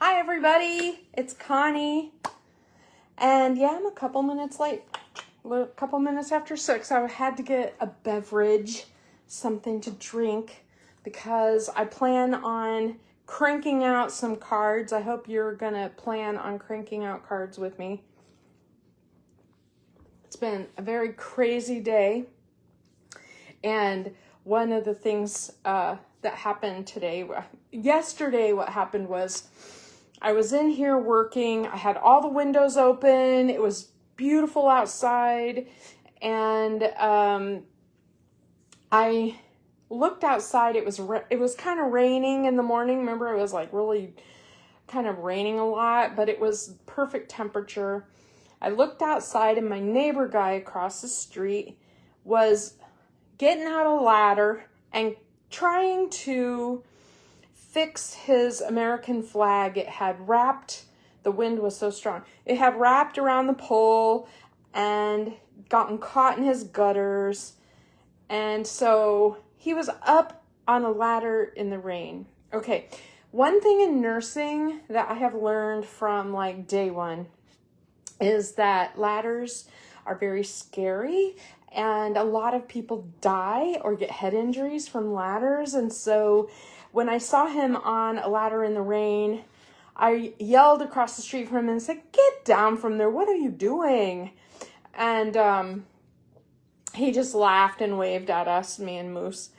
Hi everybody, it's Connie. And yeah, I'm a couple minutes late. A couple minutes after 6. I had to get a beverage, something to drink, because I plan on cranking out some cards. I hope you're gonna plan on cranking out cards with me. It's been a very crazy day. And one of the things that happened yesterday, what happened was I was in here working. I had all the windows open. It was beautiful outside. And I looked outside. It was kind of raining in the morning. Remember, it was like really kind of raining a lot, but it was perfect temperature. I looked outside and my neighbor guy across the street was getting out a ladder and trying to fix his American flag. It had wrapped, the wind was so strong, it had wrapped around the pole and gotten caught in his gutters. And so he was up on a ladder in the rain. Okay, one thing in nursing that I have learned from like day one is that ladders are very scary. And a lot of people die or get head injuries from ladders. And so when I saw him on a ladder in the rain, I yelled across the street from him and said, "Get down from there. What are you doing?" And he just laughed and waved at us, me and Moose.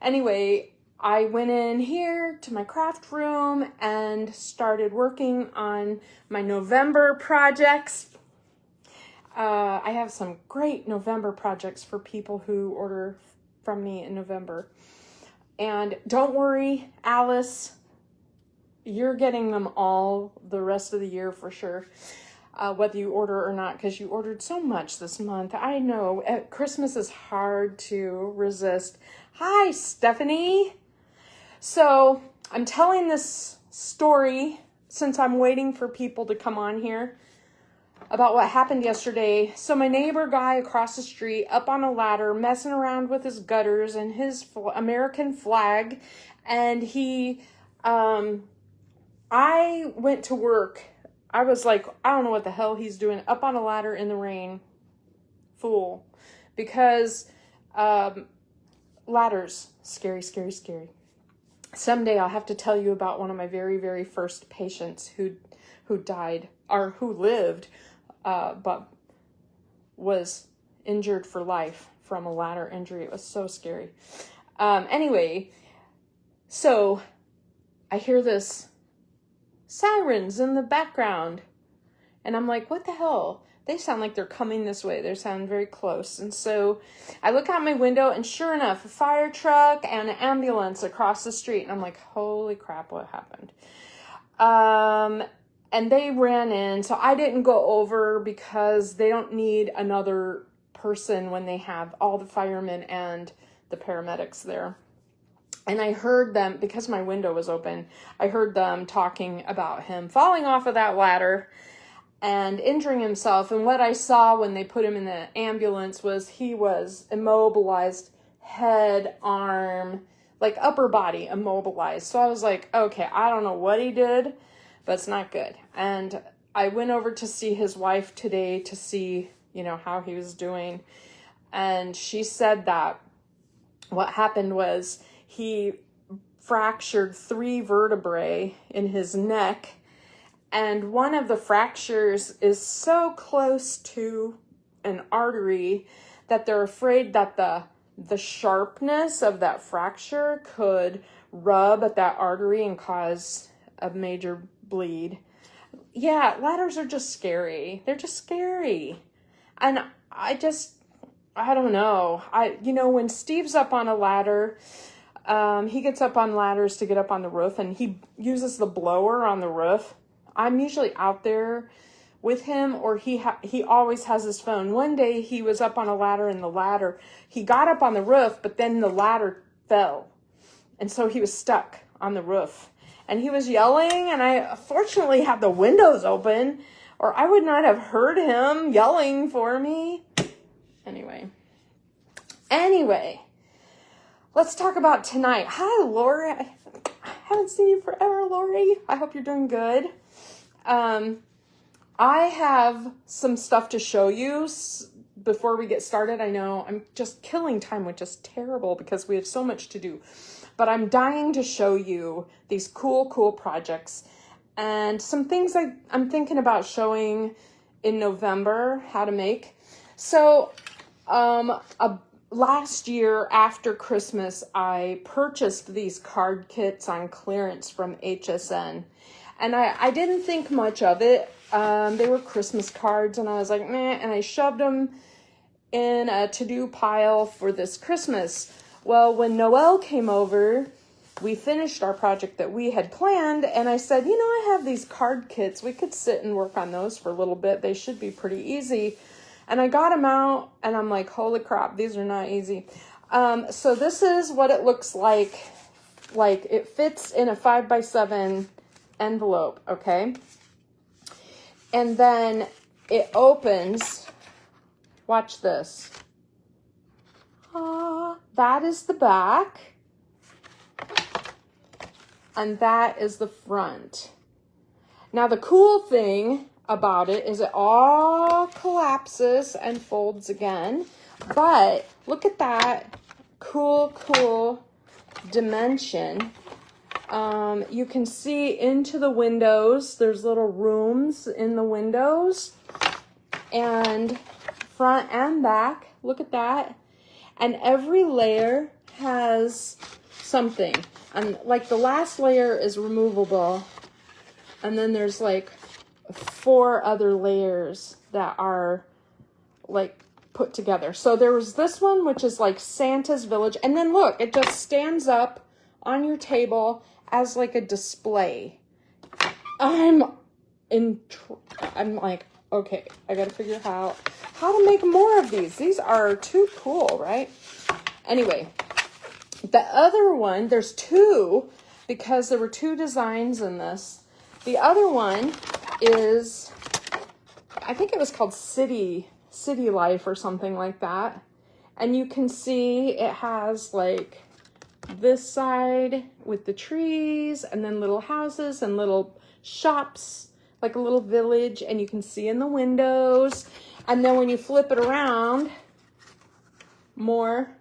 Anyway, I went in here to my craft room and started working on my November projects. I have some great November projects for people who order from me in November. And don't worry, Alice, you're getting them all the rest of the year for sure, whether you order or not, because you ordered so much this month. I know Christmas is hard to resist. Hi, Stephanie. So I'm telling this story since I'm waiting for people to come on here about what happened yesterday. So my neighbor guy across the street up on a ladder messing around with his gutters and his American flag. And I went to work. I was like, I don't know what the hell he's doing up on a ladder in the rain. Fool. Because ladders, scary, scary, scary. Someday I'll have to tell you about one of my very, very first patients who died, or who lived, but was injured for life from a ladder injury. It was so scary. Anyway, so I hear this sirens in the background, and I'm like, what the hell? They sound like they're coming this way. They sound very close. And so I look out my window, and sure enough, a fire truck and an ambulance across the street. And I'm like, holy crap, what happened? And they ran in, so I didn't go over because they don't need another person when they have all the firemen and the paramedics there. And I heard them, because my window was open, I heard them talking about him falling off of that ladder and injuring himself. And what I saw when they put him in the ambulance was he was immobilized, head, arm, like upper body immobilized. So I was like, okay, I don't know what he did, but it's not good. And I went over to see his wife today to see, how he was doing. And she said that what happened was he fractured 3 vertebrae in his neck. And one of the fractures is so close to an artery that they're afraid that the sharpness of that fracture could rub at that artery and cause a major bleed. Yeah, ladders are just scary. They're just scary. And I don't know. When Steve's up on a ladder, he gets up on ladders to get up on the roof, and he uses the blower on the roof. I'm usually out there with him, or he always has his phone. One day he was up on a ladder, and he got up on the roof, but then the ladder fell. And so he was stuck on the roof. And he was yelling, and I fortunately had the windows open, or I would not have heard him yelling for me. Anyway, let's talk about tonight. Hi, Laura. Haven't seen you forever, Lori. I hope you're doing good. I have some stuff to show you before we get started. I know I'm just killing time, which is terrible because we have so much to do. But I'm dying to show you these cool projects and some things I'm thinking about showing in November how to make. So last year after Christmas, I purchased these card kits on clearance from HSN. And I didn't think much of it. They were Christmas cards, and I was like, meh, and I shoved them in a to-do pile for this Christmas. Well, when Noel came over, we finished our project that we had planned, and I said, you know, I have these card kits. We could sit and work on those for a little bit. They should be pretty easy. And I got them out, and I'm like, holy crap, these are not easy. So this is what it looks like. Like, it fits in a 5x7 envelope, okay? And then it opens. Watch this. That is the back. And that is the front. Now, the cool thing about it is it all collapses and folds again. But look at that cool dimension. You can see into the windows. There's little rooms in the windows. And front and back. Look at that. And every layer has something. And like the last layer is removable. And then there's like 4 other layers that are like put together. So there was this one, which is like Santa's Village. And then look, it just stands up on your table as like a display. I'm like, okay, I gotta figure out how to make more of these. These are too cool, right? Anyway, the other one, there's 2 because there were 2 designs in this. The other one is, I think it was called City Life or something like that. And you can see it has like this side with the trees and then little houses and little shops, like a little village, and you can see in the windows. And then when you flip it around more,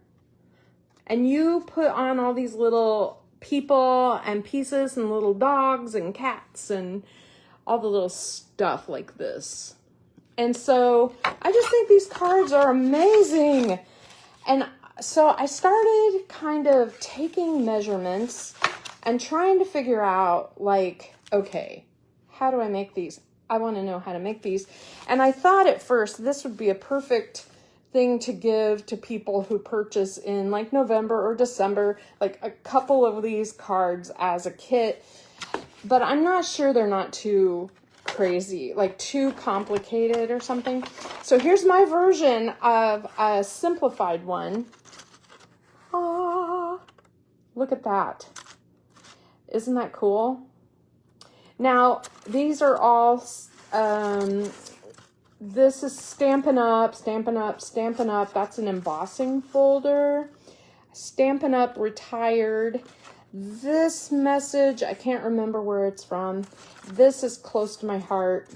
and you put on all these little people and pieces and little dogs and cats and all the little stuff like this. And so I just think these cards are amazing. And so I started kind of taking measurements and trying to figure out, like, okay, how do I make these? I want to know how to make these. And I thought at first this would be a perfect thing to give to people who purchase in like November or December, like a couple of these cards as a kit. But I'm not sure they're not too crazy, like too complicated or something. So here's my version of a simplified one. Look at that. Isn't that cool? Now, these are all, this is Stampin' Up, Stampin' Up, Stampin' Up. That's an embossing folder. Stampin' Up Retired. This message, I can't remember where it's from. This is close to my heart.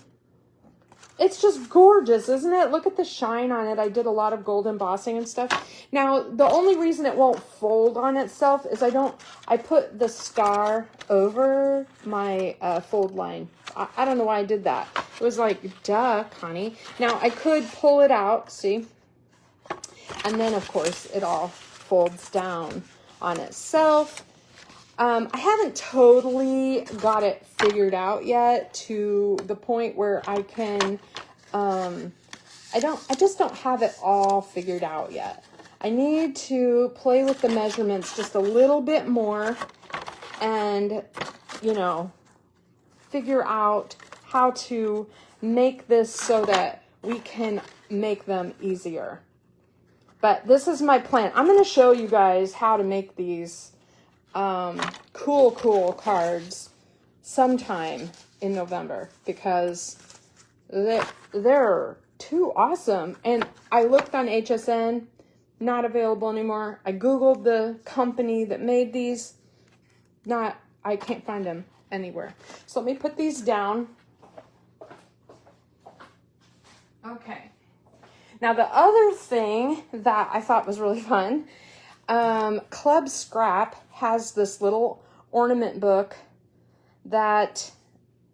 It's just gorgeous, isn't it? Look at the shine on it. I did a lot of gold embossing and stuff. Now, the only reason it won't fold on itself is I put the star over my fold line. I don't know why I did that. It was like, duh, Connie. Now, I could pull it out, see? And then, of course, it all folds down on itself. I haven't totally got it figured out yet to the point where I can, I just don't have it all figured out yet. I need to play with the measurements just a little bit more and, you know, figure out how to make this so that we can make them easier. But this is my plan. I'm going to show you guys how to make these cool cards sometime in November because they're too awesome. And I looked on HSN, not available anymore. I Googled the company that made these. I can't find them anywhere. So let me put these down. Okay. Now the other thing that I thought was really fun, Club Scrap has this little ornament book that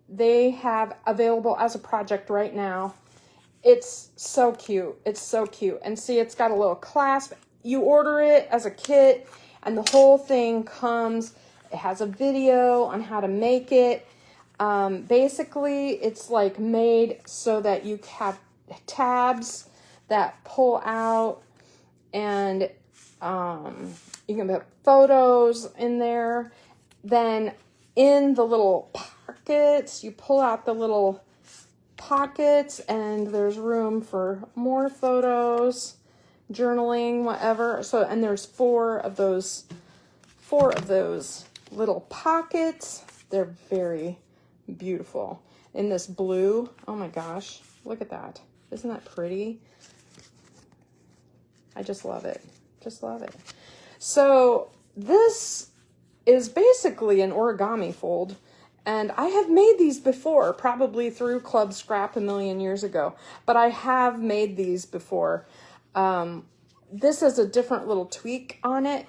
they have available as a project right now. It's so cute. It's so cute. And see, it's got a little clasp. You order it as a kit and the whole thing comes. It has a video on how to make it. Basically, it's like made so that you have tabs that pull out, and you can put photos in there. Then in the little pockets, you pull out the little pockets and there's room for more photos, journaling, whatever. So, and there's four of those little pockets. They're very beautiful in this blue. Oh my gosh, look at that. Isn't that pretty? I just love it. Just love it. So this is basically an origami fold. And I have made these before, probably through Club Scrap a million years ago. But I have made these before. This is a different little tweak on it.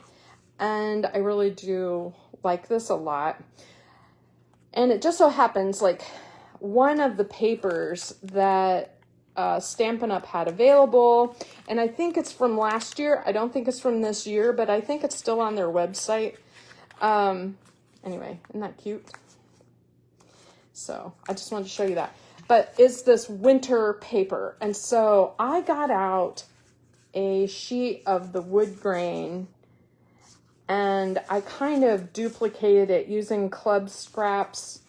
And I really do like this a lot. And it just so happens, like, one of the papers that Stampin' Up! Had available, and I think it's from last year. I don't think it's from this year, but I think it's still on their website. Anyway, isn't that cute? So I just wanted to show you that. But it's this winter paper. And so I got out a sheet of the wood grain and I kind of duplicated it using Club Scrap's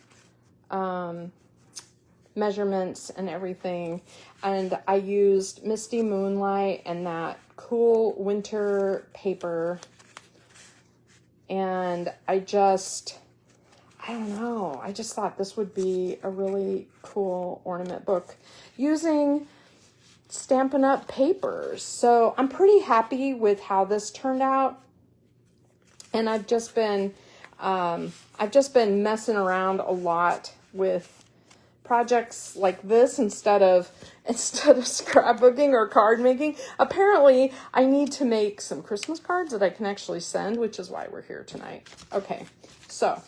measurements and everything. And I used Misty Moonlight and that cool winter paper. And I don't know, I just thought this would be a really cool ornament book using Stampin' Up! Papers. So I'm pretty happy with how this turned out. And I've just been messing around a lot with projects like this instead of scrapbooking or card making. Apparently, I need to make some Christmas cards that I can actually send, which is why we're here tonight. Okay, so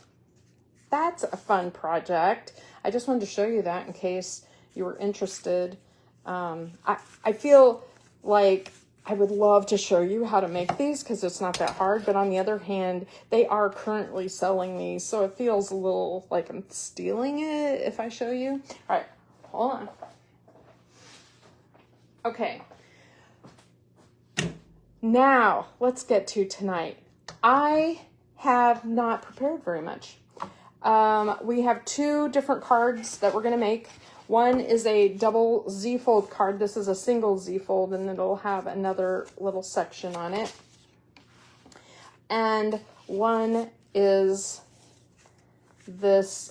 that's a fun project. I just wanted to show you that in case you were interested. I feel like I would love to show you how to make these because it's not that hard, but on the other hand, they are currently selling these, so it feels a little like I'm stealing it if I show you. All right, hold on. Okay. Now, let's get to tonight. I have not prepared very much. We have two different cards that we're going to make. One is a double Z-fold card. This is a single Z-fold, and it'll have another little section on it. And one is this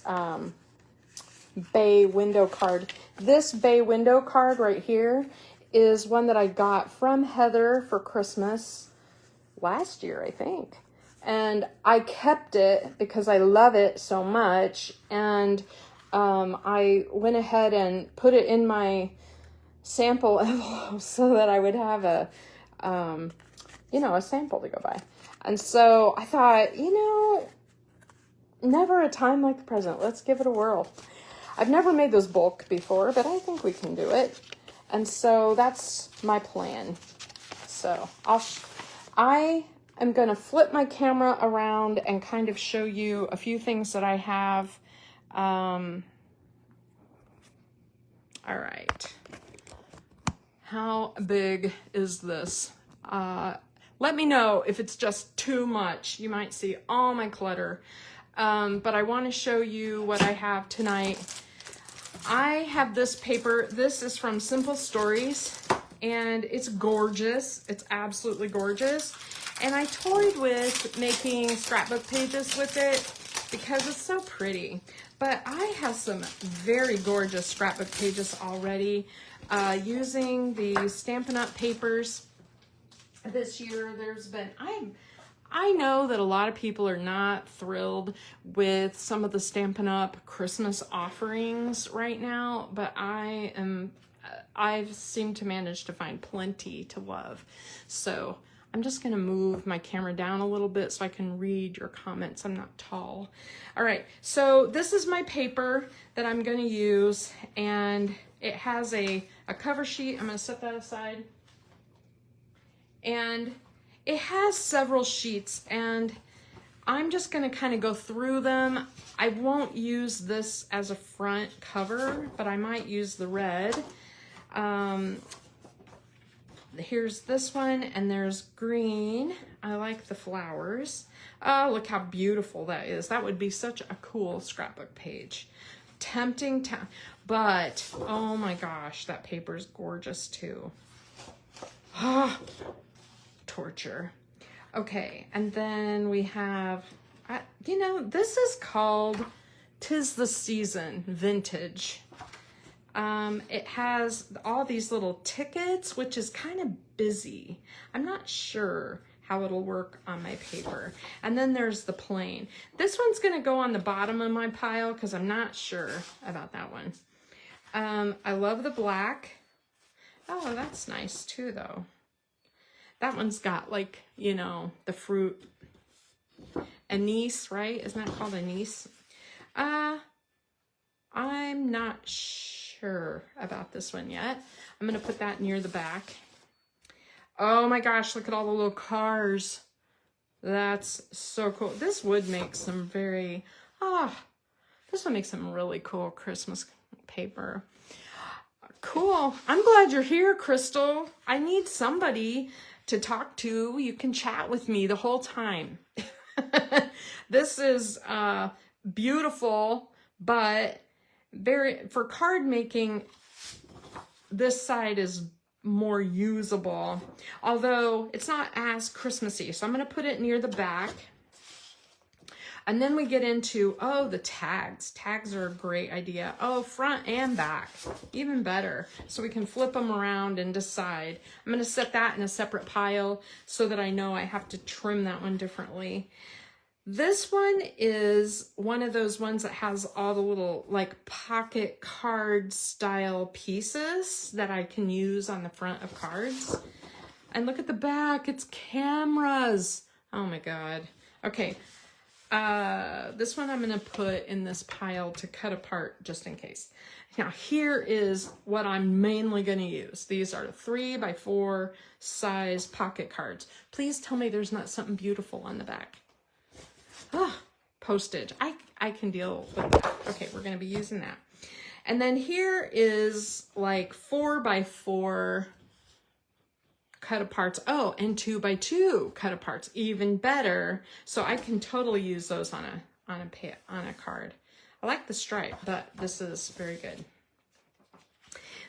bay window card. This bay window card right here is one that I got from Heather for Christmas last year, I think. And I kept it because I love it so much. And I went ahead and put it in my sample envelope so that I would have a sample to go by. And so I thought, never a time like the present. Let's give it a whirl. I've never made those bulk before, but I think we can do it. And so that's my plan. So I am going to flip my camera around and kind of show you a few things that I have. All right. How big is this? Let me know if it's just too much. You might see all my clutter. But I want to show you what I have tonight. I have this paper. This is from Simple Stories, and it's gorgeous. It's absolutely gorgeous. And I toyed with making scrapbook pages with it because it's so pretty. But I have some very gorgeous scrapbook pages already using the Stampin' Up! Papers. This year there's been, I know that a lot of people are not thrilled with some of the Stampin' Up! Christmas offerings right now, but I've seemed to manage to find plenty to love. So I'm just gonna move my camera down a little bit so I can read your comments. I'm not tall. All right, so this is my paper that I'm gonna use, and it has a cover sheet. I'm gonna set that aside. And it has several sheets, and I'm just gonna kind of go through them. I won't use this as a front cover, but I might use the red. Here's this one, and there's green. I like the flowers. Oh, look how beautiful that is. That would be such a cool scrapbook page. Tempting, but oh my gosh, that paper is gorgeous too. Ah, torture. Okay, and then we have, you know, this is called 'Tis the Season Vintage. It has all these little tickets, which is kind of busy. I'm not sure how it'll work on my paper. And then there's the plain. This one's gonna go on the bottom of my pile because I'm not sure about that one. I love the black. Oh, that's nice too though. That one's got like, you know, the fruit. Anise, right? Isn't that called anise? I'm not sure about this one yet. I'm gonna put that near the back. Oh my gosh, look at all the little cars. That's so cool. This would make some very, this would make some really cool Christmas paper. Cool. I'm glad you're here, Crystal. I need somebody to talk to. You can chat with me the whole time. This is beautiful, but for card making, this side is more usable, although it's not as Christmassy. So I'm going to put it near the back. And then we get into, oh, the tags. Tags are a great idea. Oh, front and back, even better. So we can flip them around and decide. I'm going to set that in a separate pile so that I know I have to trim that one differently. This one is one of those ones that has all the little like pocket card style pieces that I can use on the front of cards. And look at the back, it's cameras. Oh my God. Okay. This one I'm gonna put in this pile to cut apart just in case. Now here is what I'm mainly gonna use. These are 3x4 size pocket cards. Please tell me there's not something beautiful on the back. Oh, postage. I can deal with that. Okay, we're gonna be using that. And then here is like 4x4 cut aparts. Oh, and 2x2 cut aparts, even better. So I can totally use those on a card. I like the stripe, but this is very good.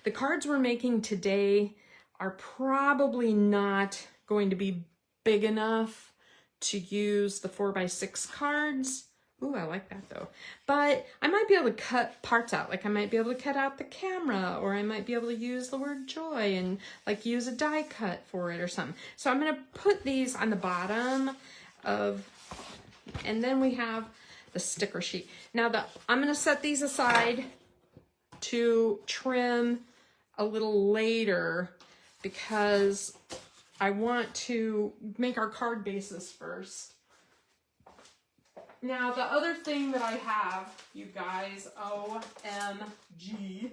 The cards we're making today are probably not going to be big enough to use the 4x6 cards. Ooh, I like that though. But I might be able to cut parts out. Like I might be able to cut out the camera, or I might be able to use the word joy and like use a die cut for it or something. So I'm gonna put these on the bottom of, and then we have the sticker sheet. Now I'm gonna set these aside to trim a little later because I want to make our card bases first. Now, the other thing that I have, you guys, OMG,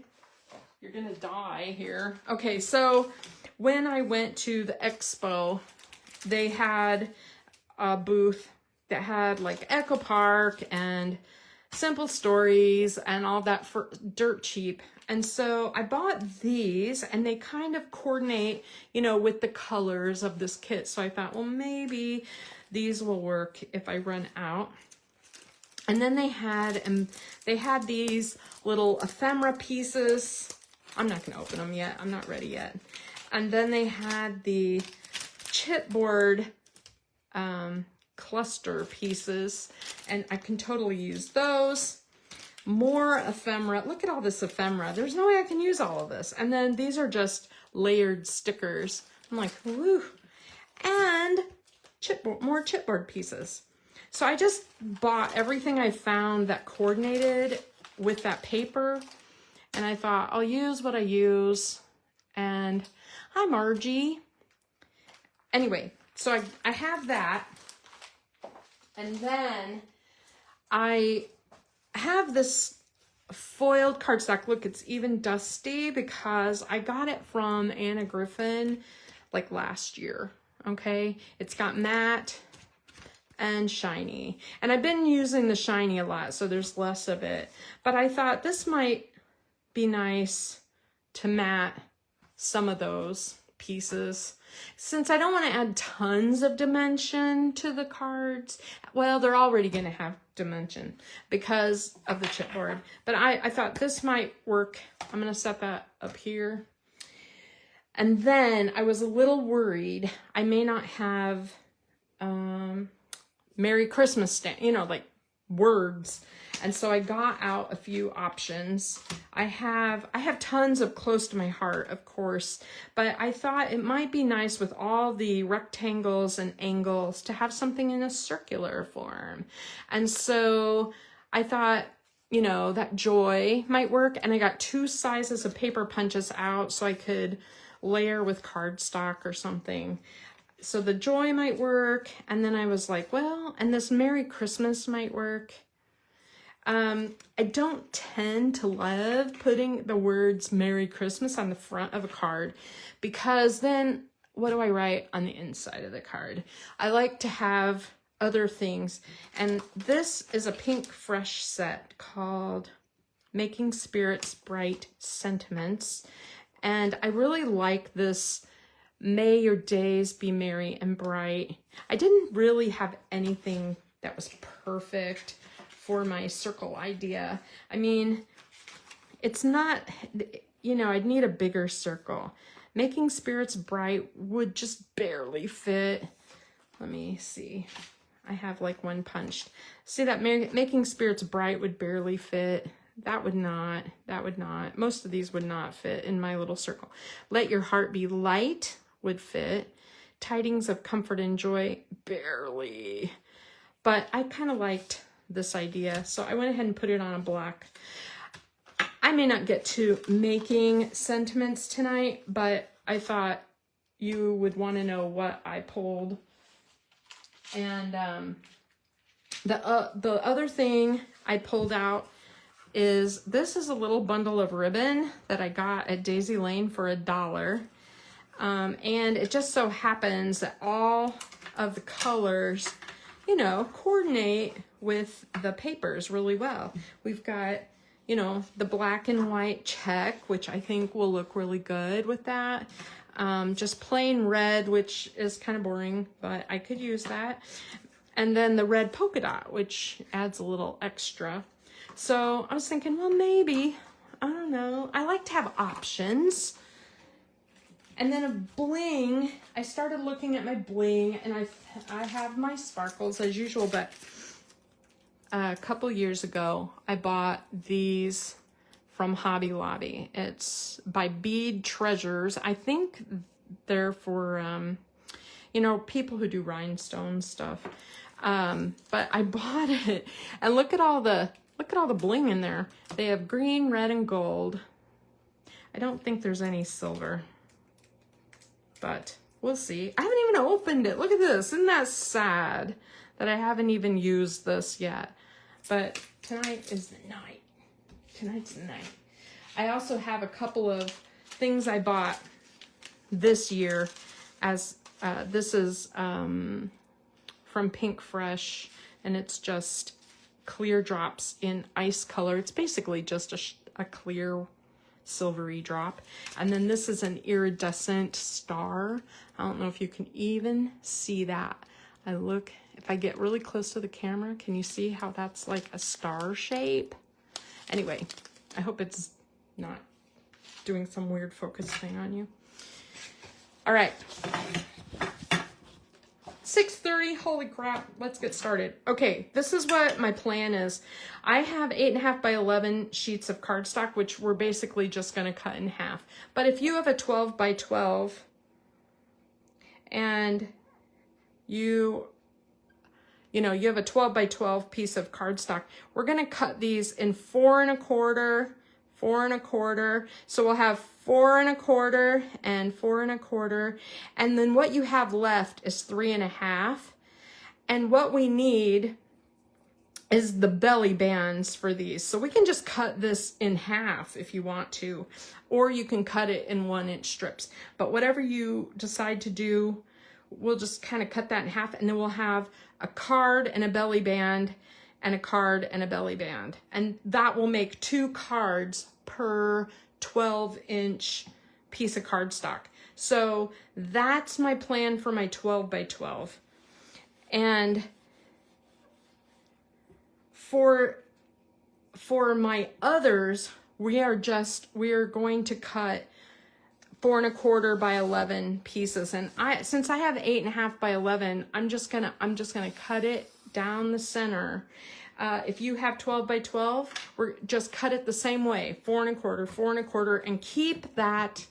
you're gonna die here. Okay, so when I went to the expo, they had a booth that had like Echo Park and Simple Stories and all that for dirt cheap. And so I bought these, and they kind of coordinate, you know, with the colors of this kit. So I thought, well, maybe these will work if I run out. And then they had these little ephemera pieces. I'm not going to open them yet. I'm not ready yet. And then they had the chipboard cluster pieces, and I can totally use those. More ephemera. Look at all this ephemera. There's no way I can use all of this. And then these are just layered stickers. I'm like, woo. And more chipboard pieces. So I just bought everything I found that coordinated with that paper. And I thought, I'll use what I use. And hi, Margie. Anyway, so I have that. And then I have this foiled cardstock. Look, it's even dusty because I got it from Anna Griffin like last year. Okay, it's got matte and shiny. And I've been using the shiny a lot, so there's less of it. But I thought this might be nice to matte some of those pieces. Since I don't want to add tons of dimension to the cards, well, they're already going to have dimension because of the chipboard. But I thought this might work. I'm going to set that up here. And then I was a little worried I may not have Merry Christmas stamp, you know, like words. And so I got out a few options. I have tons of close to my heart, of course, but I thought it might be nice with all the rectangles and angles to have something in a circular form. And so I thought, you know, that joy might work. And I got 2 sizes of paper punches out so I could layer with cardstock or something. So the joy might work. And then I was like, well, and this Merry Christmas might work. I don't tend to love putting the words Merry Christmas on the front of a card because then what do I write on the inside of the card? I like to have other things. And this is a pink fresh set called Making Spirits Bright Sentiments. And I really like this May Your Days Be Merry and Bright. I didn't really have anything that was perfect for my circle idea. I mean, it's not, you know, I'd need a bigger circle. Making Spirits Bright would just barely fit. Let me see. I have like one punched. See that Making Spirits Bright would barely fit. That would not. Most of these would not fit in my little circle. Let Your Heart Be Light would fit. Tidings of Comfort and Joy, barely. But I kind of liked this idea, so I went ahead and put it on a block. I may not get to making sentiments tonight, but I thought you would want to know what I pulled. And the other thing I pulled out is this is a little bundle of ribbon that I got at Daisy Lane for $1. And it just so happens that all of the colors, you know, coordinate with the papers really well. We've got, you know, the black and white check, which I think will look really good with that. Just plain red, which is kind of boring, but I could use that. And then the red polka dot, which adds a little extra. So I was thinking, well, maybe, I don't know. I like to have options. And then a bling, I started looking at my bling, and I have my sparkles as usual, but a couple years ago, I bought these from Hobby Lobby. It's by Bead Treasures. I think they're for, you know, people who do rhinestone stuff. But I bought it, and look at all the bling in there. They have green, red, and gold. I don't think there's any silver, but we'll see. I haven't even opened it. Look at this. Isn't that sad that I haven't even used this yet? But tonight is the night. Tonight's the night. I also have a couple of things I bought this year as this is from Pink Fresh, and it's just clear drops in ice color. It's basically just a clear silvery drop. And then this is an iridescent star. I don't know if you can even see that. If I get really close to the camera, can you see how that's like a star shape? Anyway, I hope it's not doing some weird focus thing on you. All right. 6:30, holy crap, let's get started. Okay, this is what my plan is. I have 8.5 by 11 sheets of cardstock, which we're basically just gonna cut in half. But if you have a 12 by 12 and you have a 12 by 12 piece of cardstock. We're gonna cut these in 4 1/4, 4 1/4. So we'll have 4 1/4 and 4 1/4. And then what you have left is 3 1/2. And what we need is the belly bands for these. So we can just cut this in half if you want to, or you can cut it in 1-inch strips. But whatever you decide to do, we'll just kind of cut that in half, and then we'll have a card and a belly band and a card and a belly band. And that will make 2 cards per 12-inch piece of cardstock. So that's my plan for my 12 by 12. And for my others, we are going to cut 4 1/4 by 11 pieces. And since I have 8 1/2 by 11, I'm just gonna cut it down the center. If you have 12 by 12, we're just cut it the same way, 4 1/4, 4 1/4, and keep that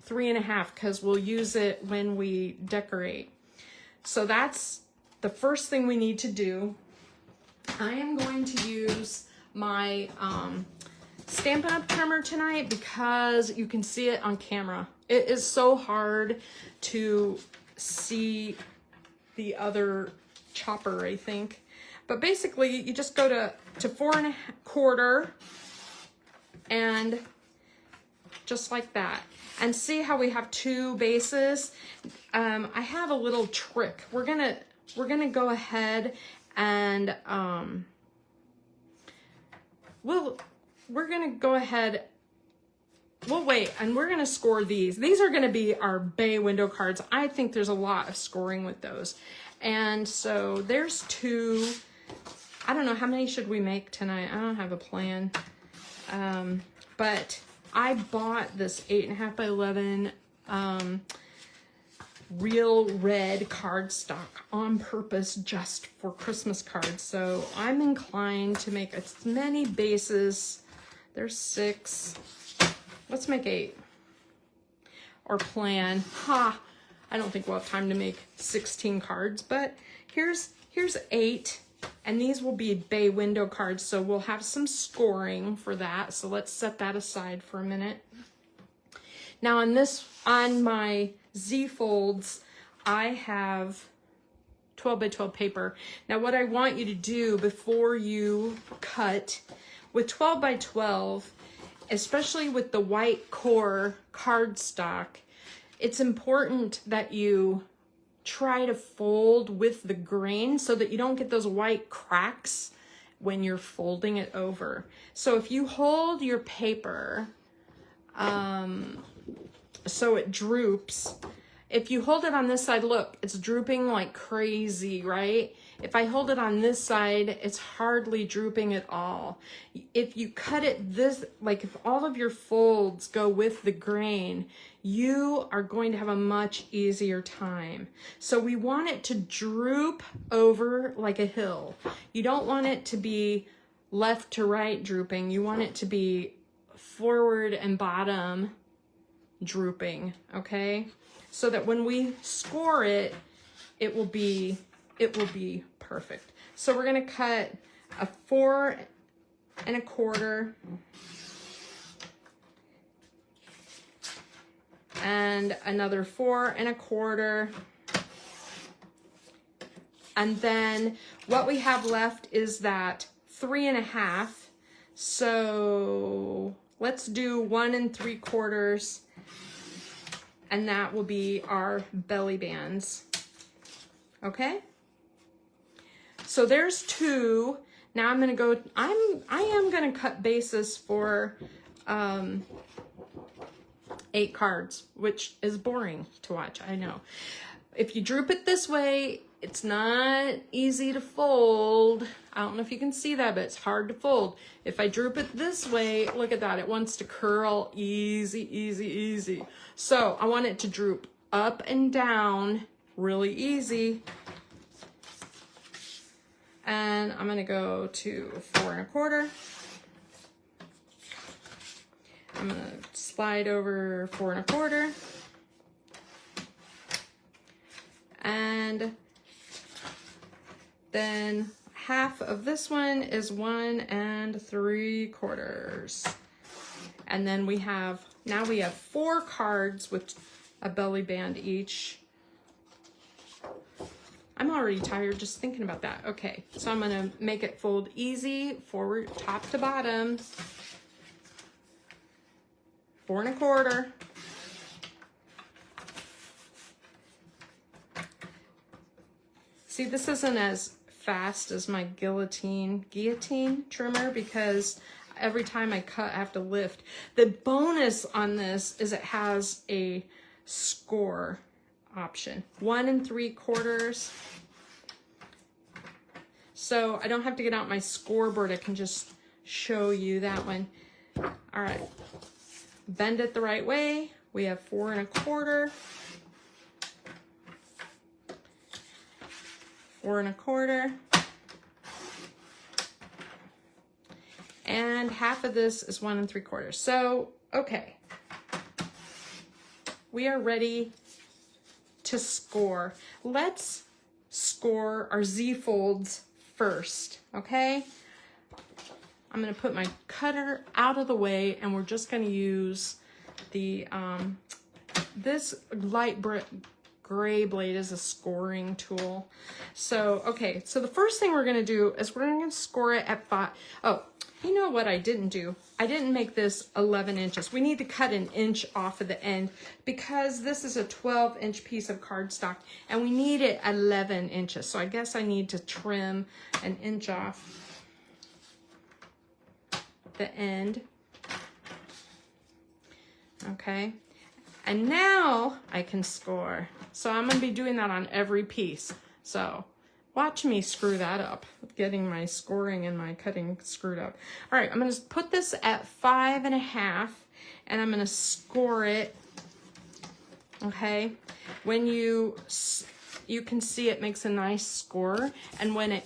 3 1/2 because we'll use it when we decorate. So that's the first thing we need to do. I am going to use my Stampin' Up! Trimmer tonight because you can see it on camera. It is so hard to see the other chopper, I think. But basically, you just go to 4 1/4 and just like that. And see how we have 2 bases? I have a little trick. We're gonna go ahead and we're gonna go ahead, we'll wait, and we're gonna score these. These are gonna be our bay window cards. I think there's a lot of scoring with those. And so there's 2. I don't know, how many should we make tonight? I don't have a plan. But I bought this 8 1/2 by 11 real red cardstock on purpose just for Christmas cards. So I'm inclined to make as many bases. There's 6. Let's make 8. Or plan. I don't think we'll have time to make 16 cards, but here's 8. And these will be bay window cards, so we'll have some scoring for that. So let's set that aside for a minute. Now on my Z folds, I have 12 by 12 paper. Now what I want you to do before you cut, with 12 by 12, especially with the white core cardstock, it's important that you try to fold with the grain so that you don't get those white cracks when you're folding it over. So if you hold your paper so it droops, if you hold it on this side, look, it's drooping like crazy, right? If I hold it on this side, it's hardly drooping at all. If you cut it this, like if all of your folds go with the grain, you are going to have a much easier time. So we want it to droop over like a hill. You don't want it to be left to right drooping. You want it to be forward and bottom drooping, okay? So that when we score it, it will be perfect. So we're gonna cut a 4 1/4 and another 4 1/4. And then what we have left is that 3 1/2. So let's do 1 3/4. And that will be our belly bands. Okay? So there's 2. Now I'm gonna go, I am gonna cut bases for 8 cards, which is boring to watch, I know. If you droop it this way, it's not easy to fold. I don't know if you can see that, but it's hard to fold. If I droop it this way, look at that, it wants to curl easy, easy, easy. So I want it to droop up and down really easy. And I'm gonna go to 4 1/4. I'm gonna slide over 4 1/4. And Then half of this one is 1 3/4. And then now we have 4 cards with a belly band each. I'm already tired just thinking about that. Okay, so I'm gonna make it fold easy, forward, top to bottom. 4 1/4. See, this isn't as fast as my guillotine trimmer because every time I cut, I have to lift. The bonus on this is it has a score option, 1 3/4. So I don't have to get out my scoreboard. I can just show you that one. All right, bend it the right way. We have 4 1/4, 4 1/4, and half of this is 1 3/4. So, okay, we are ready to score. Let's score our Z folds first, okay? I'm gonna put my cutter out of the way and we're just gonna use the, this light gray blade is a scoring tool. So, okay, so the first thing we're gonna do is we're gonna score it at 5. Oh, you know what I didn't do? I didn't make this 11 inches. We need to cut an inch off of the end because this is a 12-inch piece of cardstock and we need it 11 inches. So I guess I need to trim an inch off the end. Okay, and now I can score. So I'm gonna be doing that on every piece. So watch me screw that up, getting my scoring and my cutting screwed up. All right, I'm gonna put this at 5 1/2 and I'm gonna score it, okay? When you can see it makes a nice score, and when it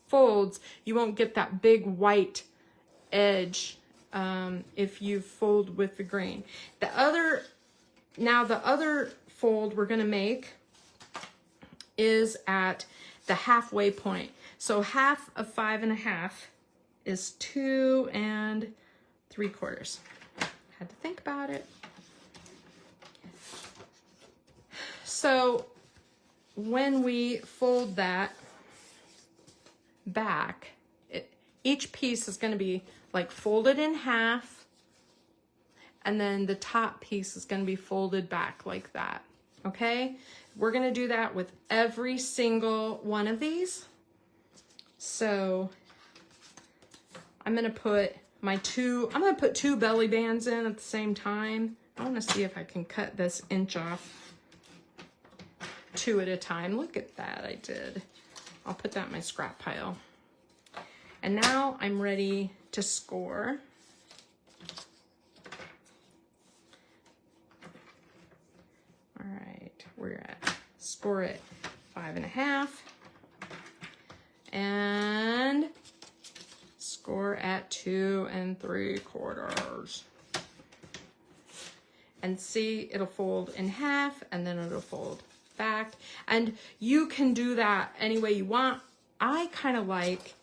folds, you won't get that big white edge if you fold with the grain. The other fold we're gonna make is at the halfway point. So half of 5 1/2 is 2 3/4. Had to think about it. So when we fold that back, each piece is going to be like folded in half, and then the top piece is going to be folded back like that. Okay, we're going to do that with every single one of these. So I'm going to put two belly bands in at the same time. I want to see if I can cut this inch off 2 at a time. Look at that, I did. I'll put that in my scrap pile. And now I'm ready to score. All right, we're at score it 5 1/2 and score at 2 3/4. And see, it'll fold in half and then it'll fold back. And you can do that any way you want. I kind of like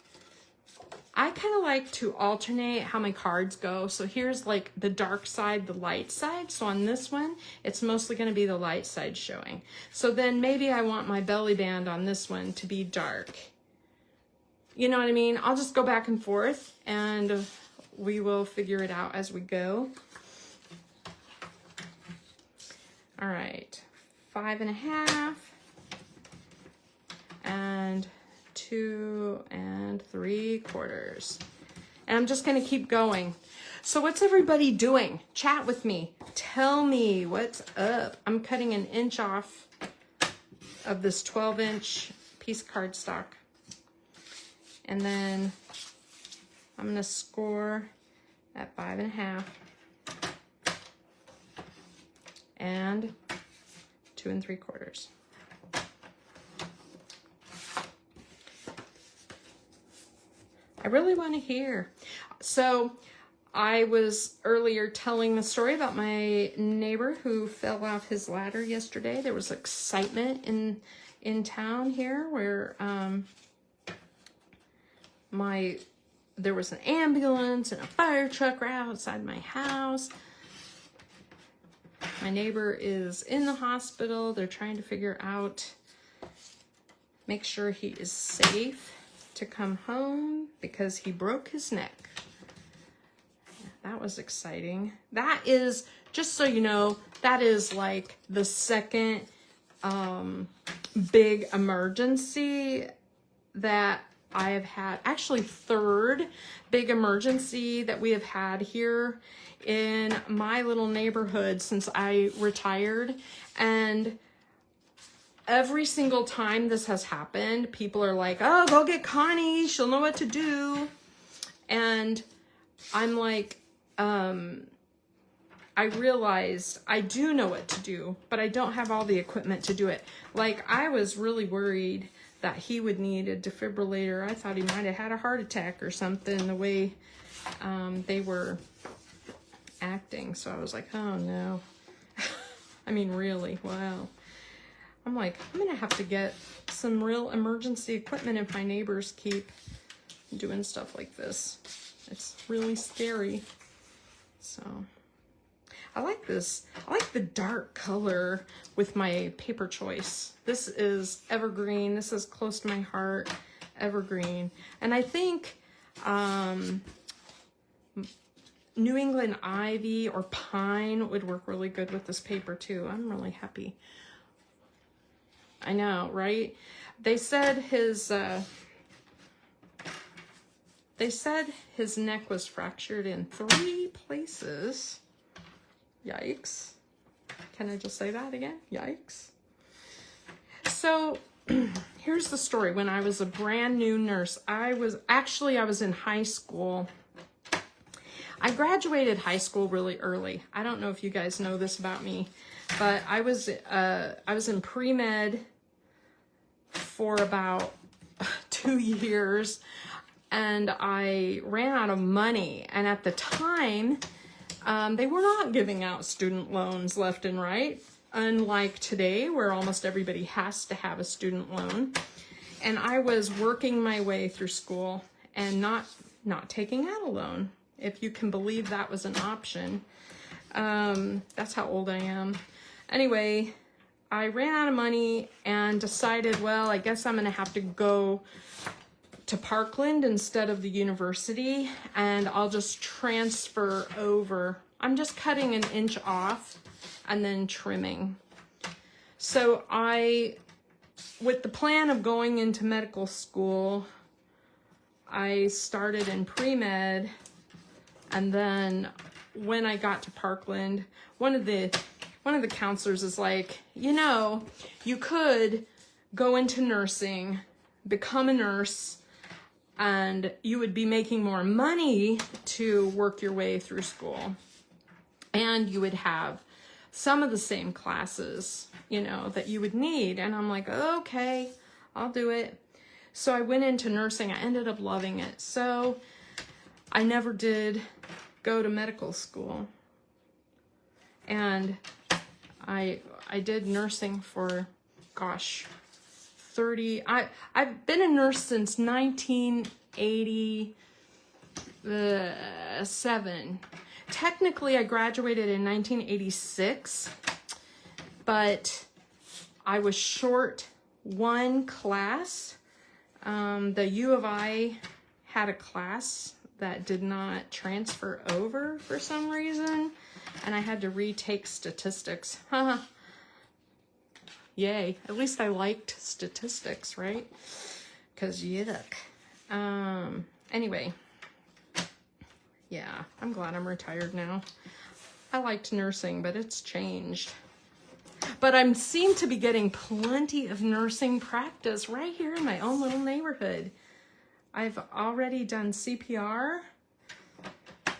to alternate how my cards go. So here's like the dark side, the light side. So on this one, it's mostly going to be the light side showing. So then maybe I want my belly band on this one to be dark. You know what I mean? I'll just go back and forth and we will figure it out as we go. All right, 5 1/2 and 2 3/4. And I'm just gonna keep going. So what's everybody doing? Chat with me. Tell me what's up. I'm cutting an inch off of this 12-inch piece of cardstock. And then I'm gonna score at 5 1/2 and 2 3/4. I really want to hear. So I was earlier telling the story about my neighbor who fell off his ladder yesterday. There was excitement in town here where there was an ambulance and a fire truck right outside my house. My neighbor is in the hospital. They're trying to figure out, make sure he is safe to come home because he broke his neck. That was exciting. That is, just so you know, that is like the second big emergency that I have had, actually third big emergency that we have had here in my little neighborhood since I retired. And every single time this has happened, people are like, oh, go get Connie, she'll know what to do. And I'm like, I realized I do know what to do, but I don't have all the equipment to do it. Like, I was really worried that he would need a defibrillator. I thought he might have had a heart attack or something, the way they were acting. So I was like, oh no. I mean, really, wow. I'm like, I'm gonna have to get some real emergency equipment if my neighbors keep doing stuff like this. It's really scary. So I like this. I like the dark color with my paper choice. This is evergreen. This is close to my heart, evergreen. And I think New England ivy or pine would work really good with this paper too. I'm really happy. I know, right? They said his neck was fractured in 3 places. Yikes. Can I just say that again? Yikes. So here's the story. When I was a brand new nurse, I was in high school. I graduated high school really early. I don't know if you guys know this about me, but I was in pre-med for about 2 years, and I ran out of money. And at the time, they were not giving out student loans left and right, unlike today where almost everybody has to have a student loan. And I was working my way through school and not taking out a loan, if you can believe that was an option. That's how old I am. Anyway, I ran out of money and decided, well, I guess I'm gonna have to go to Parkland instead of the university, and I'll just transfer over. I'm just cutting an inch off and then trimming. So with the plan of going into medical school, I started in pre-med, and then when I got to Parkland, one of the counselors is like, you know, you could go into nursing, become a nurse, and you would be making more money to work your way through school. And you would have some of the same classes, you know, that you would need. And I'm like, okay, I'll do it. So I went into nursing. I ended up loving it. So I never did go to medical school. And I did nursing for, gosh, I've been a nurse since 1987. Technically, I graduated in 1986, but I was short 1 class. The U of I had a class that did not transfer over for some reason, and I had to retake statistics. Yay. At least I liked statistics, right? Because yuck. Anyway. Yeah, I'm glad I'm retired now. I liked nursing, but it's changed. But I seem to be getting plenty of nursing practice right here in my own little neighborhood. I've already done CPR,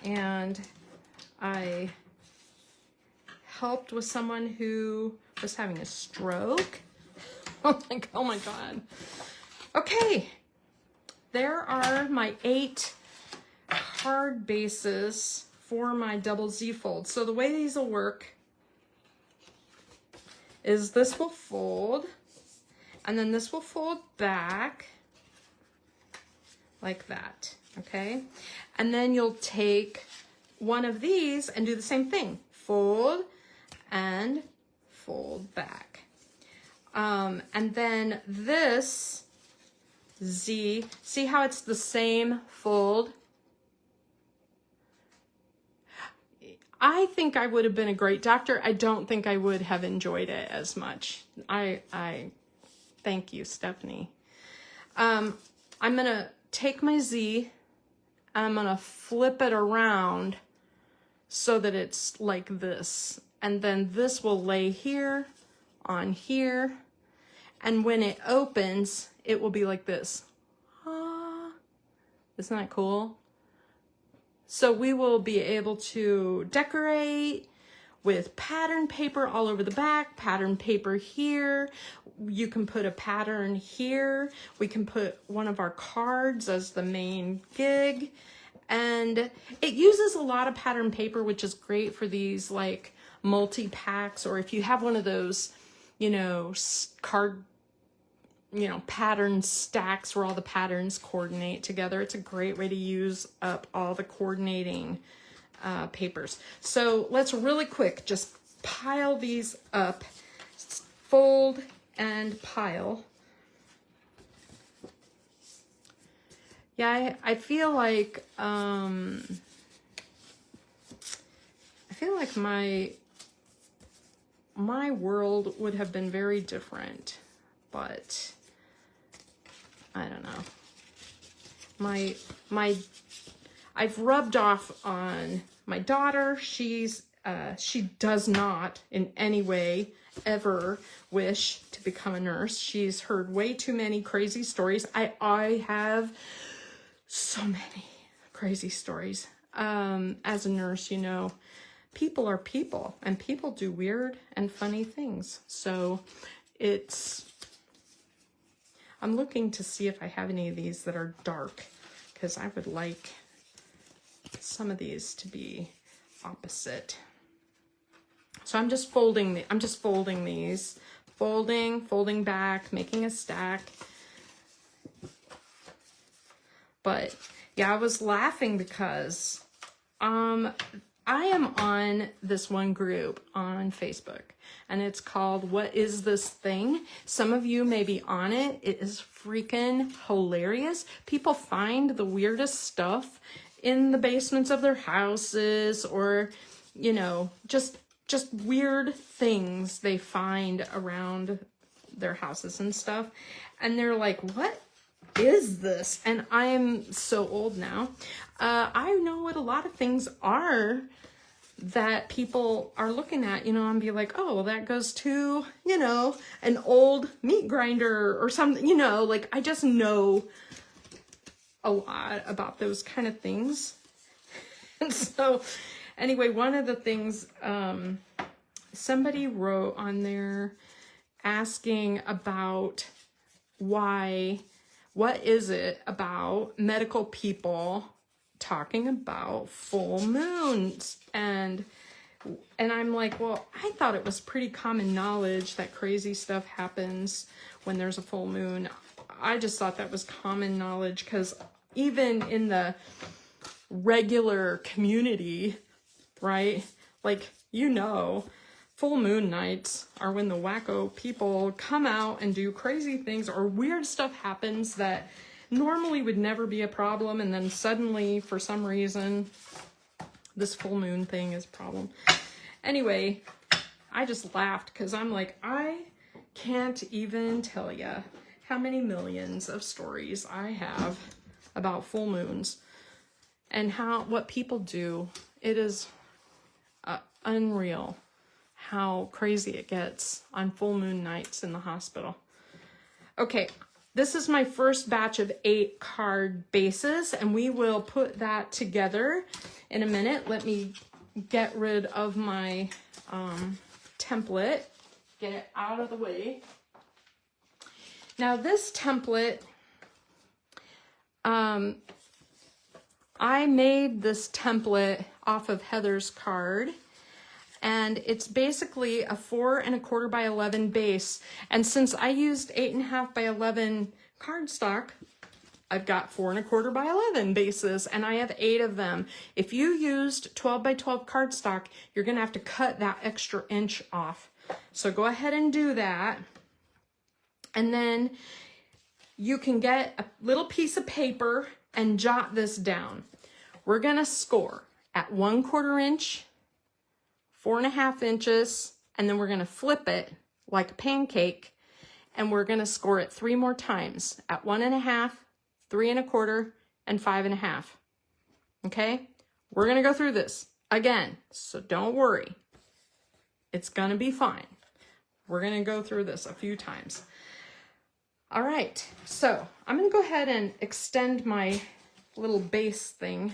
and I helped with someone who was having a stroke. Oh my God. Okay, there are my 8 card bases for my double Z fold. So the way these will work is this will fold, And then this will fold back like that, okay? And then you'll take one of these and do the same thing. Fold and fold back. And then this Z, see how it's the same fold? I think I would have been a great doctor. I don't think I would have enjoyed it as much. I thank you, Stephanie. I'm gonna take my Z, and I'm gonna flip it around so that it's like this. And then this will lay here, on here. And when it opens, it will be like this. Ah, isn't that cool? So we will be able to decorate with pattern paper all over the back, pattern paper here. You can put a pattern here. We can put one of our cards as the main gig. And it uses a lot of pattern paper, which is great for these like multi-packs, or if you have one of those, you know, card, you know, pattern stacks where all the patterns coordinate together. It's a great way to use up all the coordinating papers. So let's really quick just pile these up, fold and pile. Yeah, I feel like my world would have been very different, but I don't know. I've rubbed off on my daughter. She does not in any way ever wish to become a nurse. She's heard way too many crazy stories. I have so many crazy stories. As a nurse, you know, people are people, and people do weird and funny things. So I'm looking to see if I have any of these that are dark, because I would like some of these to be opposite. So I'm just folding these, folding back, making a stack. But yeah, I was laughing because I am on this one group on Facebook, and it's called What Is This Thing? Some of you may be on it. It is freaking hilarious. People find the weirdest stuff in the basements of their houses, or, you know, just weird things they find around their houses and stuff. And they're like, what is this? And I am so old now. I know what a lot of things are that people are looking at, you know, and be like, oh, well, that goes to, you know, an old meat grinder or something, you know, like I just know a lot about those kind of things. And so anyway, one of the things somebody wrote on there asking about what is it about medical people talking about full moons? And I'm like, well, I thought it was pretty common knowledge that crazy stuff happens when there's a full moon. I just thought that was common knowledge, because even in the regular community, right? Like, you know, full moon nights are when the wacko people come out and do crazy things, or weird stuff happens that normally would never be a problem, and then suddenly, for some reason, this full moon thing is a problem. Anyway, I just laughed because I'm like, I can't even tell you how many millions of stories I have about full moons and what people do. It is unreal how crazy it gets on full moon nights in the hospital. Okay. This is my first batch of 8 card bases, and we will put that together in a minute. Let me get rid of my template, get it out of the way. Now this template, I made this template off of Heather's card, And it's basically a 4 1/4 by 11 base. And since I used 8 1/2 by 11 cardstock, I've got 4 1/4 by 11 bases, and I have 8 of them. If you used 12 by 12 cardstock, you're gonna have to cut that extra inch off. So go ahead and do that. And then you can get a little piece of paper and jot this down. We're gonna score at 1/4 inch, 4 1/2 inches, and then we're gonna flip it like a pancake, and we're gonna score it 3 more times at 1 1/2, 3 1/4, and 5 1/2. Okay? We're gonna go through this again, so don't worry. It's gonna be fine. We're gonna go through this a few times. All right, so I'm gonna go ahead and extend my little base thing.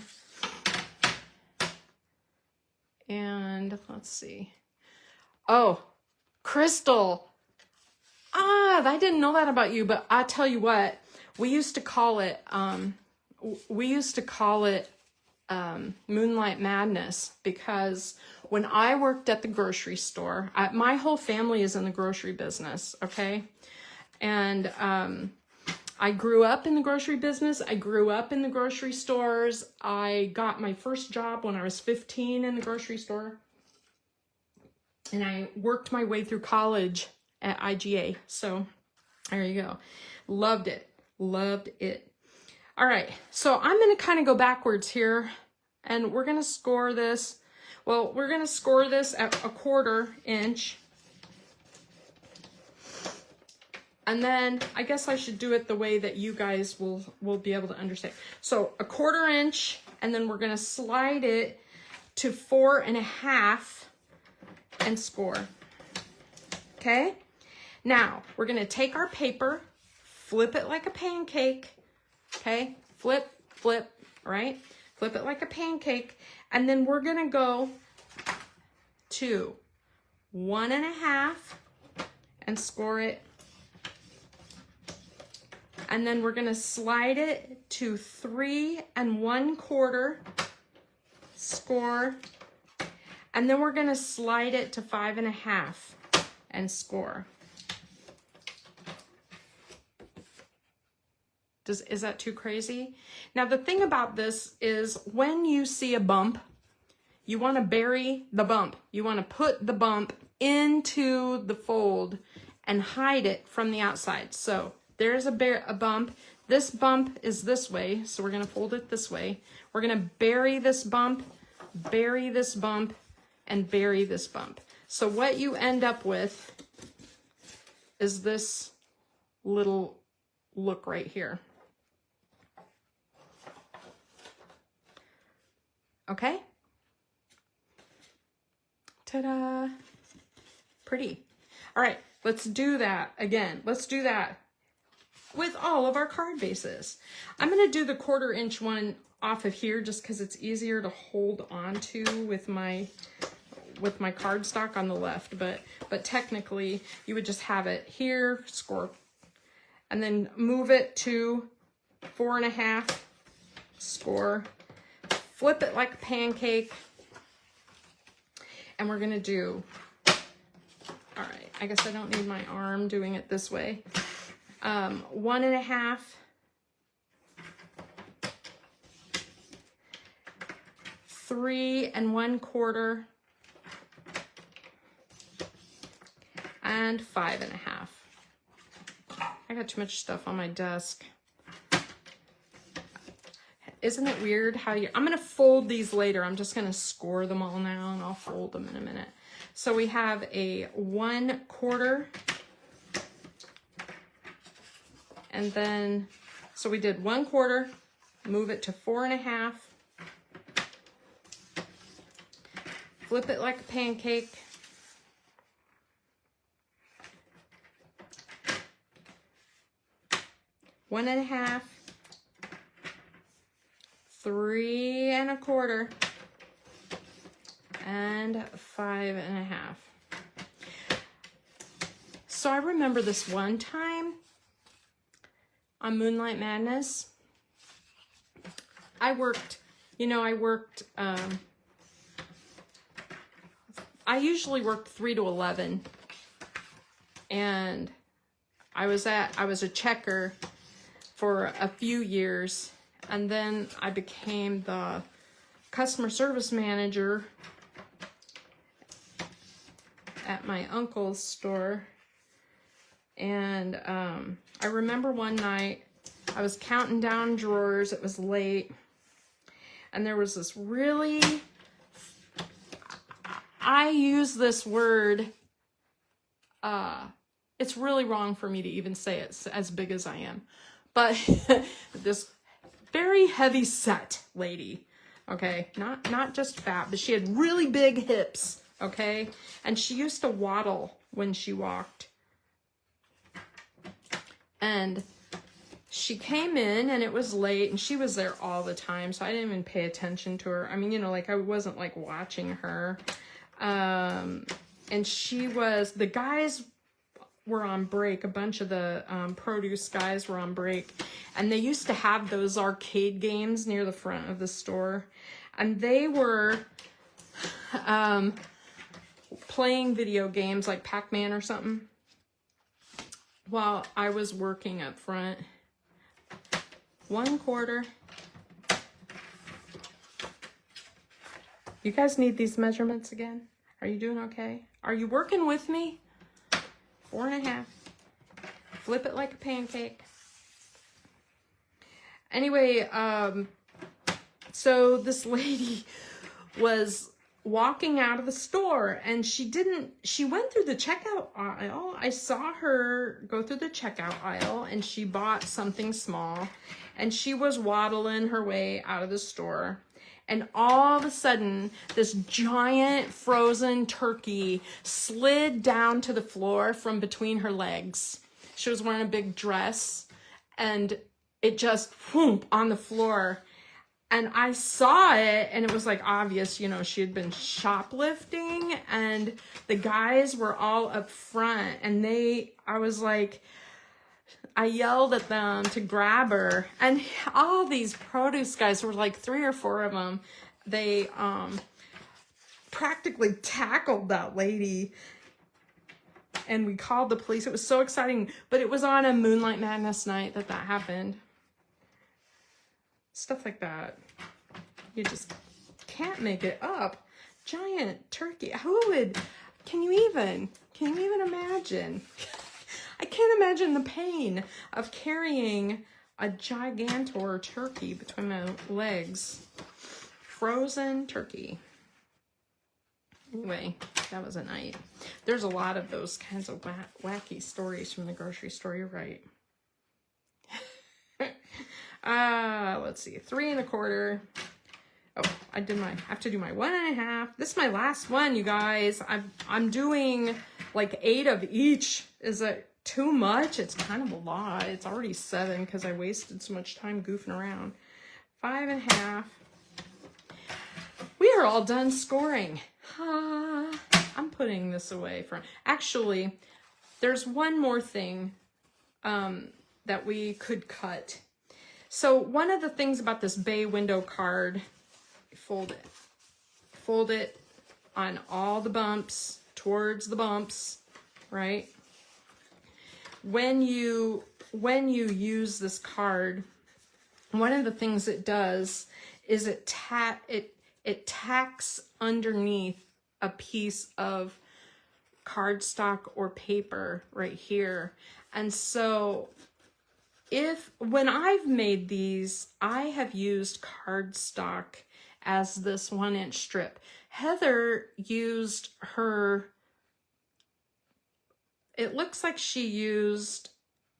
And let's see. Oh, Crystal. I didn't know that about you, but I tell you what, we used to call it Moonlight Madness, because when I worked at the grocery store, my whole family is in the grocery business, okay? And I grew up in the grocery business. I grew up in the grocery stores. I got my first job when I was 15 in the grocery store. And I worked my way through college at IGA. So there you go. Loved it. Loved it. All right. So I'm going to kind of go backwards here, and we're going to score this. Well, we're going to score this at 1/4 inch. And then I guess I should do it the way that you guys will be able to understand. So 1/4 inch, and then we're gonna slide it to 4 1/2 and score. Okay? Now, we're gonna take our paper, flip it like a pancake. Okay? Flip, flip, right? Flip it like a pancake. And then we're gonna go to 1 1/2 and score it. And then we're going to slide it to 3 1/4, score. And then we're going to slide it to 5 1/2 and score. Is that too crazy? Now, the thing about this is when you see a bump, you want to bury the bump. You want to put the bump into the fold and hide it from the outside. So there's a bump. This bump is this way, so we're going to fold it this way. We're going to bury this bump, and bury this bump. So what you end up with is this little look right here. Okay? Ta-da! Pretty. All right, let's do that again. Let's do that with all of our card bases. I'm going to do the 1/4 inch one off of here just because it's easier to hold on to with my cardstock on the left, but technically you would just have it here, score, and then move it to 4 1/2, score, flip it like a pancake, and we're going to do, all right, I guess I don't need my arm doing it this way. 1 1/2, 3 1/4, and 5 1/2. I got too much stuff on my desk. Isn't it weird how I'm going to fold these later. I'm just going to score them all now, and I'll fold them in a minute. So we have a 1/4, and then, so we did 1/4, move it to 4 1/2, flip it like a pancake, one and a half, 3 1/4, and 5 1/2. So I remember this one time on Moonlight Madness, I worked I usually worked 3 to 11, and I was a checker for a few years, and then I became the customer service manager at my uncle's store. And I remember one night I was counting down drawers. It was late, and there was this really, I use this word, it's really wrong for me to even say it as big as I am, but this very heavy set lady, okay, not just fat, but she had really big hips, okay, and she used to waddle when she walked. And she came in, and it was late, and she was there all the time, so I didn't even pay attention to her. I mean, you know, like, I wasn't like watching her. And the guys were on break. A bunch of the produce guys were on break, and they used to have those arcade games near the front of the store, and they were playing video games like Pac-Man or something while I was working up front. 1/4. You guys need these measurements again? Are you doing okay? Are you working with me? 4.5. Flip it like a pancake. Anyway, so this lady was walking out of the store, and she went through the checkout aisle. I saw her go through the checkout aisle, and she bought something small, and she was waddling her way out of the store. And all of a sudden, this giant frozen turkey slid down to the floor from between her legs. She was wearing a big dress, and it just whoomp on the floor. And I saw it, and it was like obvious, you know, she had been shoplifting, and the guys were all up front, and I was like, I yelled at them to grab her, and all these produce guys, were like 3 or 4 of them, they practically tackled that lady, and we called the police. It was so exciting, but it was on a Moonlight Madness night that happened. Stuff like that. You just can't make it up. Giant turkey. Can you even imagine? I can't imagine the pain of carrying a gigantor turkey between my legs. Frozen turkey. Anyway, that was a night. There's a lot of those kinds of wacky stories from the grocery store. You're right. Let's see, 3 1/4. Oh, I have to do my 1.5. This is my last one, you guys. I'm doing like 8 of each. Is it too much? It's kind of a lot. It's already 7 because I wasted so much time goofing around. 5.5. We are all done scoring. I'm putting this away from. Actually, there's one more thing that we could cut. So one of the things about this bay window card, fold it on all the bumps, towards the bumps, right? When you use this card, one of the things it does is it tacks underneath a piece of cardstock or paper right here. And so when I've made these, I have used cardstock as this 1-inch strip. Heather used it looks like she used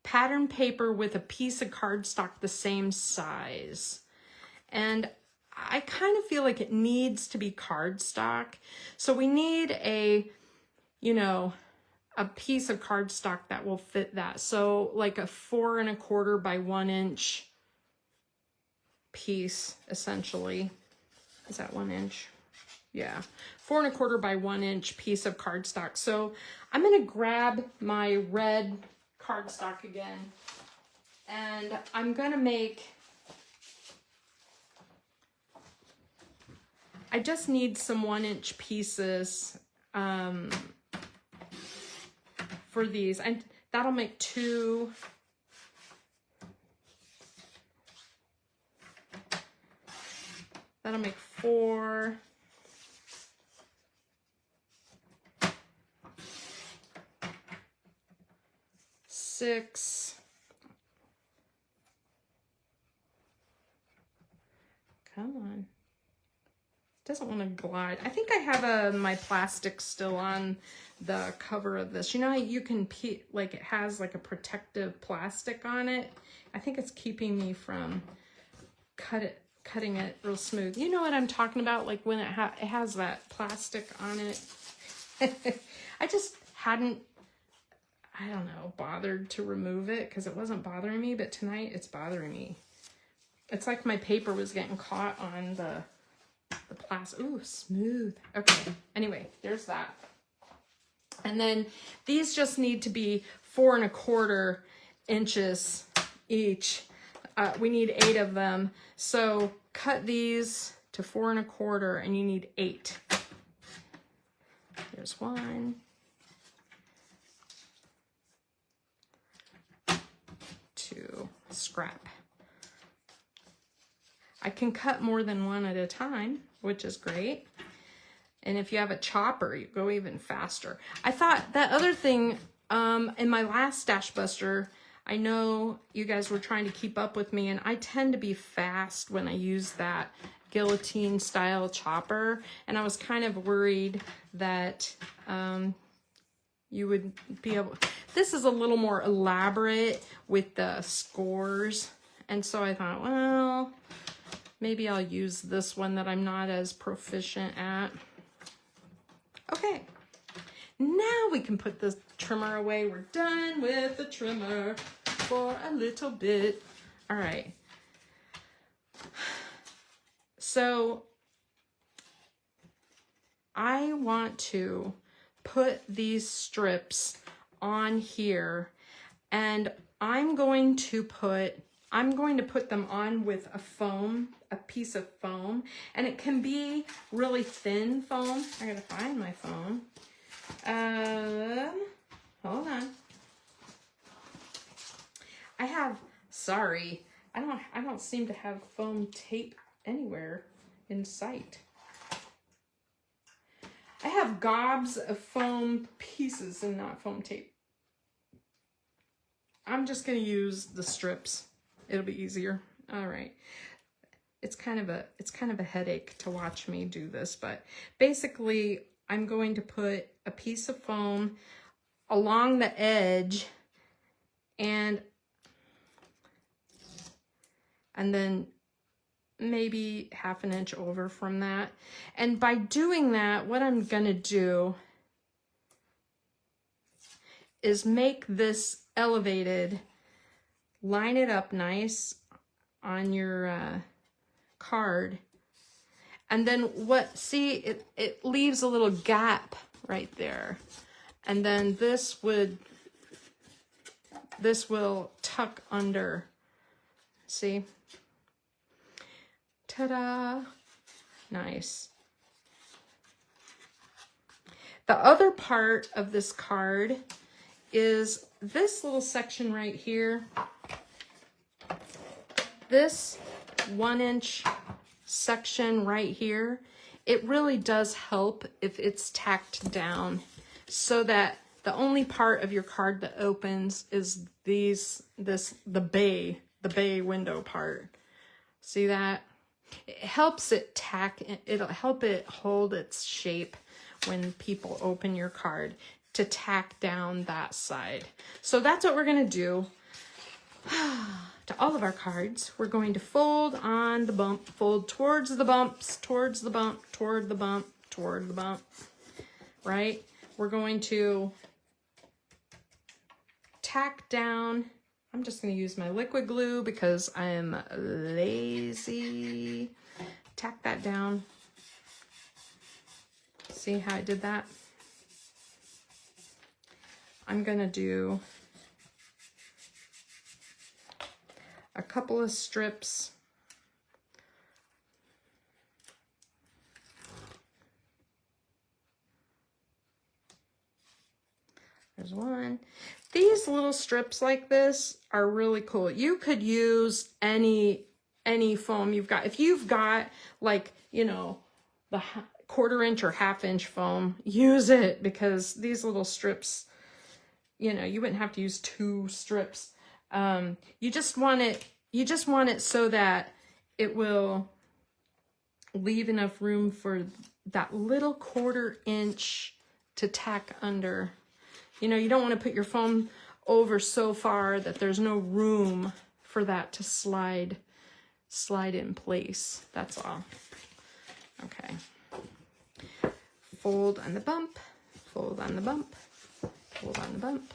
pattern paper with a piece of cardstock the same size. And I kind of feel like it needs to be cardstock. So we need a piece of cardstock that will fit that. So like a 4 1/4 by 1 inch piece, essentially. Is that 1 inch? Yeah, 4 1/4 by 1 inch piece of cardstock. So I'm gonna grab my red cardstock again, and I'm gonna make, I just need some 1 inch pieces. for these, and that'll make 2. That'll make 4. 6. Come on. Doesn't want to glide. I think I have my plastic still on the cover of this. You know how you can like it has like a protective plastic on it? I think it's keeping me from cutting it real smooth. You know what I'm talking about? Like when it has that plastic on it. I just hadn't, I don't know, bothered to remove it because it wasn't bothering me, but tonight it's bothering me. It's like my paper was getting caught on the plastic. Ooh, smooth. Okay, anyway, there's that. And then these just need to be 4 1/4 inches each. We need 8 of them. So cut these to 4 1/4 and you need 8. There's 1. 2. Scrap. I can cut more than 1 at a time, which is great. And if you have a chopper, you go even faster. I thought that other thing, in my last Stash Buster, I know you guys were trying to keep up with me, and I tend to be fast when I use that guillotine style chopper. And I was kind of worried that you would be able, this is a little more elaborate with the scores. And so I thought, well, maybe I'll use this one that I'm not as proficient at. Okay, now we can put the trimmer away. We're done with the trimmer for a little bit. All right. So I want to put these strips on here, and I'm going to put them on with a piece of foam, and it can be really thin foam. I gotta find my foam. Hold on. I don't seem to have foam tape anywhere in sight. I have gobs of foam pieces and not foam tape. I'm just gonna use the strips. It'll be easier. All right. It's kind of a headache to watch me do this, but basically I'm going to put a piece of foam along the edge and then maybe 1/2 inch over from that. And by doing that, what I'm gonna do is make this elevated, line it up nice on your card. And then it leaves a little gap right there. And then this will tuck under. See? Ta-da! Nice. The other part of this card is this little section right here. This 1 inch section right here, it really does help if it's tacked down, so that the only part of your card that opens is the bay window part. See that? It helps it it'll help it hold its shape when people open your card, to tack down that side. So that's what we're gonna do. To all of our cards, we're going to fold on the bump, fold towards the bumps, towards the bump, toward the bump, toward the bump, right? We're going to tack down. I'm just going to use my liquid glue because I'm lazy. Tack that down. See how I did that? I'm going to do a couple of strips. There's one. These little strips like this are really cool. You could use any foam you've got. If you've got like, you know, the 1/4 inch or 1/2 inch foam, use it, because these little strips, you know, you wouldn't have to use 2 strips. You just want it so that it will leave enough room for that little 1/4 inch to tack under. You know, you don't want to put your foam over so far that there's no room for that to slide in place. That's all. Okay. Fold on the bump, fold on the bump, fold on the bump,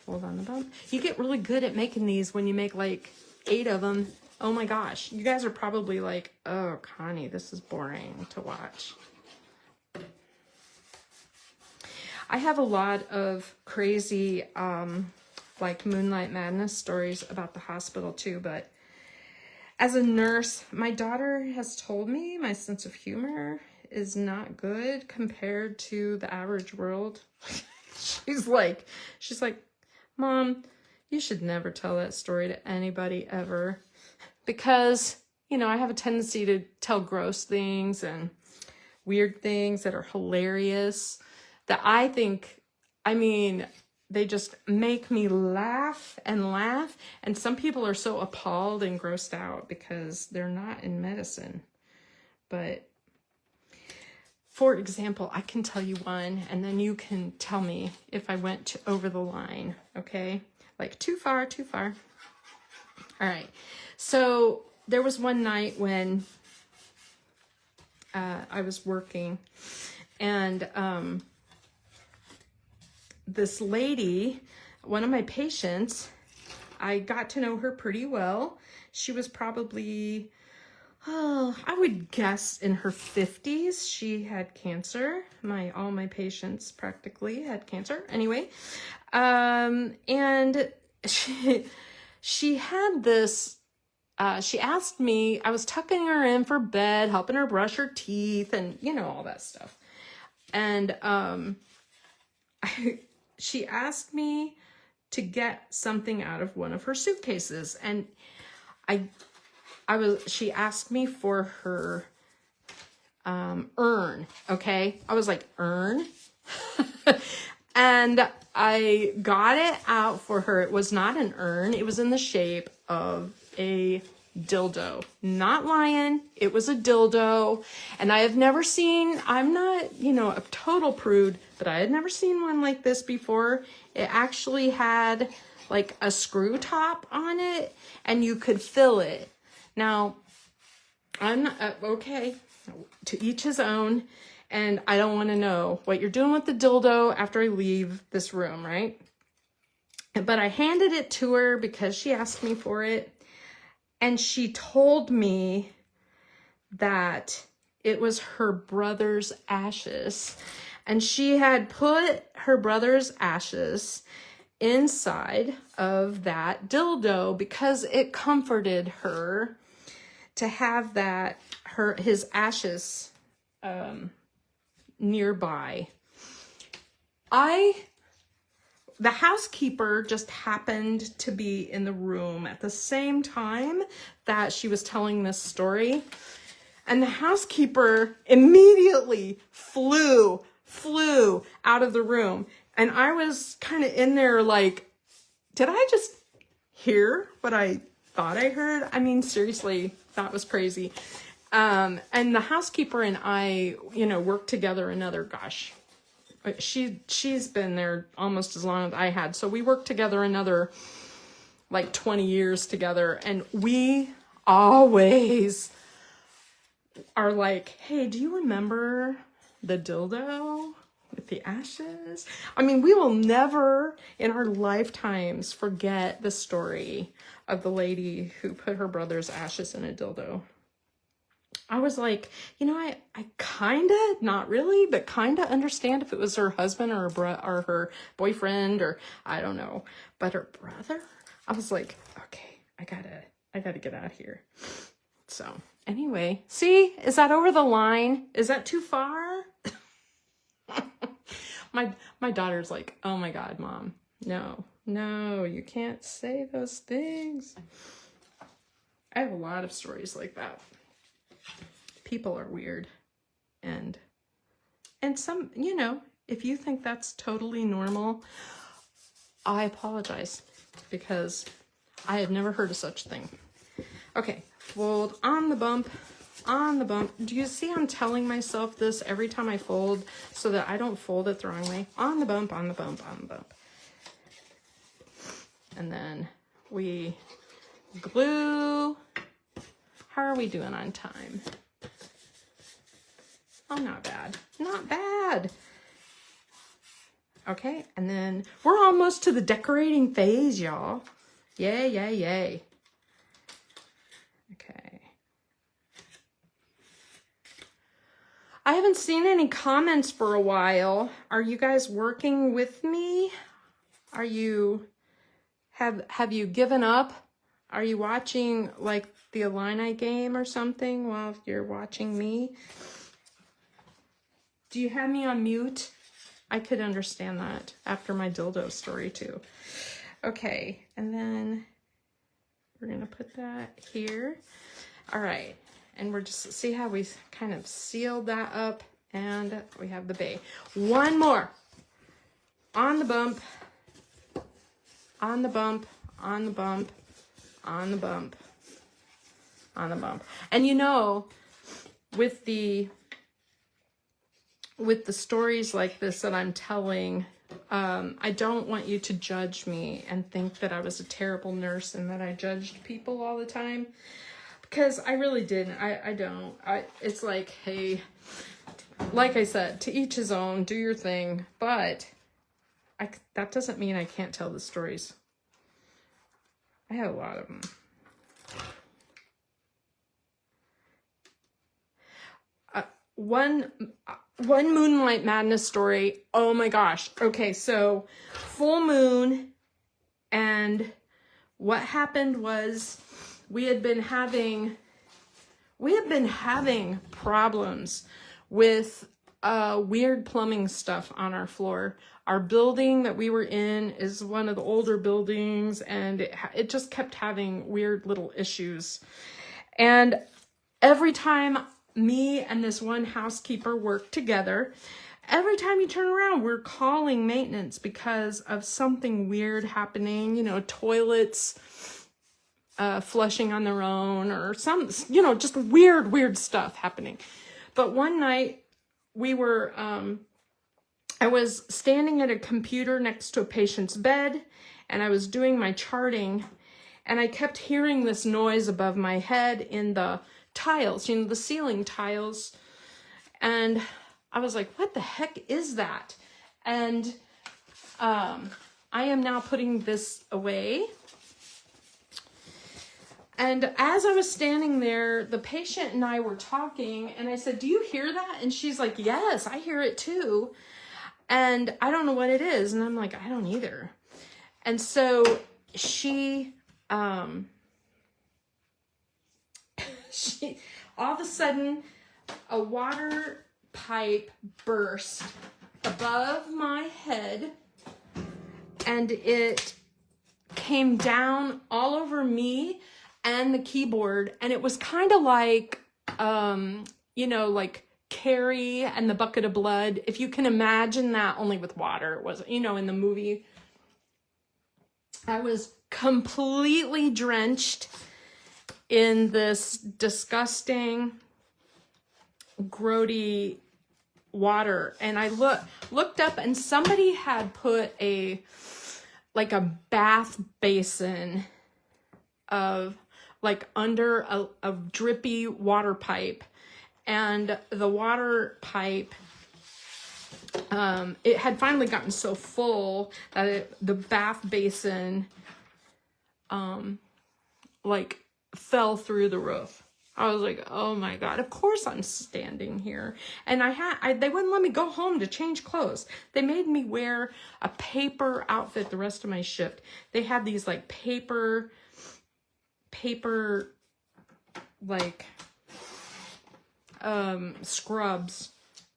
fold on the bump. You get really good at making these when you make like 8 of them. Oh my gosh. You guys are probably like, oh, Connie, this is boring to watch. I have a lot of crazy, like Moonlight Madness stories about the hospital too, but as a nurse, my daughter has told me my sense of humor is not good compared to the average world. She's like, Mom, you should never tell that story to anybody ever, because, you know, I have a tendency to tell gross things and weird things that are hilarious, that I think, I mean, they just make me laugh and laugh. And some people are so appalled and grossed out because they're not in medicine. But for example, I can tell you one, and then you can tell me if I went over the line, okay? Like too far, too far. All right. So there was one night when I was working, and this lady, one of my patients, I got to know her pretty well. She was probably, I would guess in her 50s. She had cancer. All my patients practically had cancer. Anyway, and she had this, she asked me, I was tucking her in for bed, helping her brush her teeth, and you know, all that stuff. And she asked me to get something out of one of her suitcases, and she asked me for her urn. Okay, I was like, urn? And I got it out for her. It was not an urn. It was in the shape of a dildo. Not lying. It was a dildo. And I have never seen, I'm not, you know, a total prude, but I had never seen one like this before. It actually had like a screw top on it, and you could fill it. Now, I'm not, okay, to each his own. And I don't want to know what you're doing with the dildo after I leave this room, right? But I handed it to her because she asked me for it. And she told me that it was her brother's ashes. And she had put her brother's ashes inside of that dildo because it comforted her to have his ashes nearby. The housekeeper just happened to be in the room at the same time that she was telling this story. And the housekeeper immediately flew out of the room. And I was kind of in there like, did I just hear what I thought I heard? I mean, seriously, that was crazy. And the housekeeper and I, you know, worked together another, gosh, she's been there almost as long as I had. So we worked together another like 20 years together. And we always are like, hey, do you remember the dildo with the ashes? I mean, we will never in our lifetimes forget the story of the lady who put her brother's ashes in a dildo. I was like, you know, I kind of, not really, but kind of understand if it was her husband or her boyfriend, or I don't know, but her brother, I was like, okay, I gotta get out of here. So anyway, see, is that over the line? Is that too far? My daughter's like, oh my God, Mom, no, you can't say those things. I have a lot of stories like that. People are weird. And some, you know, if you think that's totally normal, I apologize, because I had never heard of such a thing. Okay, fold on the bump, on the bump. Do you see I'm telling myself this every time I fold so that I don't fold it the wrong way? On the bump, on the bump, on the bump. And then we glue. How are we doing on time? Oh, not bad. Not bad. Okay, and then we're almost to the decorating phase, y'all. Yay, yay, yay. Okay. I haven't seen any comments for a while. Are you guys working with me? Are you, have you given up? Are you watching like the Illini game or something while you're watching me? Do you have me on mute? I could understand that after my dildo story too. Okay, and then we're gonna put that here. All right, and we're just, see how we kind of sealed that up, and we have the bay. One more. On the bump, on the bump, on the bump, on the bump, on the bump. And you know, with the stories like this that I'm telling, I don't want you to judge me and think that I was a terrible nurse and that I judged people all the time, because I really didn't. I don't. It's like, hey, like I said, to each his own, do your thing, but that doesn't mean I can't tell the stories. I have a lot of them. One Moonlight Madness story. Oh my gosh. Okay, so full moon, and what happened was we had been having problems with weird plumbing stuff on our floor. Our building that we were in is one of the older buildings, and it just kept having weird little issues. And every time me and this one housekeeper worked together, every time you turn around, we're calling maintenance because of something weird happening, you know, toilets flushing on their own, or some, you know, just weird stuff happening. But one night we were, I was standing at a computer next to a patient's bed, and I was doing my charting, and I kept hearing this noise above my head in the tiles, you know, the ceiling tiles. And I was like, what the heck is that? And I am now putting this away. And as I was standing there, the patient and I were talking, and I said, do you hear that? And she's like, yes, I hear it too. And I don't know what it is. And I'm like, I don't either. And so she all of a sudden, a water pipe burst above my head, and it came down all over me and the keyboard. And it was kind of like, you know, like Carrie and the bucket of blood. If you can imagine that, only with water. It was, you know, in the movie. I was completely drenched in this disgusting, grody water. And I looked up, and somebody had put a bath basin of like under a drippy water pipe. And the water pipe, it had finally gotten so full that the bath basin, like fell through the roof. I was like, oh my God, of course I'm standing here. And they wouldn't let me go home to change clothes. They made me wear a paper outfit the rest of my shift. They had these like paper, like, scrubs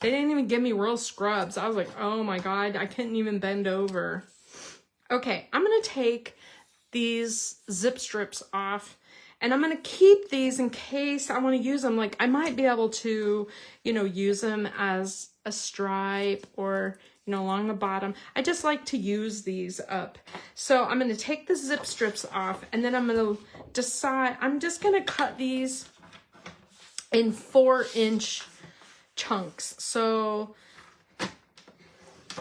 They didn't even give me real scrubs. I was like, oh my God, I couldn't even bend over. Okay, I'm gonna take these zip strips off, and I'm gonna keep these in case I wanna use them. Like, I might be able to, you know, use them as a stripe or, you know, along the bottom. I just like to use these up. So I'm gonna take the zip strips off, and then I'm gonna decide, I'm just gonna cut these in 4-inch chunks. So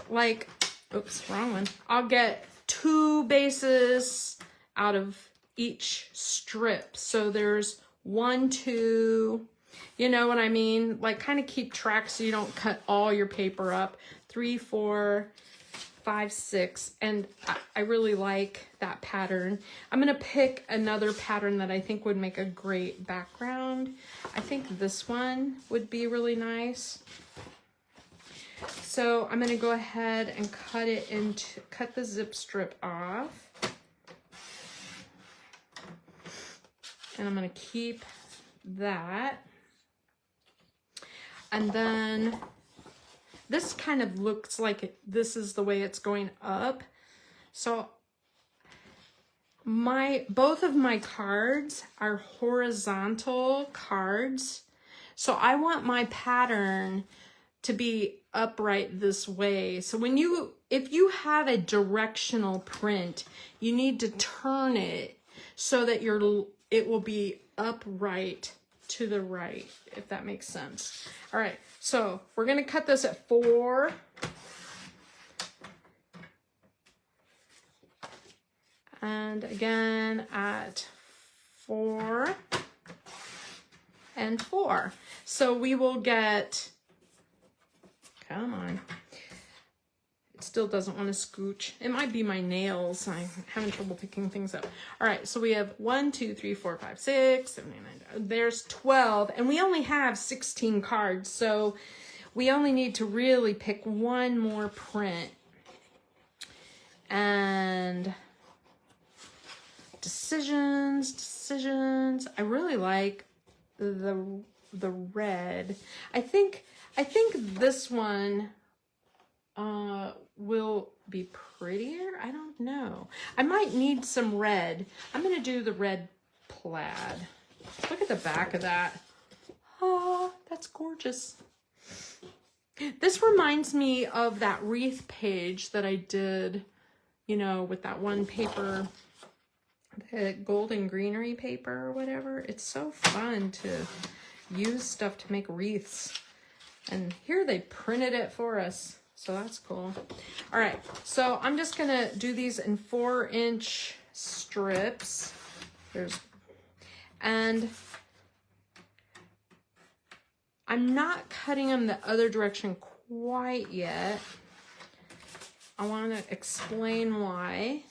like, oops, wrong one. I'll get 2 bases out of each strip. So there's 1, 2, you know what I mean? Like, kind of keep track so you don't cut all your paper up. 3, 4, 5, 6, and I really like that pattern. I'm gonna pick another pattern that I think would make a great background. I think this one would be really nice. So I'm gonna go ahead and cut the zip strip off. And I'm gonna keep that. And then this kind of looks like this is the way it's going up. So both of my cards are horizontal cards. So I want my pattern to be upright this way. So if you have a directional print, you need to turn it so that it will be upright to the right, if that makes sense. All right, so we're gonna cut this at 4. And again at 4 and 4. So we will get, come on. It still doesn't want to scooch. It might be my nails. I'm having trouble picking things up. All right, so we have 1, 2, 3, 4, 5, 6, 7, 8, 9. There's 12, and we only have 16 cards, so we only need to really pick one more print. And decisions. I really like the red. I think this one will be prettier. I don't know. I might need some red. I'm gonna do the red plaid. Look at the back of that. Oh, that's gorgeous. This reminds me of that wreath page that I did, you know, with that one paper, the golden greenery paper or whatever. It's so fun to use stuff to make wreaths. And here they printed it for us. So that's cool. All right, so I'm just gonna do these in 4-inch strips. And I'm not cutting them the other direction quite yet. I want to explain why.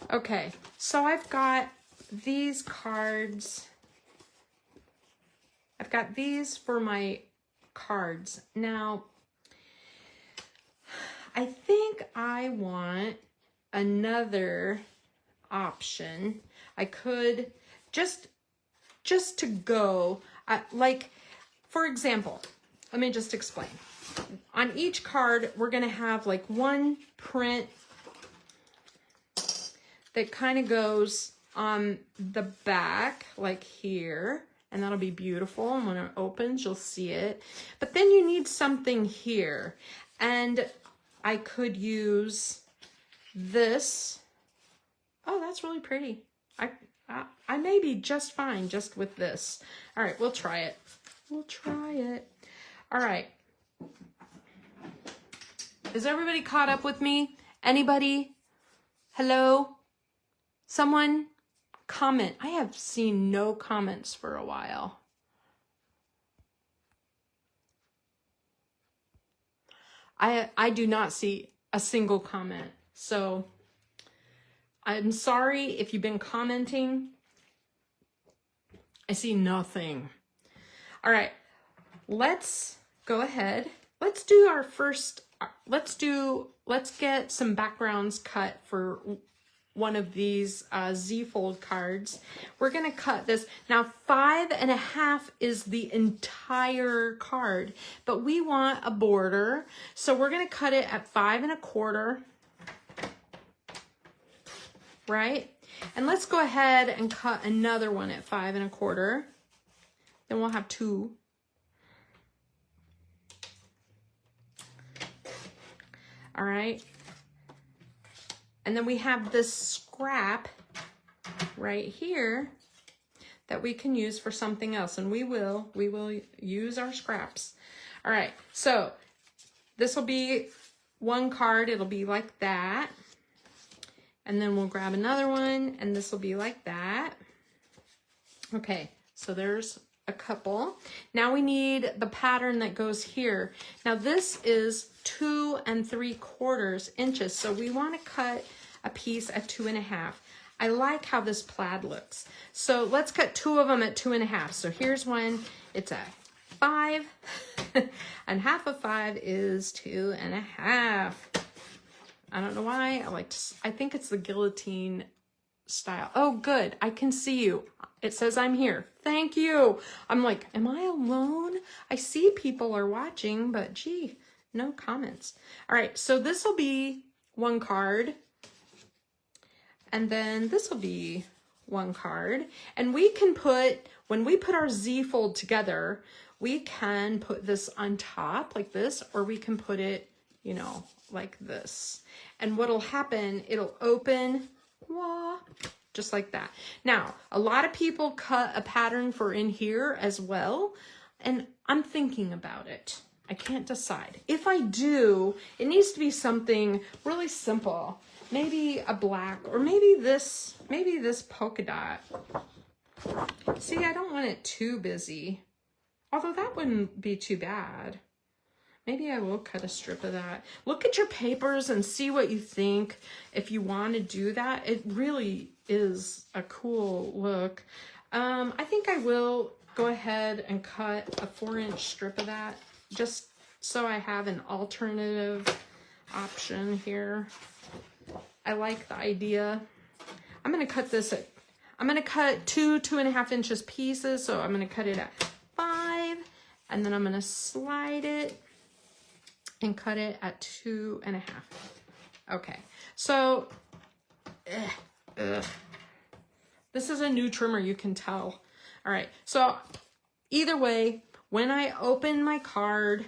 Okay, so I've got these cards. I've got these for my cards. Now, I think I want another option. I could just to go, like, for example, let me just explain. On each card, we're gonna have like one print that kind of goes on the back, like here, and that'll be beautiful. And when it opens, you'll see it. But then you need something here. And I could use this. Oh, that's really pretty. I may be just fine just with this. All right, we'll try it. We'll try it. All right. Is everybody caught up with me? Anybody? Hello? Someone? Comment. I have seen no comments for a while. I do not see a single comment. So I'm sorry if you've been commenting. I see nothing. All right, let's go ahead. Let's do our first, let's get some backgrounds cut for one of these Z-fold cards. We're gonna cut this. Now 5.5 is the entire card, but we want a border. So we're gonna cut it at 5.25, right? And let's go ahead and cut another one at 5.25. Then we'll have 2. All right. And then we have this scrap right here that we can use for something else. And we will use our scraps. All right. So this will be one card. It'll be like that. And then we'll grab another one and this will be like that. Okay. So there's a couple. Now we need the pattern that goes here. Now this is 2 3/4 inches. So we want to cut a piece at 2.5. I like how this plaid looks. So let's cut 2 of them at 2.5. So here's one, it's at 5 and half of 5 is 2.5. I don't know why I think it's the guillotine style. Oh, good. I can see you. It says I'm here. Thank you. I'm like, am I alone? I see people are watching, but gee, no comments. All right. So this will be one card. And then this will be one card. And we can put, when we put our Z fold together, we can put this on top like this, or we can put it, you know, like this. And what'll happen, it'll open, wah, just like that. Now, a lot of people cut a pattern for in here as well, and I'm thinking about it. I can't decide. If I do, it needs to be something really simple. Maybe a black, or maybe this polka dot. See, I don't want it too busy. Although that wouldn't be too bad. Maybe I will cut a strip of that. Look at your papers and see what you think if you want to do that. It really is a cool look. I think I will go ahead and cut a 4-inch strip of that, just so I have an alternative option here. I like the idea. I'm going to cut this at, I'm going to cut 2.5 inches pieces. So I'm going to cut it at 5, and then I'm going to slide it and cut it at 2.5. Okay, so this is a new trimmer, you can tell. All right, so either way, when I open my card,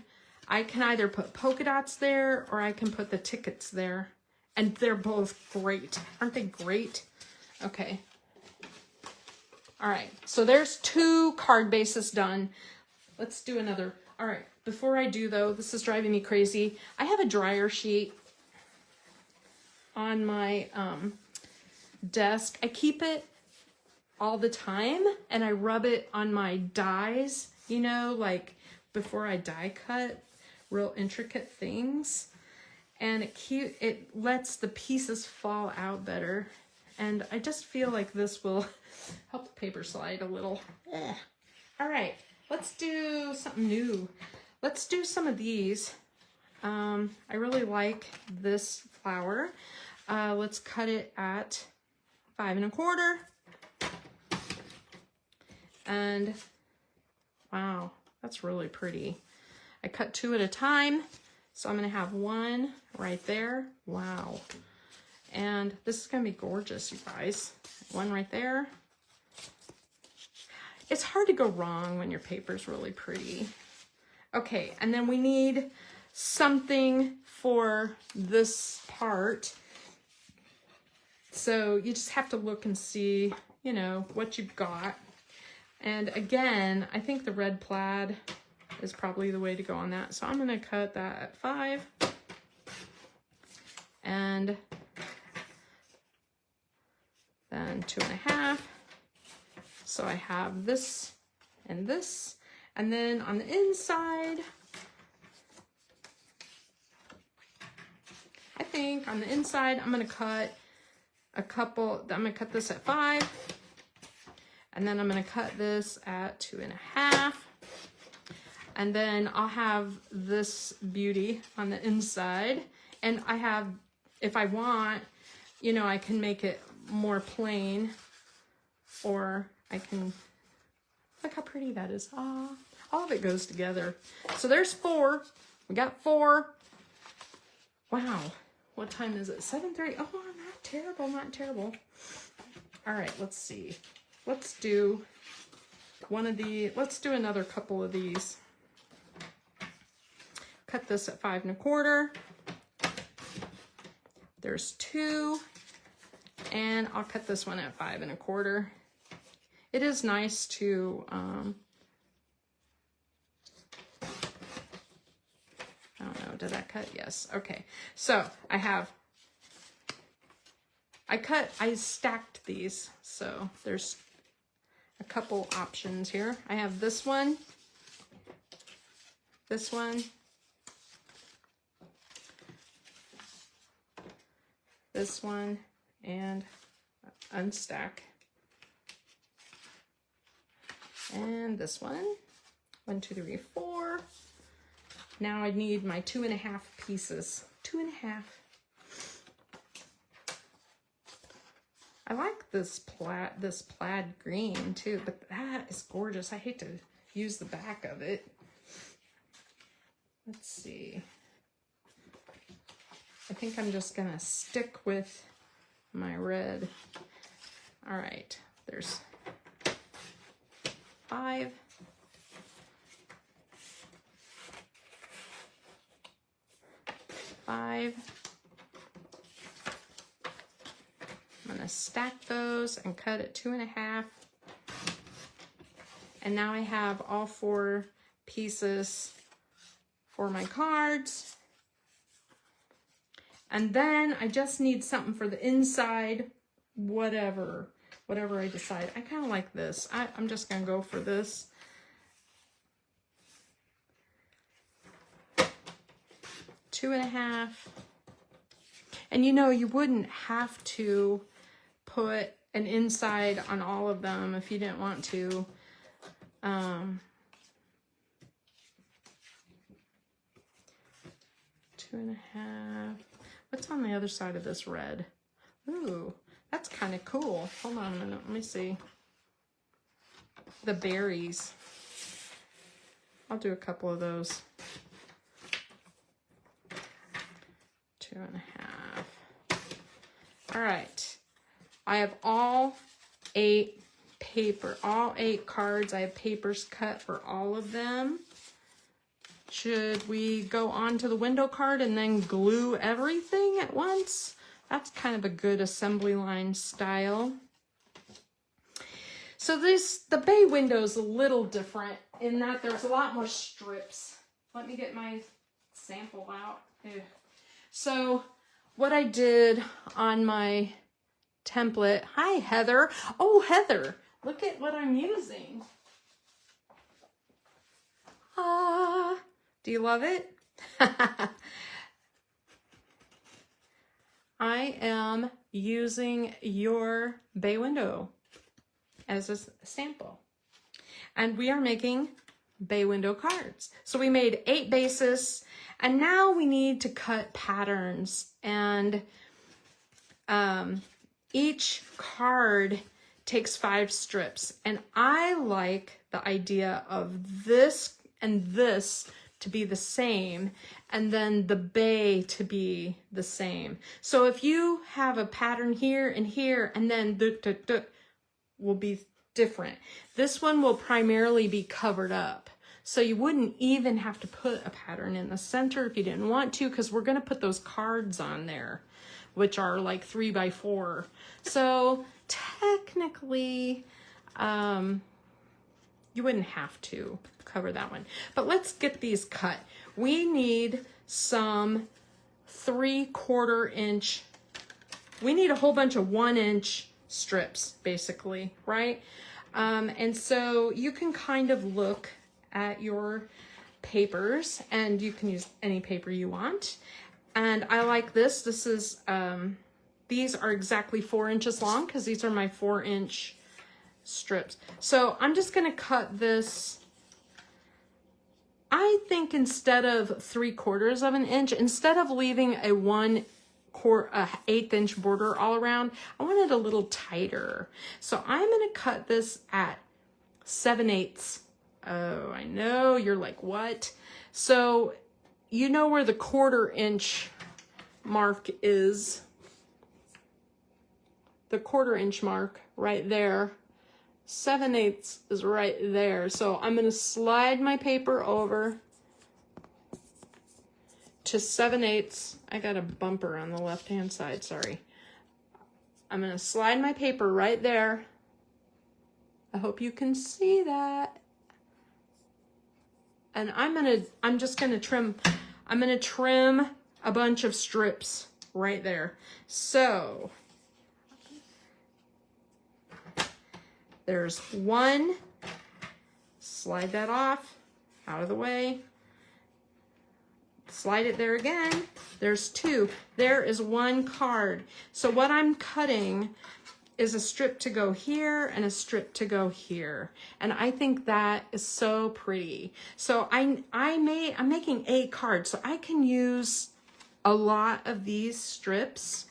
I can either put polka dots there or I can put the tickets there. And they're both great. Aren't they great? Okay. All right, so there's 2 card bases done. Let's do another. All right, before I do though, this is driving me crazy. I have a dryer sheet on my desk. I keep it all the time and I rub it on my dies, you know, like before I die cut real intricate things. And it lets the pieces fall out better. And I just feel like this will help the paper slide a little. All right, let's do something new. Let's do some of these. I really like this flower. Let's cut it at 5.25. And wow, that's really pretty. I cut 2 at a time. So I'm going to have one right there. Wow. And this is going to be gorgeous, you guys. One right there. It's hard to go wrong when your paper's really pretty. Okay, and then we need something for this part. So you just have to look and see, you know, what you've got. And again, I think the red plaid is probably the way to go on that. So I'm going to cut that at 5. And then 2.5. So I have this and this. And then on the inside, I think on the inside, I'm going to cut a couple, I'm going to cut this at 5. And then I'm going to cut this at 2.5. And then I'll have this beauty on the inside. And I have, if I want, you know, I can make it more plain, or I can, look how pretty that is. Ah, all of it goes together. So there's 4. We got 4. Wow. What time is it? 7:30. Oh, not terrible, not terrible. All right, let's see. Let's do let's do another couple of these. Cut this at 5 1/4. There's 2, and I'll cut this one at 5 1/4. It is nice to, I don't know, did I cut? Yes, okay. So I stacked these, so there's a couple options here. I have this one, this one, this one, and unstack. And this one. 1, 2, 3, 4. Now I need my 2.5 pieces. 2.5. I like this plaid green too, but that is gorgeous. I hate to use the back of it. Let's see. I think I'm just gonna stick with my red. All right, there's 5. I'm gonna stack those and cut at 2.5. And now I have all 4 pieces for my cards. And then I just need something for the inside, whatever I decide. I kind of like this. I'm just gonna go for this. Two and a half. And you know, you wouldn't have to put an inside on all of them if you didn't want to. 2.5. What's on the other side of this red? Ooh, that's kind of cool. Hold on a minute, let me see. The berries. I'll do a couple of those. 2.5. All right. I have all 8 cards. I have papers cut for all of them. Should we go on to the window card and then glue everything at once? That's kind of a good assembly line style. So the bay window is a little different in that there's a lot more strips. Let me get my sample out. Ugh. So what I did on my template, hi Heather. Oh Heather, look at what I'm using. Do you love it? I am using your bay window as a sample. And we are making bay window cards. So we made 8 bases, and now we need to cut patterns. And each card takes 5 strips. And I like the idea of this and this to be the same, and then the bay to be the same. So if you have a pattern here and here, and then will be different. This one will primarily be covered up. So you wouldn't even have to put a pattern in the center if you didn't want to, because we're gonna put those cards on there, which are like 3 by 4. So technically, you wouldn't have to cover that one. But let's get these cut. We need some 3/4 inch. We need a whole bunch of 1 inch strips, basically, right? And so you can kind of look at your papers, and you can use any paper you want. And I like this. This is, these are exactly 4 inches long, because these are my 4 inch strips. So I'm just gonna cut this. I think instead of 3/4 of an inch, instead of leaving a 1 1/8 inch border all around. I want it a little tighter. So I'm going to cut this at 7/8. Oh, I know. You're like, what? So you know where the 1/4 inch mark is. The 1/4 inch mark right there. 7/8 is right there. So I'm going to slide my paper over to 7/8. I got a bumper on the left hand side, sorry. I'm going to slide my paper right there. I hope you can see that. And I'm just going to trim a bunch of strips right there. So there's one, slide that off, out of the way, slide it there again, there's two, there is one card. So what I'm cutting is a strip to go here and a strip to go here. And I think that is so pretty. So I'm making 8 cards, so I can use a lot of these strips.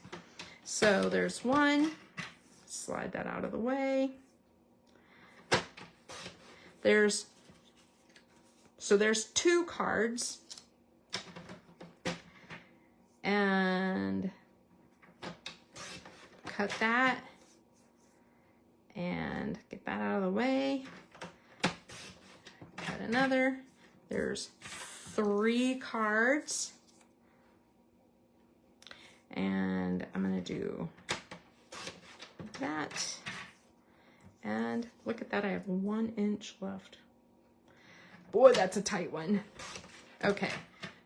So there's one, slide that out of the way. There's 2 cards, and cut that and get that out of the way. Cut another. There's 3 cards, and I'm gonna do that. And look at that, I have 1 inch left. Boy, that's a tight one. Okay,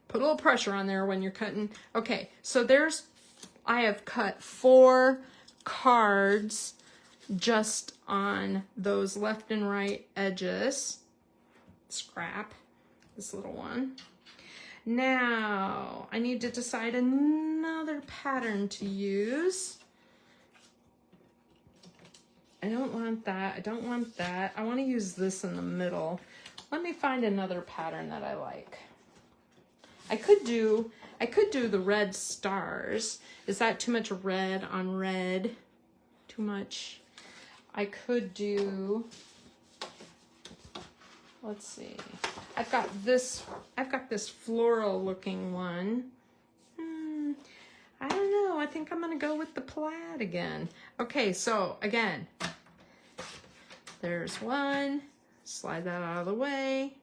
put a little pressure on there when you're cutting. Okay, so I have cut 4 cards just on those left and right edges. Scrap this little one. Now, I need to decide another pattern to use. I don't want that. I don't want that. I want to use this in the middle. Let me find another pattern that I like. I could do the red stars. Is that too much red on red? Too much? I could do, let's see. I've got this floral looking one. I don't know. I think I'm going to go with the plaid again. Okay, so again, there's one. Slide that out of the way.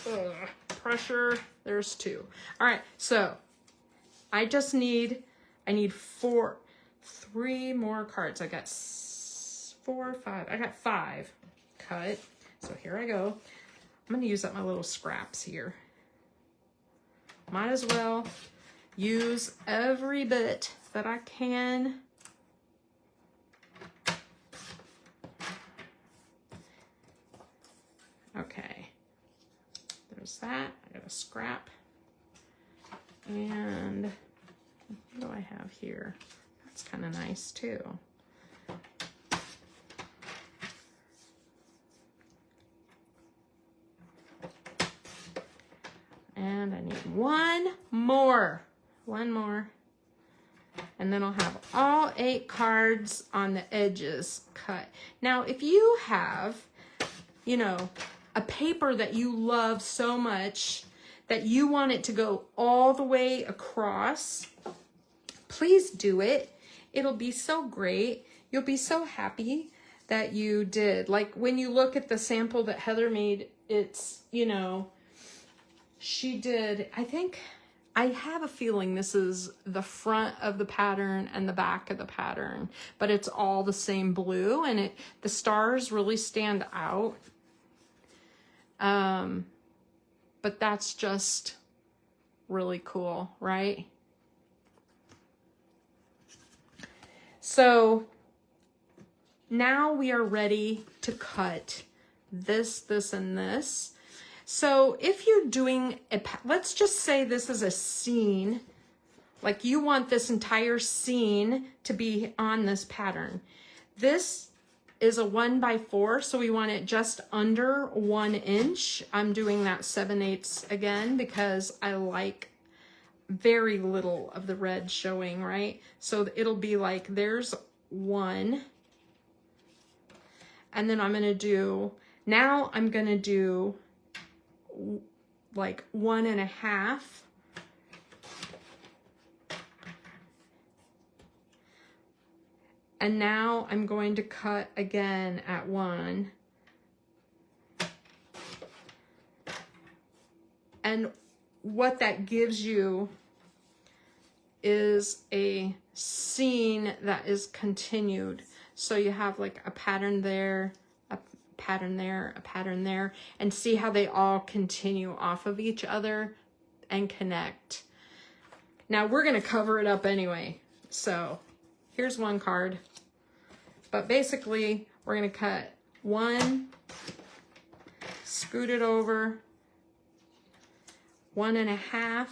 Ugh, pressure. There's 2. All right, so I need 3 more cards. I got 4, 5. I got 5 cut. So here I go. I'm going to use up my little scraps here. Might as well use every bit that I can. Okay, there's that. I got a scrap. And what do I have here? That's kind of nice too. And I need one more. And then I'll have all 8 cards on the edges cut. Now, if you have, you know, a paper that you love so much that you want it to go all the way across, please do it. It'll be so great. You'll be so happy that you did. Like when you look at the sample that Heather made, it's, you know, she did, I have a feeling this is the front of the pattern and the back of the pattern, but it's all the same blue, and the stars really stand out. But that's just really cool, right? So now we are ready to cut this, this, and this. So if you're doing let's just say this is a scene, like you want this entire scene to be on this pattern. This is a 1x4, so we want it just under 1 inch. I'm doing that 7/8 again because I like very little of the red showing, right? So it'll be like, there's one. And then I'm going to do, now I'm going to do like 1.5. And now I'm going to cut again at 1. And what that gives you is a scene that is continued. So you have like a pattern there, a pattern there, a pattern there, and see how they all continue off of each other and connect. Now we're going to cover it up anyway. So here's one card. But basically, we're going to cut 1, scoot it over, 1.5,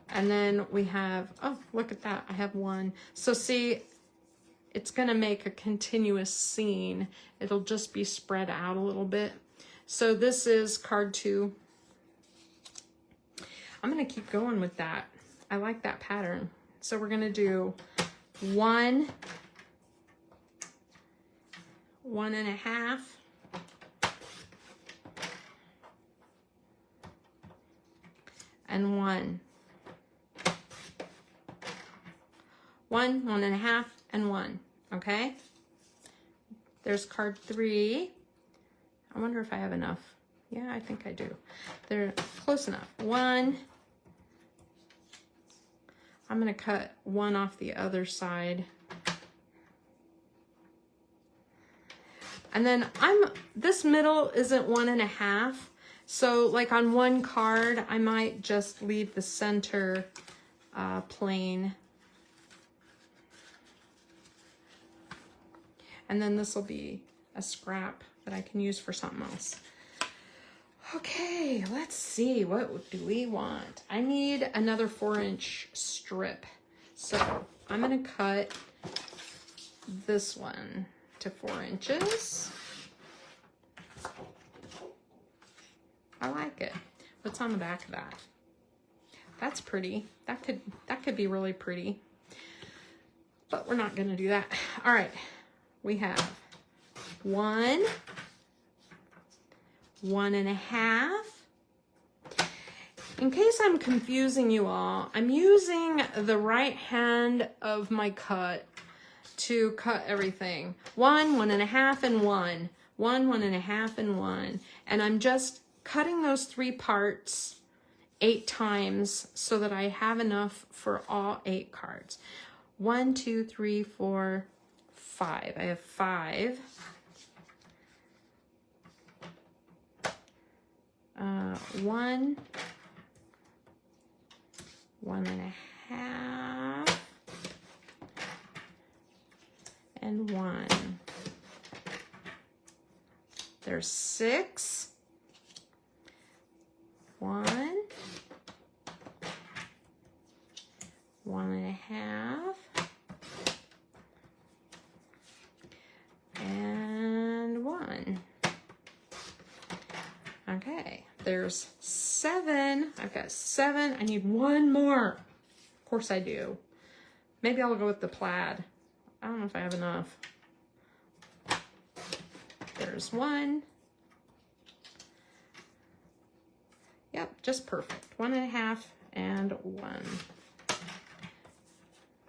and then we have, oh, look at that, I have 1. So see, it's going to make a continuous scene. It'll just be spread out a little bit. So this is card 2. I'm going to keep going with that. I like that pattern. So we're going to do 1, 1.5, and 1. 1, 1.5, and 1. Okay? There's card 3. I wonder if I have enough. Yeah, I think I do. They're close enough. 1. I'm going to cut 1 off the other side. And then this middle isn't 1.5. So like on one card, I might just leave the center plain. And then this will be a scrap that I can use for something else. Okay, let's see, what do we want? I need another 4-inch strip. So I'm gonna cut this one to 4 inches. I like it. What's on the back of that? That's pretty. That could be really pretty. But we're not gonna do that. All right, we have 1, 1.5. In case I'm confusing you all, I'm using the right hand of my cut to cut everything. 1, 1.5, and 1. 1, 1.5, and 1. And I'm just cutting those 3 parts 8 times so that I have enough for all 8 cards. 1, 2, 3, 4, 5. I have 5. 1, 1.5, and 1. There's 6. 1, 1.5, and 1. Okay, there's 7. I've got 7. I need 1 more. Of course I do. Maybe I'll go with the plaid. I don't know if I have enough. There's 1. Yep, just perfect. 1.5 and 1.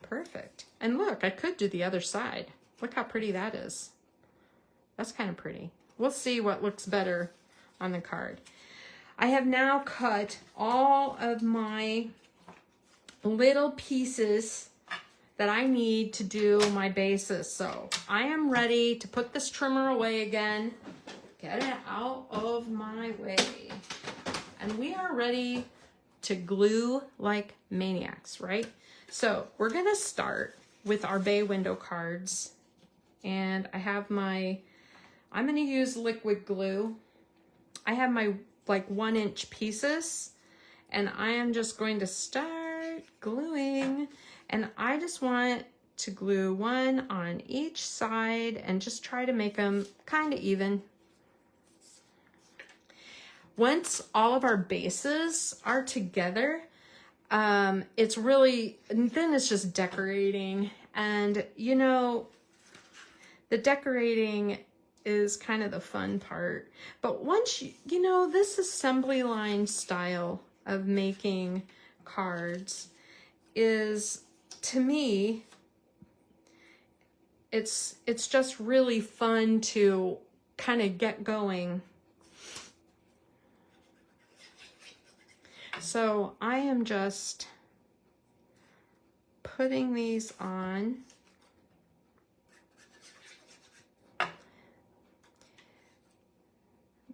Perfect. And look, I could do the other side. Look how pretty that is. That's kind of pretty. We'll see what looks better on the card. I have now cut all of my little pieces that I need to do my bases. So I am ready to put this trimmer away again. Get it out of my way. And we are ready to glue like maniacs, right? So we're gonna start with our bay window cards. And I have I'm gonna use liquid glue. I have my like 1-inch pieces, and I am just going to start gluing. And I just want to glue 1 on each side and just try to make them kind of even. once all of our bases are together, it's really, and then it's just decorating. And you know, the decorating is kind of the fun part. But once you know, this assembly line style of making cards is, to me, it's just really fun to kind of get going. So I am just putting these on.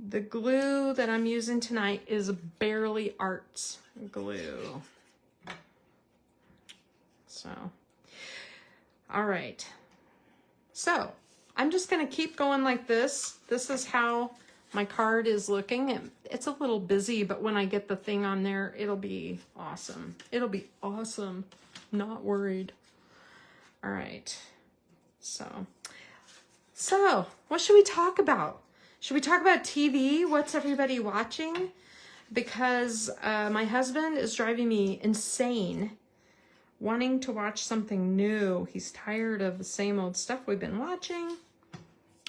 The glue that I'm using tonight is Barely Arts glue. So, all right. So I'm just going to keep going like this. This is how my card is looking. It's a little busy, but when I get the thing on there, it'll be awesome. It'll be awesome. Not worried. All right. So what should we talk about? Should we talk about TV? What's everybody watching? Because my husband is driving me insane, wanting to watch something new. He's tired of the same old stuff we've been watching.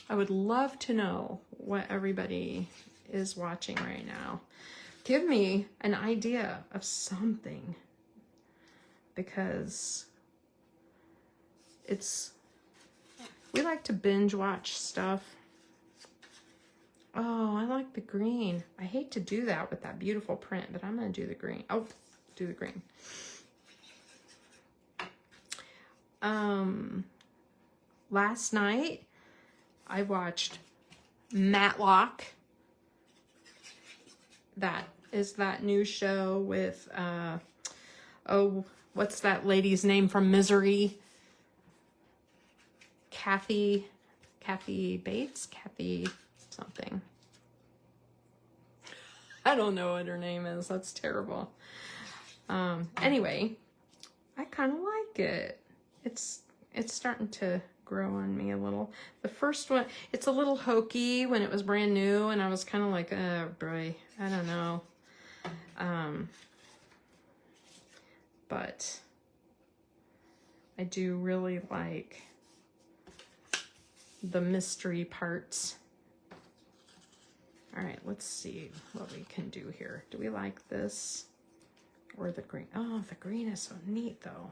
I would love to know what everybody is watching right now. Give me an idea of something, because we like to binge watch stuff. Oh, I like the green. I hate to do that with that beautiful print, but I'm going to do the green. Oh, do the green. Last night I watched Matlock. That is that new show with, oh, what's that lady's name from Misery? Kathy Bates? Kathy something. I don't know what her name is. That's terrible. Anyway, I kind of like it. It's starting to grow on me a little. The first one, it's a little hokey when it was brand new, and I was kind of like, oh boy, I don't know. But I do really like the mystery parts. All right, let's see what we can do here. Do we like this or the green? Oh, the green is so neat though.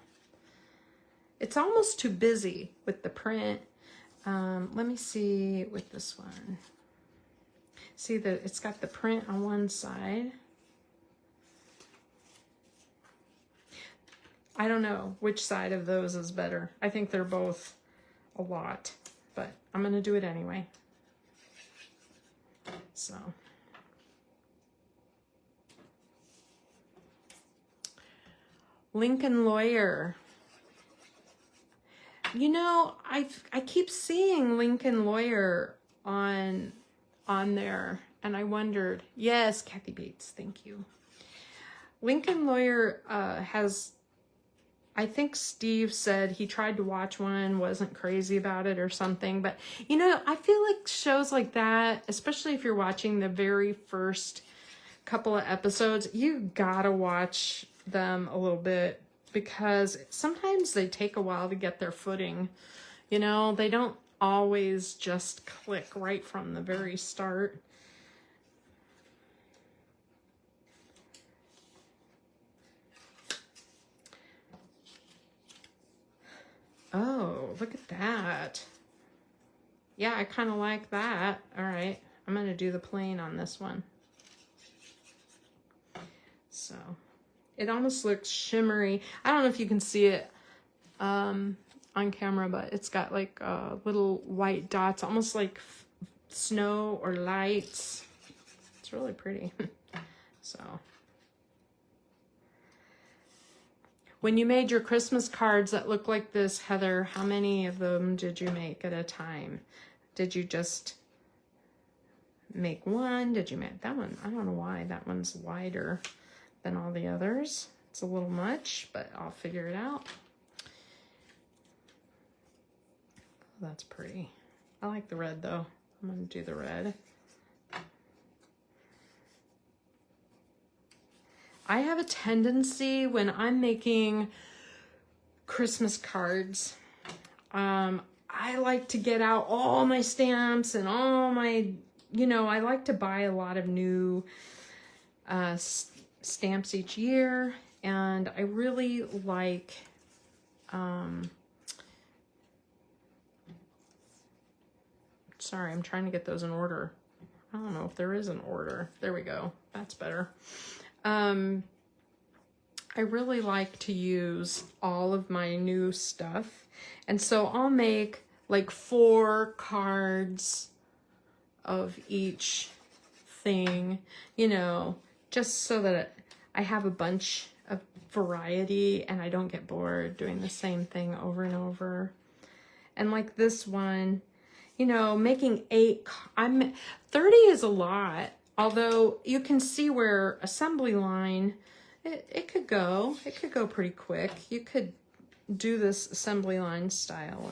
It's almost too busy with the print. Let me see with this one. See that it's got the print on one side. I don't know which side of those is better. I think they're both a lot, but I'm gonna do it anyway. So. Lincoln Lawyer. You know, I keep seeing Lincoln Lawyer on there, and I wondered. Yes, Kathy Bates, thank you. Lincoln Lawyer has, I think Steve said he tried to watch one, wasn't crazy about it or something. But, you know, I feel like shows like that, especially if you're watching the very first couple of episodes, you gotta watch them a little bit, because sometimes they take a while to get their footing. You know, they don't always just click right from the very start. Oh, look at that. Yeah, I kind of like that. All right, I'm going to do the plain on this one. So it almost looks shimmery. I don't know if you can see it on camera, but it's got like little white dots, almost like snow or lights. It's really pretty. So when you made your Christmas cards that look like this, Heather, how many of them did you make at a time? Did you just make one? Did you make that one? I don't know why that one's wider than all the others. It's a little much, but I'll figure it out. That's pretty. I like the red though. I'm gonna do the red. I have a tendency when I'm making Christmas cards, I like to get out all my stamps and all my, I like to buy a lot of new stamps each year. And I really like, sorry, I'm trying to get those in order. I don't know if there is an order. There we go. That's better. I really like to use all of my new stuff. And so I'll make like 4 cards of each thing, just so that I have a bunch of variety and I don't get bored doing the same thing over and over. And like this one, making 30 is a lot, although you can see where assembly line, it could go pretty quick. You could do this assembly line style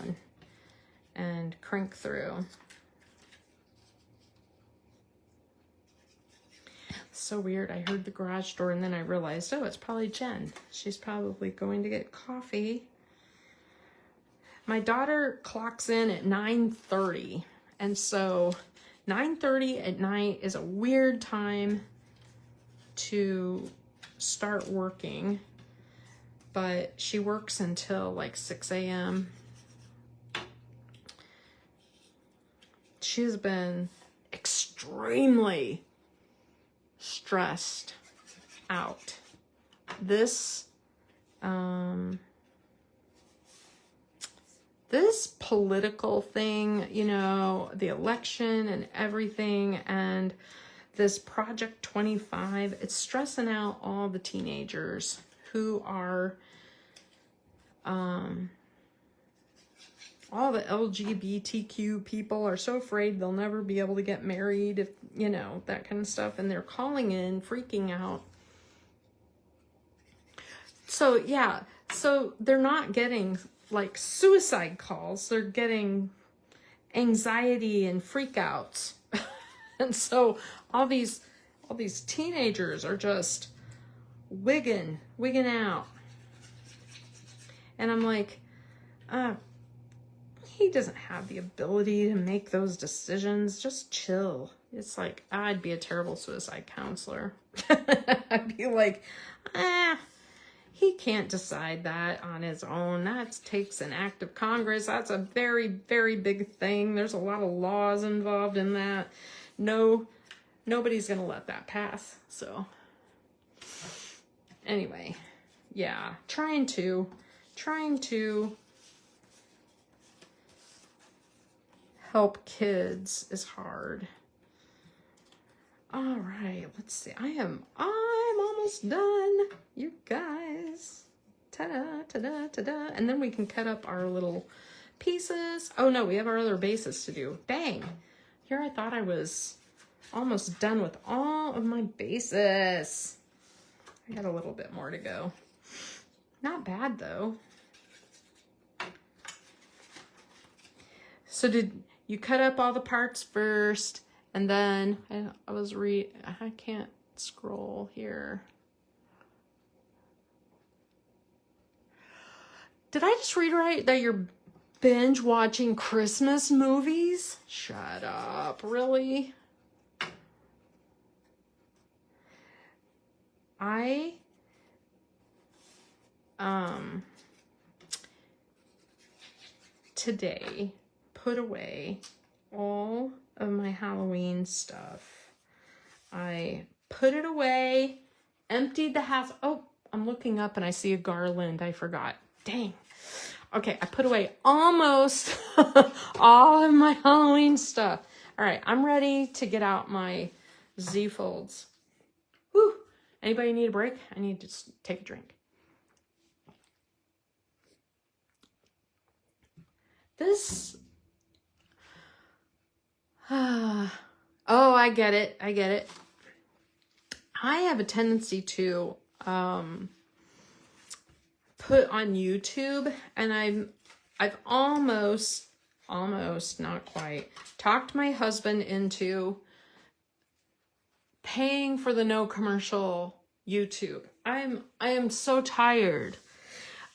and crank through. So weird. I heard the garage door and then I realized, oh, it's probably Jen. She's probably going to get coffee. My daughter clocks in at 9:30. And so 9:30 at night is a weird time to start working, but she works until like 6 a.m. She's been extremely stressed out. This political thing, the election and everything, and this Project 25, it's stressing out all the teenagers who are, all the LGBTQ people are so afraid they'll never be able to get married, if, that kind of stuff. And they're calling in, freaking out. So, yeah. So they're not getting like suicide calls. They're getting anxiety and freakouts. And so all these teenagers are just wigging out. And I'm like, he doesn't have the ability to make those decisions. Just chill. It's like, I'd be a terrible suicide counselor. I'd be like, he can't decide that on his own. That takes an act of Congress. That's a very, very big thing. There's a lot of laws involved in that. No, nobody's going to let that pass. So anyway, yeah, trying to help kids is hard. All right, let's see. I'm almost done, you guys. Ta-da, ta-da, ta-da. And then we can cut up our little pieces. Oh no, we have our other bases to do. Dang. Here I thought I was almost done with all of my bases. I got a little bit more to go. Not bad though. So did you cut up all the parts first, and then I can't scroll here. Did I just read right that you're binge watching Christmas movies? Shut up, really? I today put away all of my Halloween stuff. I put it away, emptied the house. Oh, I'm looking up and I see a garland. I forgot. Dang. Okay, I put away almost all of my Halloween stuff. All right, I'm ready to get out my Z folds. Whew. Anybody need a break? I need to take a drink. This... oh, I get it. I have a tendency to put on YouTube, and I've almost, not quite, talked my husband into paying for the no commercial YouTube. I am so tired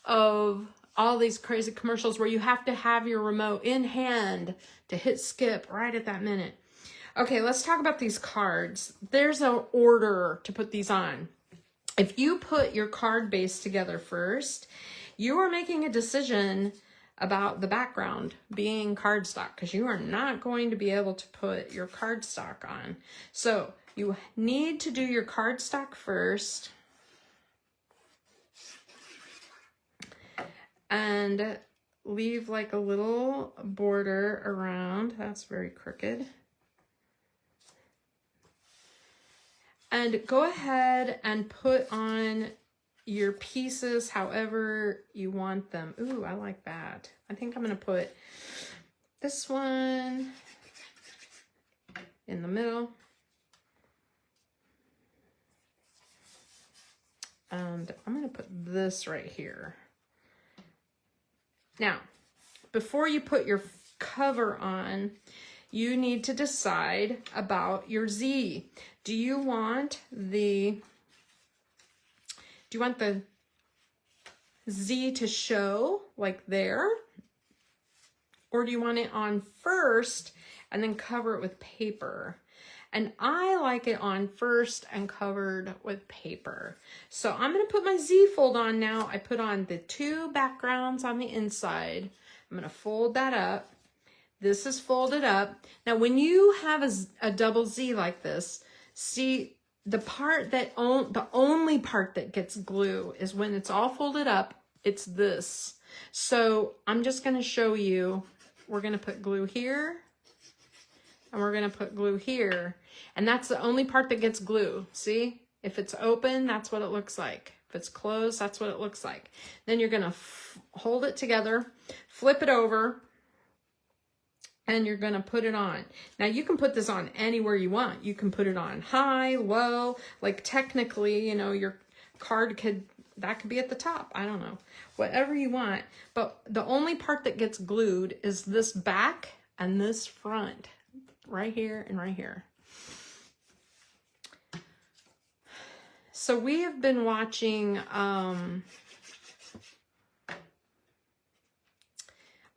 of all these crazy commercials where you have to have your remote in hand to hit skip right at that minute. Okay, let's talk about these cards. There's an order to put these on. If you put your card base together first, you are making a decision about the background being cardstock, because you are not going to be able to put your cardstock on. So you need to do your cardstock first and leave like a little border around. That's very crooked. And go ahead and put on your pieces however you want them. Ooh, I like that. I think I'm going to put this one in the middle. And I'm going to put this right here. Now, before you put your cover on, you need to decide about your Z. Do you want the Z to show like there? Or do you want it on first and then cover it with paper? And I like it on first and covered with paper. So I'm going to put my Z fold on now. I put on the two backgrounds on the inside. I'm going to fold that up. This is folded up. Now, when you have a double Z like this, see the part that the only part that gets glue is when it's all folded up. It's this. So I'm just going to show you. We're going to put glue here, and we're going to put glue here, and that's the only part that gets glue. See, if it's open, that's what it looks like. If it's closed, that's what it looks like. Then you're going to hold it together, flip it over, and you're going to put it on. Now you can put this on anywhere you want. You can put it on high, low, like technically, you know, your card could be at the top. I don't know, whatever you want. But the only part that gets glued is this back and this front, right here and right here. So we have been watching,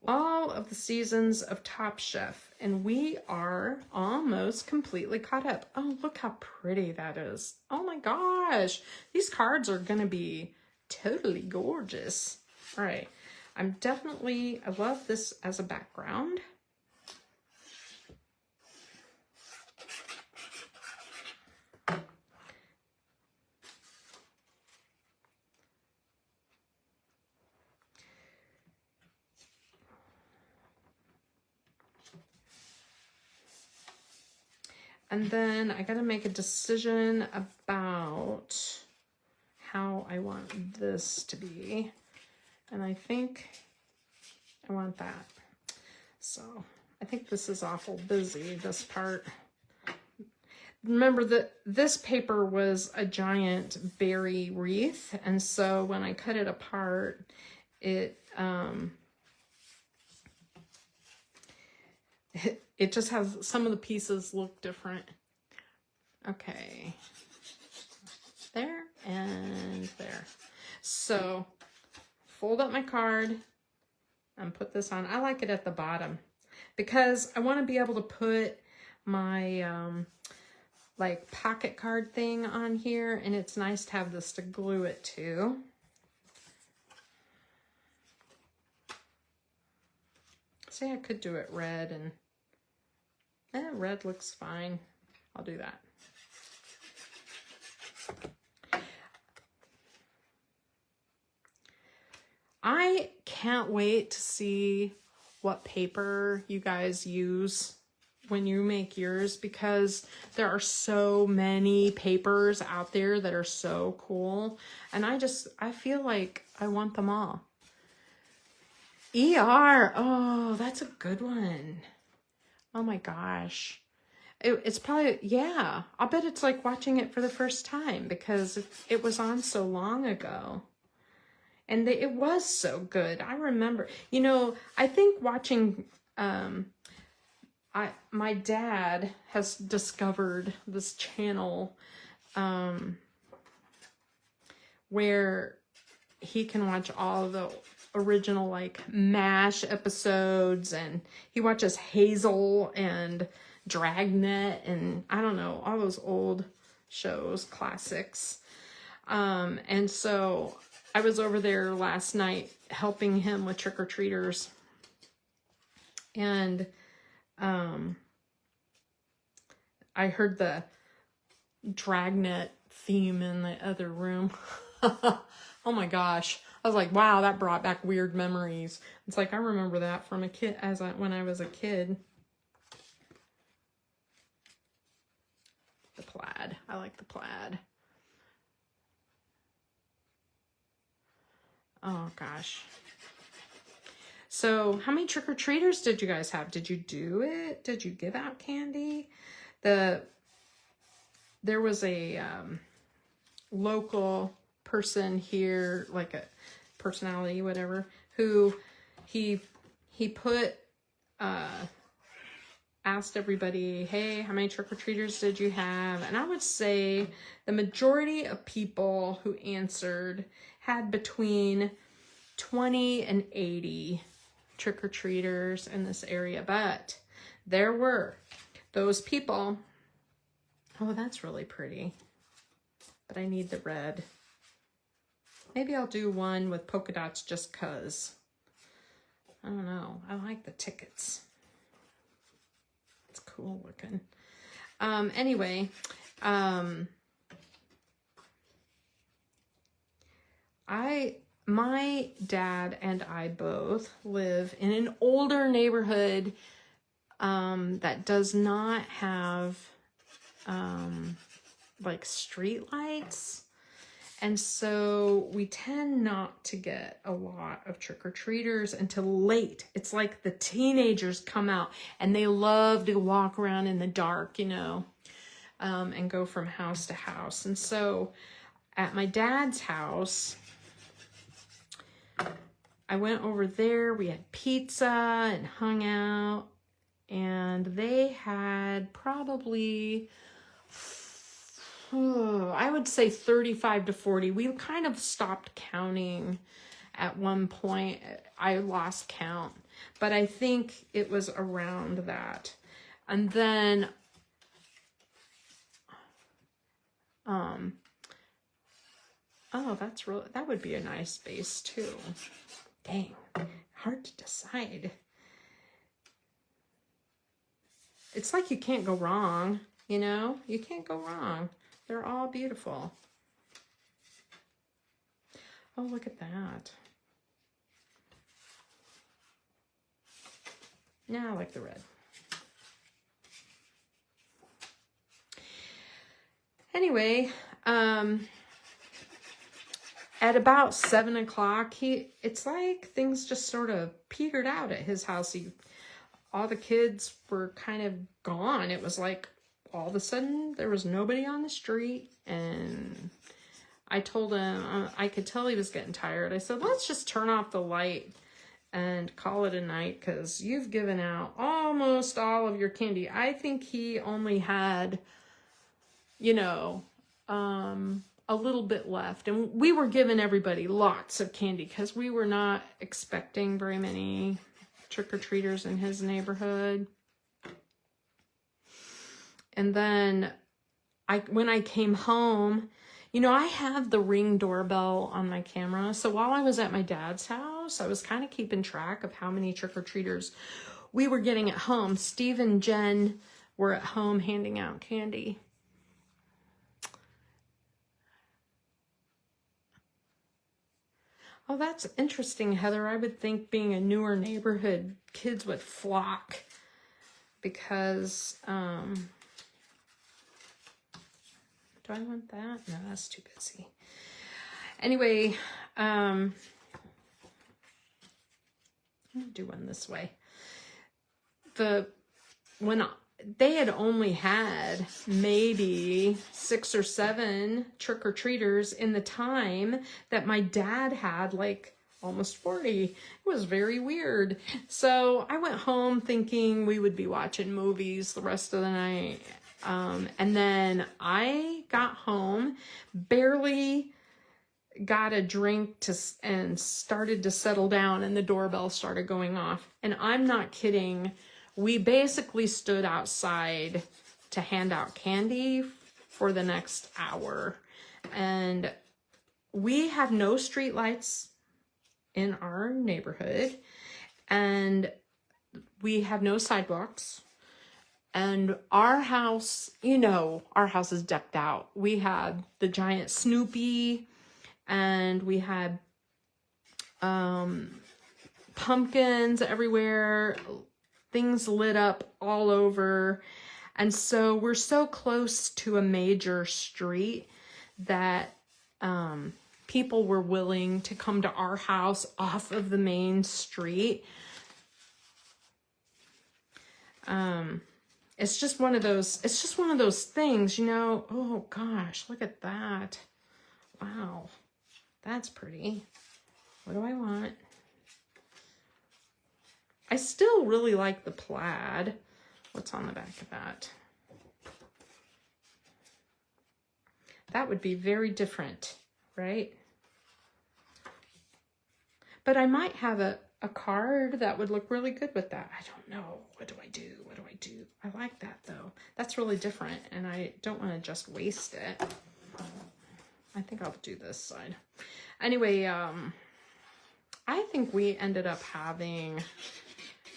all of the seasons of Top Chef, and we are almost completely caught up. Oh, look how pretty that is. Oh my gosh, these cards are gonna be totally gorgeous. All right, I love this as a background. And then I gotta make a decision about how I want this to be. And I think I want that. So I think this is awful busy, this part. Remember that this paper was a giant berry wreath. And so when I cut it apart, it just has, some of the pieces look different. Okay. There and there. So fold up my card and put this on. I like it at the bottom because I want to be able to put my like pocket card thing on here, and it's nice to have this to glue it to. See, I could do it red, and red looks fine. I'll do that. I can't wait to see what paper you guys use when you make yours, because there are so many papers out there that are so cool, and I feel like I want them all. ER, oh, that's a good one. Oh my gosh. It's probably, yeah, I'll bet it's like watching it for the first time because it was on so long ago. And it was so good. I remember, you know, I think watching, my dad has discovered this channel, where he can watch all the original like MASH episodes, and he watches Hazel and Dragnet and I don't know, all those old shows, classics. And so I was over there last night helping him with trick-or-treaters, and I heard the Dragnet theme in the other room. Oh my gosh. I was like, wow, that brought back weird memories. It's like, I remember that from a kid, when I was a kid. The plaid. I like the plaid. Oh gosh. So how many trick-or-treaters did you guys have? Did you do it? Did you give out candy? There was a local person here, like a personality, whatever, who he put asked everybody, hey, how many trick-or-treaters did you have? And I would say the majority of people who answered had between 20 and 80 trick-or-treaters in this area, but there were those people. Oh, that's really pretty, but I need the red. Maybe I'll do one with polka dots just cause. I don't know. I like the tickets. It's cool looking. Anyway, my dad and I both live in an older neighborhood that does not have like street lights. And so we tend not to get a lot of trick-or-treaters until late. It's like the teenagers come out and they love to walk around in the dark, you know, and go from house to house. And so at my dad's house, I went over there, we had pizza and hung out, and they had probably, I would say 35 to 40. We kind of stopped counting at one point. I lost count, but I think it was around that. And then, oh, that would be a nice space too. Dang, hard to decide. It's like you can't go wrong, you know? You can't go wrong. They're all beautiful. Oh, look at that. Yeah, I like the red. Anyway, at about 7 o'clock, it's like things just sort of petered out at his house. All the kids were kind of gone. It was like all of a sudden there was nobody on the street, and I told him, I could tell he was getting tired. I said, let's just turn off the light and call it a night, because you've given out almost all of your candy. I think he only had, you know, a little bit left, and we were giving everybody lots of candy because we were not expecting very many trick-or-treaters in his neighborhood. And then when I came home, you know, I have the Ring doorbell on my camera. So while I was at my dad's house, I was kind of keeping track of how many trick-or-treaters we were getting at home. Steve and Jen were at home handing out candy. Oh, that's interesting, Heather. I would think being a newer neighborhood, kids would flock because, do I want that? No, that's too busy. Anyway, I'm gonna do one this way. When they had only had maybe 6 or 7 trick-or-treaters in the time that my dad had like almost 40. It was very weird. So I went home thinking we would be watching movies the rest of the night. And then I got home barely got a drink and started to settle down, and the doorbell started going off. And I'm not kidding. We basically stood outside to hand out candy for the next hour. And we have no street lights in our neighborhood, and we have no sidewalks. And our house, you know, our house is decked out. We had the giant Snoopy, and we had pumpkins everywhere, things lit up all over. And so we're so close to a major street that people were willing to come to our house off of the main street. It's just one of those things, you know. Oh gosh, look at that. Wow. That's pretty. What do I want? I still really like the plaid. What's on the back of that? That would be very different, right? But I might have a card that would look really good with that. I don't know. What do I do? What do I do? I like that though. That's really different, and I don't want to just waste it. I think I'll do this side. Anyway, I think we ended up having,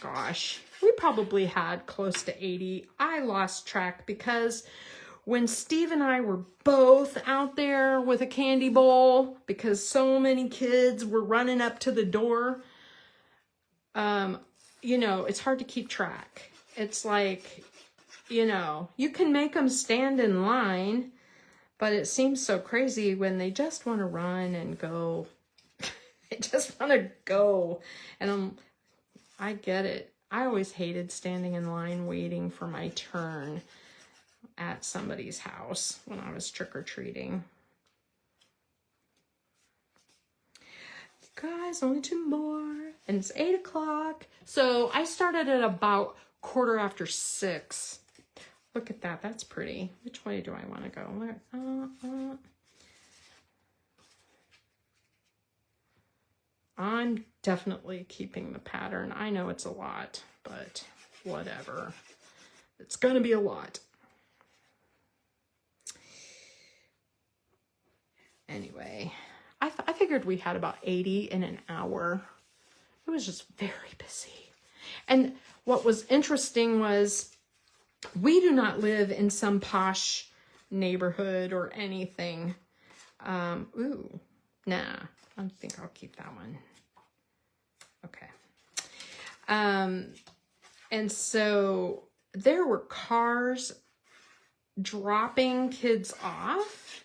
gosh, we probably had close to 80. I lost track because when Steve and I were both out there with a candy bowl, because so many kids were running up to the door, you know, it's hard to keep track. It's like, you know, you can make them stand in line, but it seems so crazy when they just want to run and go. They just want to go. And I get it. I always hated standing in line waiting for my turn at somebody's house when I was trick-or-treating. Guys, only 2 more, and it's 8 o'clock. So I started at about 6:15. Look at that. That's pretty. Which way do I want to go? I'm definitely keeping the pattern. I know it's a lot, but whatever. It's going to be a lot. Anyway, I figured we had about 80 in an hour. It was just very busy. And what was interesting was we do not live in some posh neighborhood or anything. Ooh, nah, I think I'll keep that one. Okay. And so there were cars dropping kids off,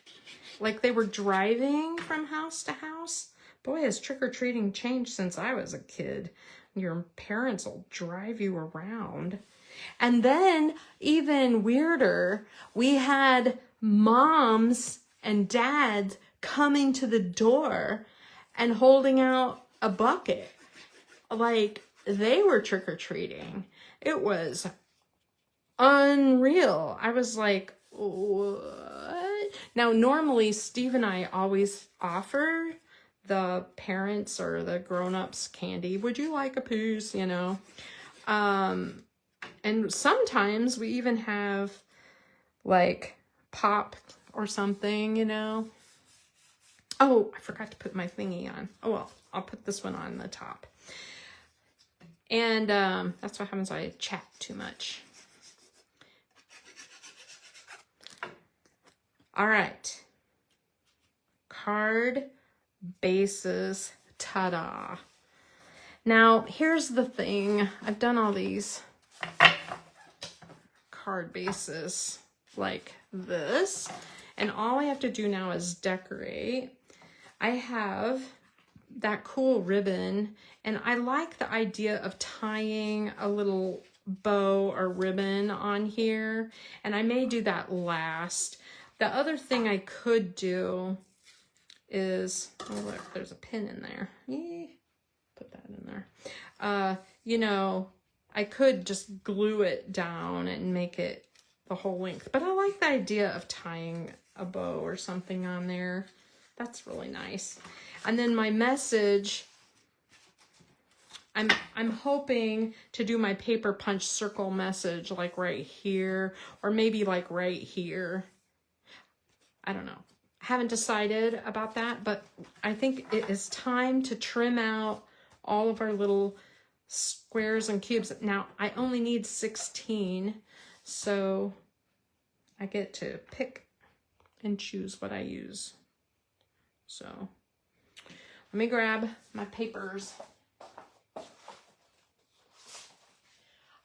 like they were driving from house to house. Boy, has trick-or-treating changed since I was a kid. Your parents will drive you around. And then, even weirder, we had moms and dads coming to the door and holding out a bucket. Like, they were trick-or-treating. It was unreal. I was like, what? Now, normally, Steve and I always offer the parents or the grown-ups candy. Would you like a piece, you know? And sometimes we even have, like, pop or something, you know? Oh, I forgot to put my thingy on. Oh, well, I'll put this one on the top. And that's what happens when I chat too much. All right. Card bases. Ta-da. Now, here's the thing. I've done all these card bases like this, and all I have to do now is decorate. I have that cool ribbon, and I like the idea of tying a little bow or ribbon on here, and I may do that last. The other thing I could do is, oh look, there's a pin in there. Put that in there. You know, I could just glue it down and make it the whole length, but I like the idea of tying a bow or something on there. That's really nice. And then my message, I'm hoping to do my paper punch circle message like right here, or maybe like right here. I don't know. I haven't decided about that, but I think it is time to trim out all of our little squares and cubes. Now, I only need 16, so I get to pick and choose what I use. So let me grab my papers.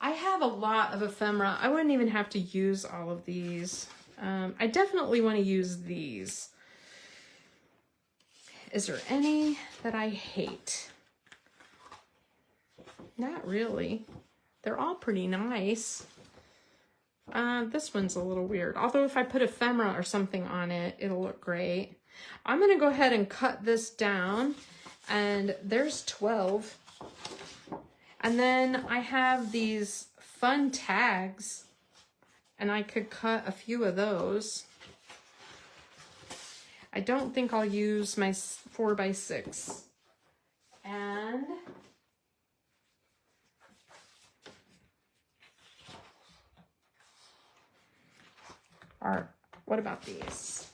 I have a lot of ephemera. I wouldn't even have to use all of these. I definitely want to use these. Is there any that I hate? Not really. They're all pretty nice. This one's a little weird. Although if I put ephemera or something on it, it'll look great. I'm going to go ahead and cut this down. And there's 12. And then I have these fun tags. And I could cut a few of those. I don't think I'll use my 4x6. And what about these?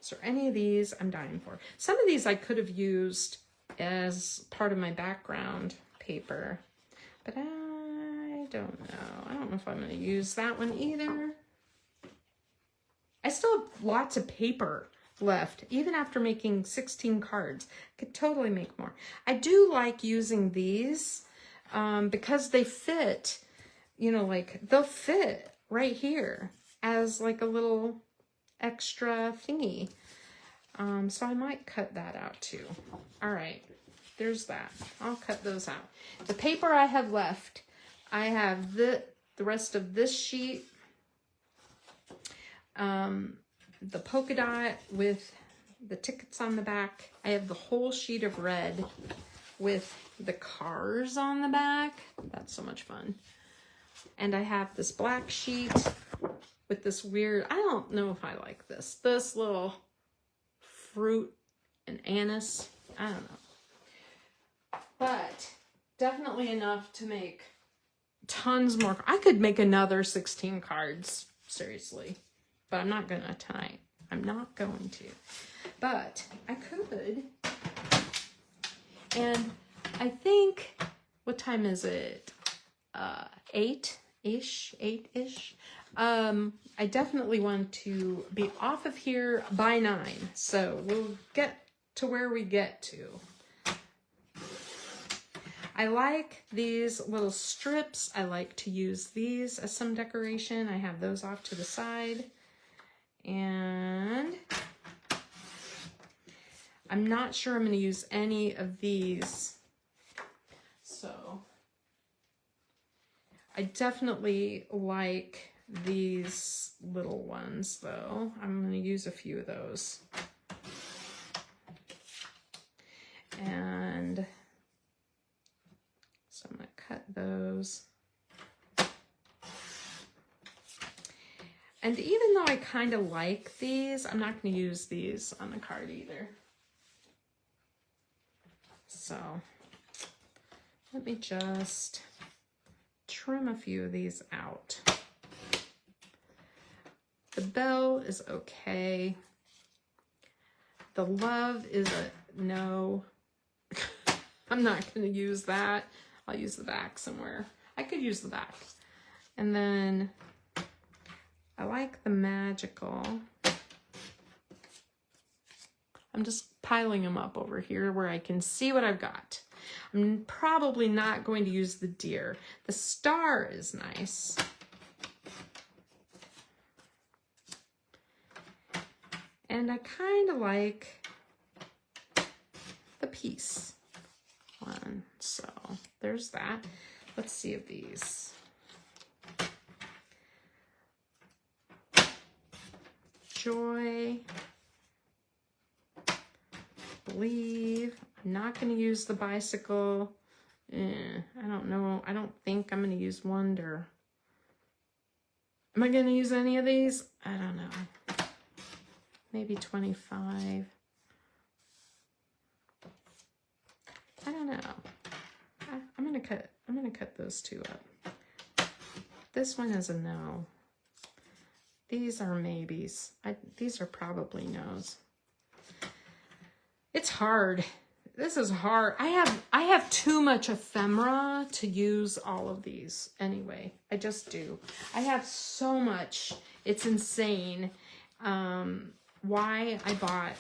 Is there any of these I'm dying for? Some of these I could have used as part of my background paper, but I don't know. I don't know if I'm going to use that one either. I still have lots of paper left, even after making 16 cards. I could totally make more. I do like using these because they fit, you know, like they'll fit right here as like a little extra thingy. So I might cut that out too. All right, there's that. I'll cut those out. The paper I have left, I have the rest of this sheet, the polka dot with the tickets on the back. I have the whole sheet of red with the cars on the back. That's so much fun. And I have this black sheet with this weird, I don't know if I like this little fruit and anise. I don't know. But definitely enough to make tons more. I could make another 16 cards, seriously. But I'm not gonna tonight. I'm not going to. But I could. And I think, what time is it? 8-ish? I definitely want to be off of here by 9. So we'll get to where we get to. I like these little strips. I like to use these as some decoration. I have those off to the side. And I'm not sure I'm going to use any of these. So I definitely like these little ones though. I'm going to use a few of those. And so I'm going to cut those. And even though I kind of like these, I'm not going to use these on the card either. So let me just trim a few of these out. The bell is okay. The love is a no. I'm not going to use that. I'll use the back somewhere. I could use the back. And then I like the magical. I'm just piling them up over here where I can see what I've got. I'm probably not going to use the deer. The star is nice. And I kind of like the peace one. So there's that. Let's see if these. Joy. Believe. I'm not going to use the bicycle. I don't know. I don't think I'm going to use wonder. Am I going to use any of these? I don't know. Maybe 25. I don't know. I'm gonna cut those two up. This one is a no. These are maybes. These are probably no's. It's hard. This is hard. I have too much ephemera to use all of these anyway. I just do. I have so much. It's insane. Why I bought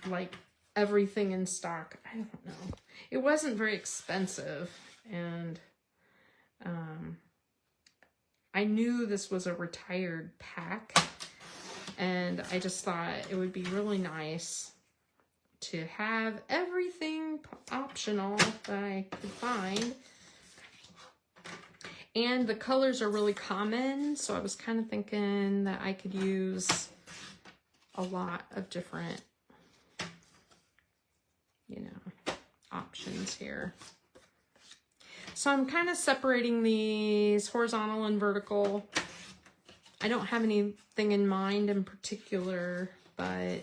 like everything in stock, I don't know. It wasn't very expensive, and I knew this was a retired pack, and I just thought it would be really nice to have everything optional that I could find. And the colors are really common, so I was kind of thinking that I could use a lot of different, you know, options here. So I'm kind of separating these horizontal and vertical. I don't have anything in mind in particular, but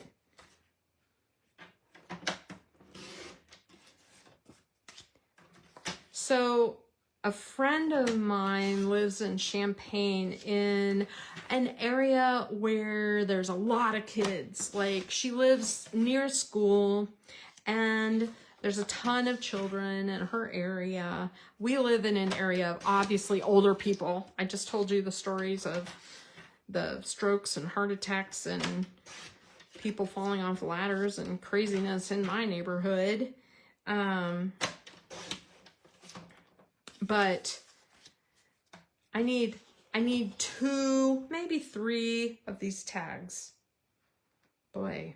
so a friend of mine lives in Champaign in an area where there's a lot of kids. Like, she lives near school and there's a ton of children in her area. We live in an area of obviously older people. I just told you the stories of the strokes and heart attacks and people falling off ladders and craziness in my neighborhood. But I need 2, maybe 3 of these tags. Boy,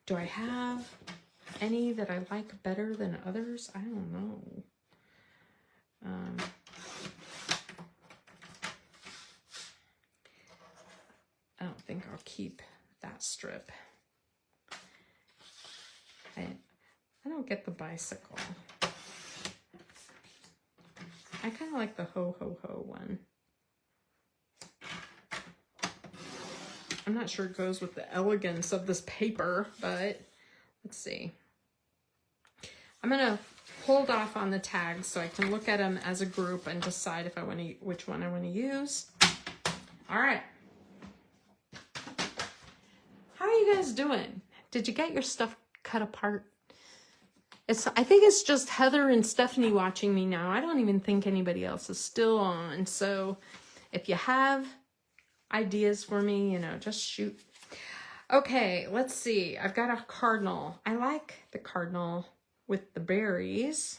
do I have any that I like better than others? I don't know. I don't think I'll keep that strip. I don't get the bicycle. I kind of like the ho ho ho one. I'm not sure it goes with the elegance of this paper, but let's see. I'm gonna hold off on the tags so I can look at them as a group and decide if I want to, which one I want to use. All right. How are you guys doing? Did you get your stuff cut apart? I think it's just Heather and Stephanie watching me now. I don't even think anybody else is still on. So if you have ideas for me, you know, just shoot. Okay, let's see. I've got a cardinal. I like the cardinal with the berries.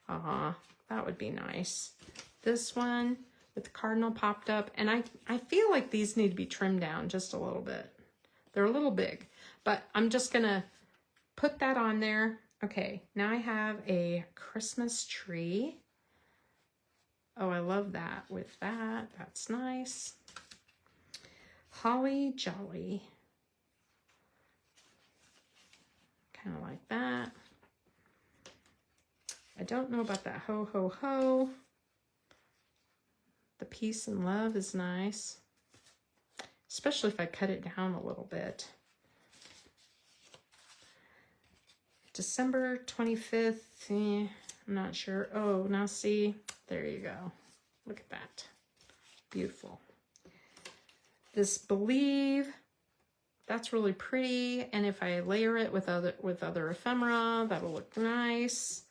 That would be nice. This one with the cardinal popped up. And I feel like these need to be trimmed down just a little bit. They're a little big. But I'm just going to put that on there. Okay, now I have a Christmas tree. Oh, I love that with that. That's nice. Holly jolly. Kind of like that. I don't know about that ho ho ho. The peace and love is nice. Especially if I cut it down a little bit. December 25th, I'm not sure. Oh, now see, there you go. Look at that. Beautiful. This Believe, that's really pretty. And if I layer it with other ephemera, that'll look nice.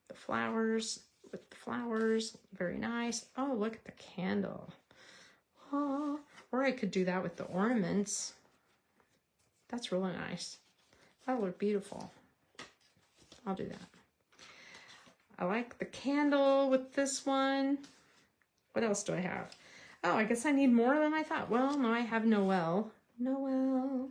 The flowers, with the flowers, very nice. Oh, look at the candle. Oh, or I could do that with the ornaments. That's really nice. That'll look beautiful. I'll do that. I like the candle with this one. What else do I have? Oh, I guess I need more than I thought. Well, no, I have Noel. Noel.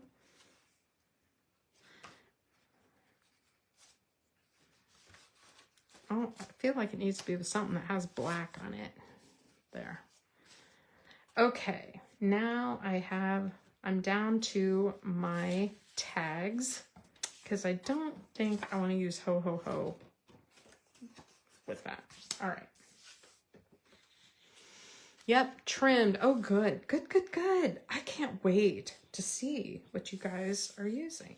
Oh, I feel like it needs to be with something that has black on it. There. Okay, now I'm down to my tags. Because I don't think I want to use ho ho ho with that. All right. Yep, trimmed. Oh, good. Good, good, good. I can't wait to see what you guys are using.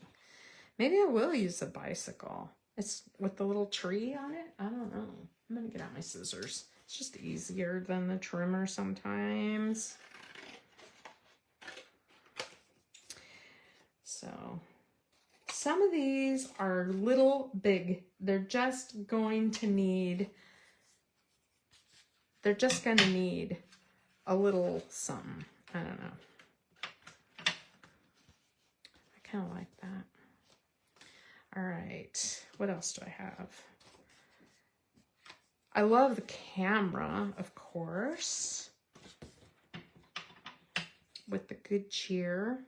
Maybe I will use a bicycle. It's with the little tree on it. I don't know. I'm going to get out my scissors. It's just easier than the trimmer sometimes. So some of these are little big. They're just going to need a little something. I don't know. I kind of like that. All right, what else do I have? I love the camera, of course, with the good cheer.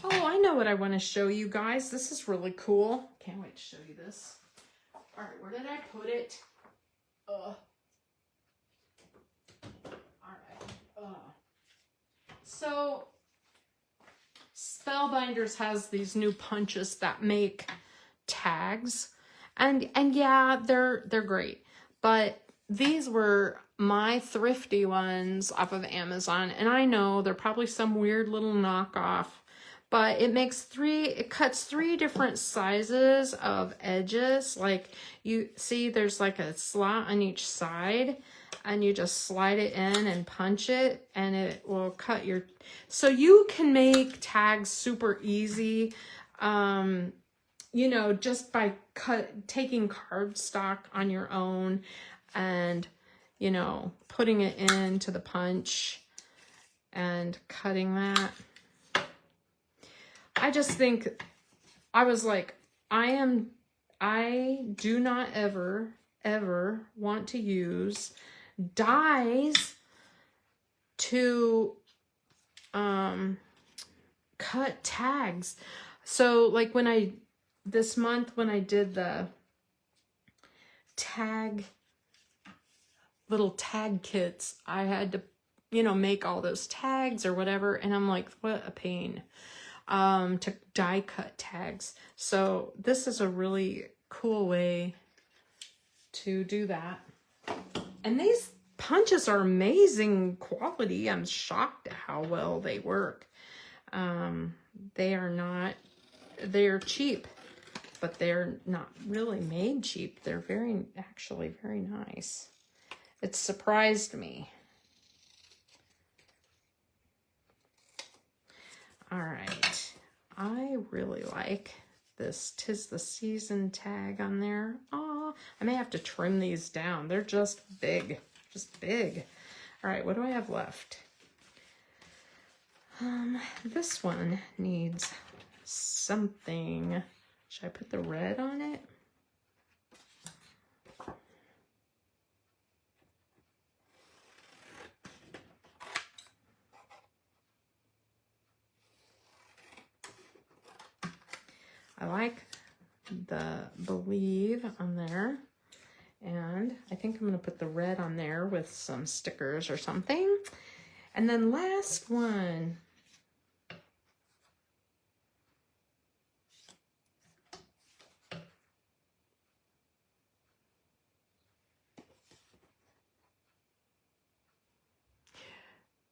Oh, I know what I want to show you guys. This is really cool. Can't wait to show you this. All right, where did I put it? All right. So Spellbinders has these new punches that make tags, and yeah, they're great. But these were my thrifty ones off of Amazon, and I know they're probably some weird little knockoff, but it cuts 3 different sizes of edges. Like you see, there's like a slot on each side, and you just slide it in and punch it, and it will cut your... So you can make tags super easy, you know, just by taking cardstock on your own and, you know, putting it into the punch and cutting that. I just think, I was like, I do not ever want to use dies to cut tags. So like this month when I did the little tag kits, I had to, you know, make all those tags or whatever, and I'm like, what a pain to die cut tags. So this is a really cool way to do that. And these punches are amazing quality. I'm shocked at how well they work. They are cheap, but they're not really made cheap. They're actually very nice. It surprised me. All right. I really like this 'Tis the Season tag on there. Oh, I may have to trim these down. They're just big. Just big. All right, what do I have left? This one needs something. Should I put the red on it? I like the Believe on there. And I think I'm going to put the red on there with some stickers or something. And then last one.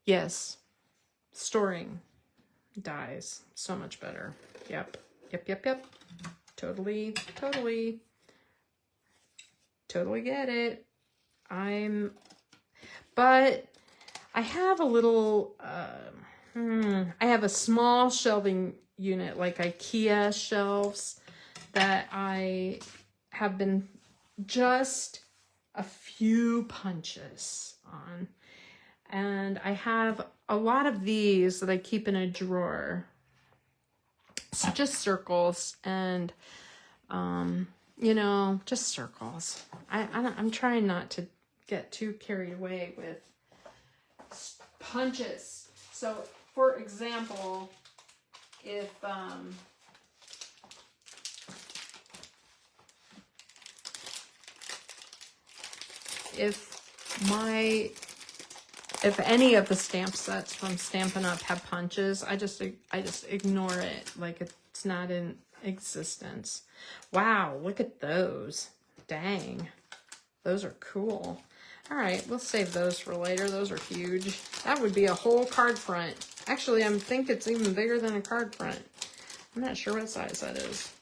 Yes, storing dies so much better. Yep. Totally get it. But I have a little, I have a small shelving unit, like IKEA shelves, that I have been just a few punches on. And I have a lot of these that I keep in a drawer. So just circles and, you know, just circles. I'm trying not to get too carried away with punches. So, for example, if any of the stamp sets from Stampin' Up! Have punches, I just ignore it like it's not in existence. Wow, look at those. Dang. Those are cool. All right, we'll save those for later. Those are huge. That would be a whole card front. Actually, I think it's even bigger than a card front. I'm not sure what size that is.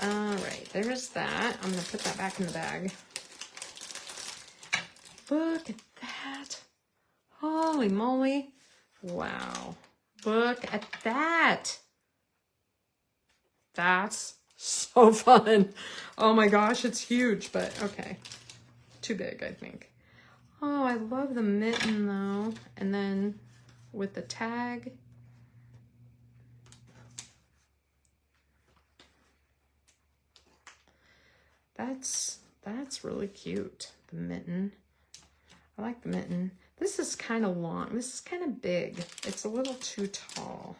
All right, there's that. I'm gonna put that back in the bag. Look at that. Holy moly. Wow. Look at that. That's so fun. Oh my gosh, it's huge, but okay. Too big, I think. Oh, I love the mitten though. And then with the tag. That's really cute, the mitten. I like the mitten. This is kind of long. This is kind of big. It's a little too tall.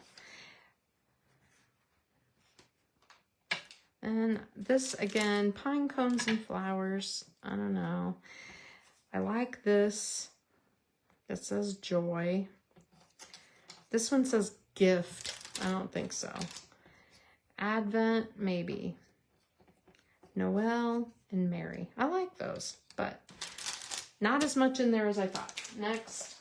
And this, again, pine cones and flowers. I don't know. I like this. It says joy. This one says gift. I don't think so. Advent, maybe. Noel and Mary. I like those, but not as much in there as I thought. Next.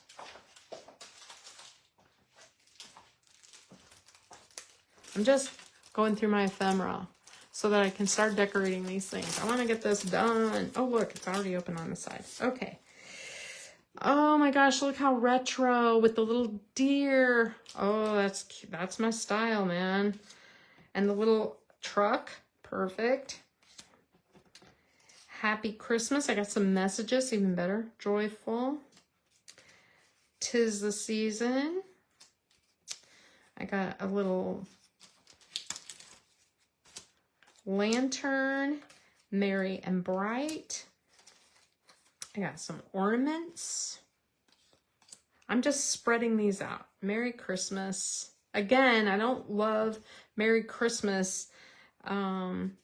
I'm just going through my ephemera so that I can start decorating these things. I want to get this done. Oh, look, it's already open on the side. Okay. Oh my gosh, look how retro with the little deer. Oh, that's my style, man. And the little truck, perfect. Happy Christmas. I got some messages, even better. Joyful. 'Tis the season. I got a little lantern, merry and bright. I got some ornaments. I'm just spreading these out. Merry Christmas. Again, I don't love Merry Christmas on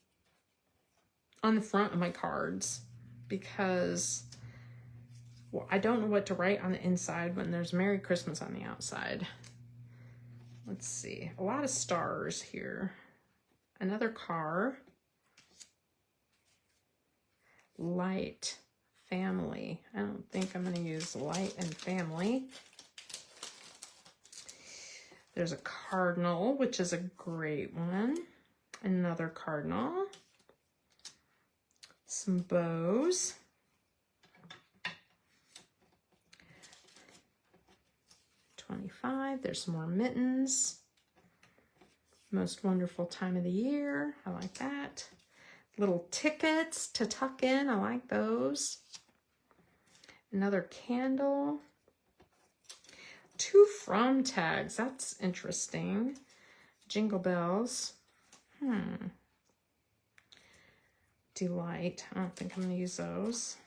the front of my cards because, well, I don't know what to write on the inside when there's Merry Christmas on the outside. Let's see. A lot of stars here. Another car. Light. Family. I don't think I'm going to use light and family. There's a cardinal, which is a great one. Another cardinal. Some bows. $25. There's some more mittens. Most wonderful time of the year. I like that. Little tickets to tuck in. I like those. Another candle. 2 from tags. That's interesting. Jingle bells. Delight. I don't think I'm going to use those.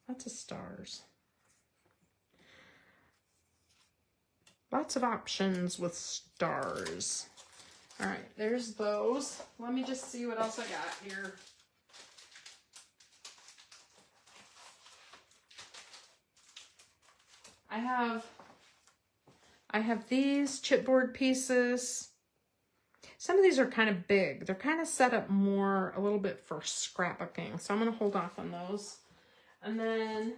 Lots of stars. Lots of options with stars. All right, there's those. Let me just see what else I got here. I have these chipboard pieces. Some of these are kind of big. They're kind of set up more a little bit for scrapbooking, so I'm going to hold off on those. And then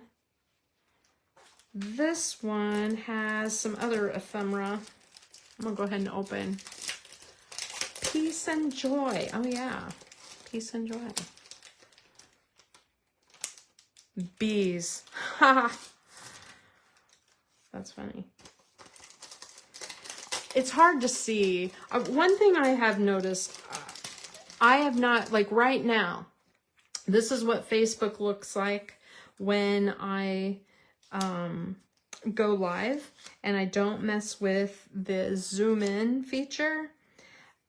this one has some other ephemera. I'm going to go ahead and open. Peace and joy. Oh yeah, peace and joy. Bees. Ha! That's funny. It's hard to see. One thing I have noticed, I have not, like right now, this is what Facebook looks like when I go live and I don't mess with the zoom in feature.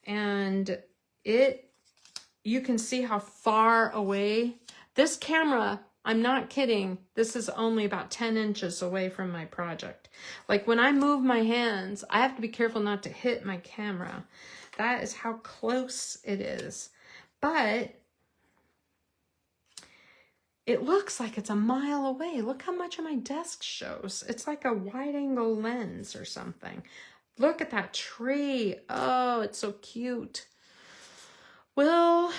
And you can see how far away this camera, I'm not kidding, this is only about 10 inches away from my project. Like when I move my hands, I have to be careful not to hit my camera. That is how close it is. But it looks like it's a mile away. Look how much of my desk shows. It's like a wide angle lens or something. Look at that tree. Oh, it's so cute. Well,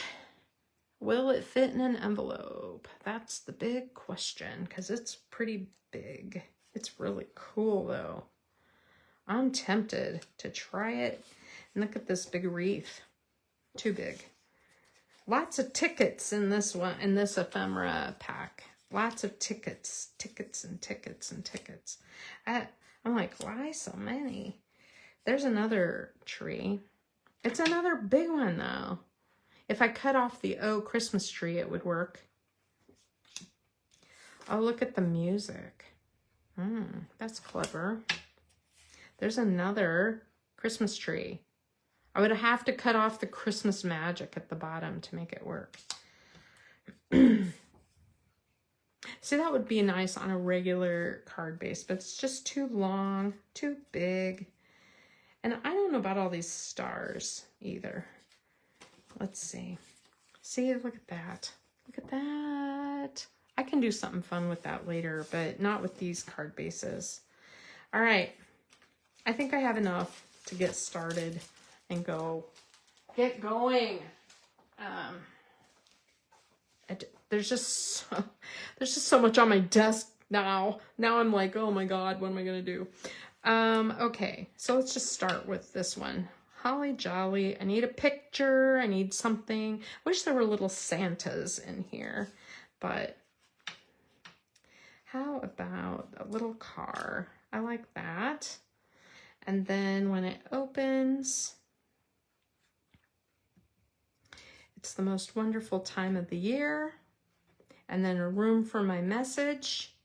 Will it fit in an envelope? That's the big question, because it's pretty big. It's really cool though. I'm tempted to try it. And look at this big wreath. Too big. Lots of tickets in this one, in this ephemera pack. Lots of tickets, tickets and tickets and tickets. I'm like, why so many? There's another tree. It's another big one though. If I cut off the O Christmas tree, it would work. Oh, look at the music. That's clever. There's another Christmas tree. I would have to cut off the Christmas magic at the bottom to make it work. See, that would be nice on a regular card base, but it's just too long, too big. And I don't know about all these stars either. Let's see. See, look at that. Look at that. I can do something fun with that later, but not with these card bases. All right. I think I have enough to get started and get going. There's just so much on my desk now. Now I'm like, oh my God, what am I gonna do? Okay, so let's just start with this one. Holly Jolly. I need a picture. I need something. Wish there were little Santas in here, but how about a little car? I like that. And then when it opens, it's the most wonderful time of the year. And then a room for my message.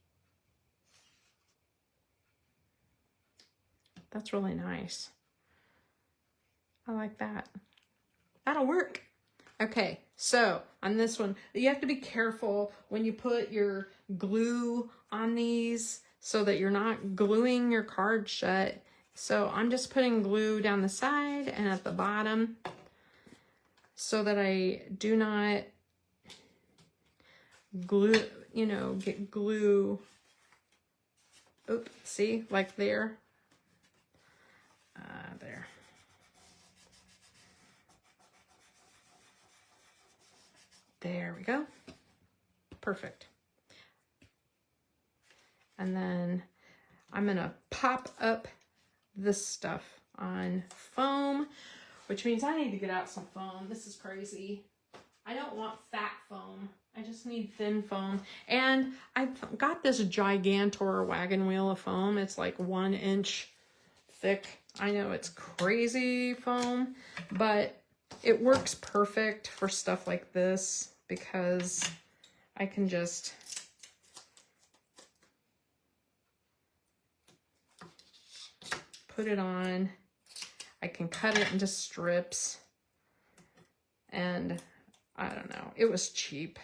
That's really nice. I like that. That'll work. Okay, so on this one, you have to be careful when you put your glue on these so that you're not gluing your card shut. So I'm just putting glue down the side and at the bottom so that I do not glue, get glue. Oops, see, like there. There. There we go. Perfect. And then I'm gonna pop up this stuff on foam, which means I need to get out some foam. This is crazy. I don't want fat foam. I just need thin foam. And I've got this Gigantor wagon wheel of foam. It's like 1 inch thick. I know it's crazy foam, but it works perfect for stuff like this because I can just put it on. I can cut it into strips, and I don't know. It was cheap.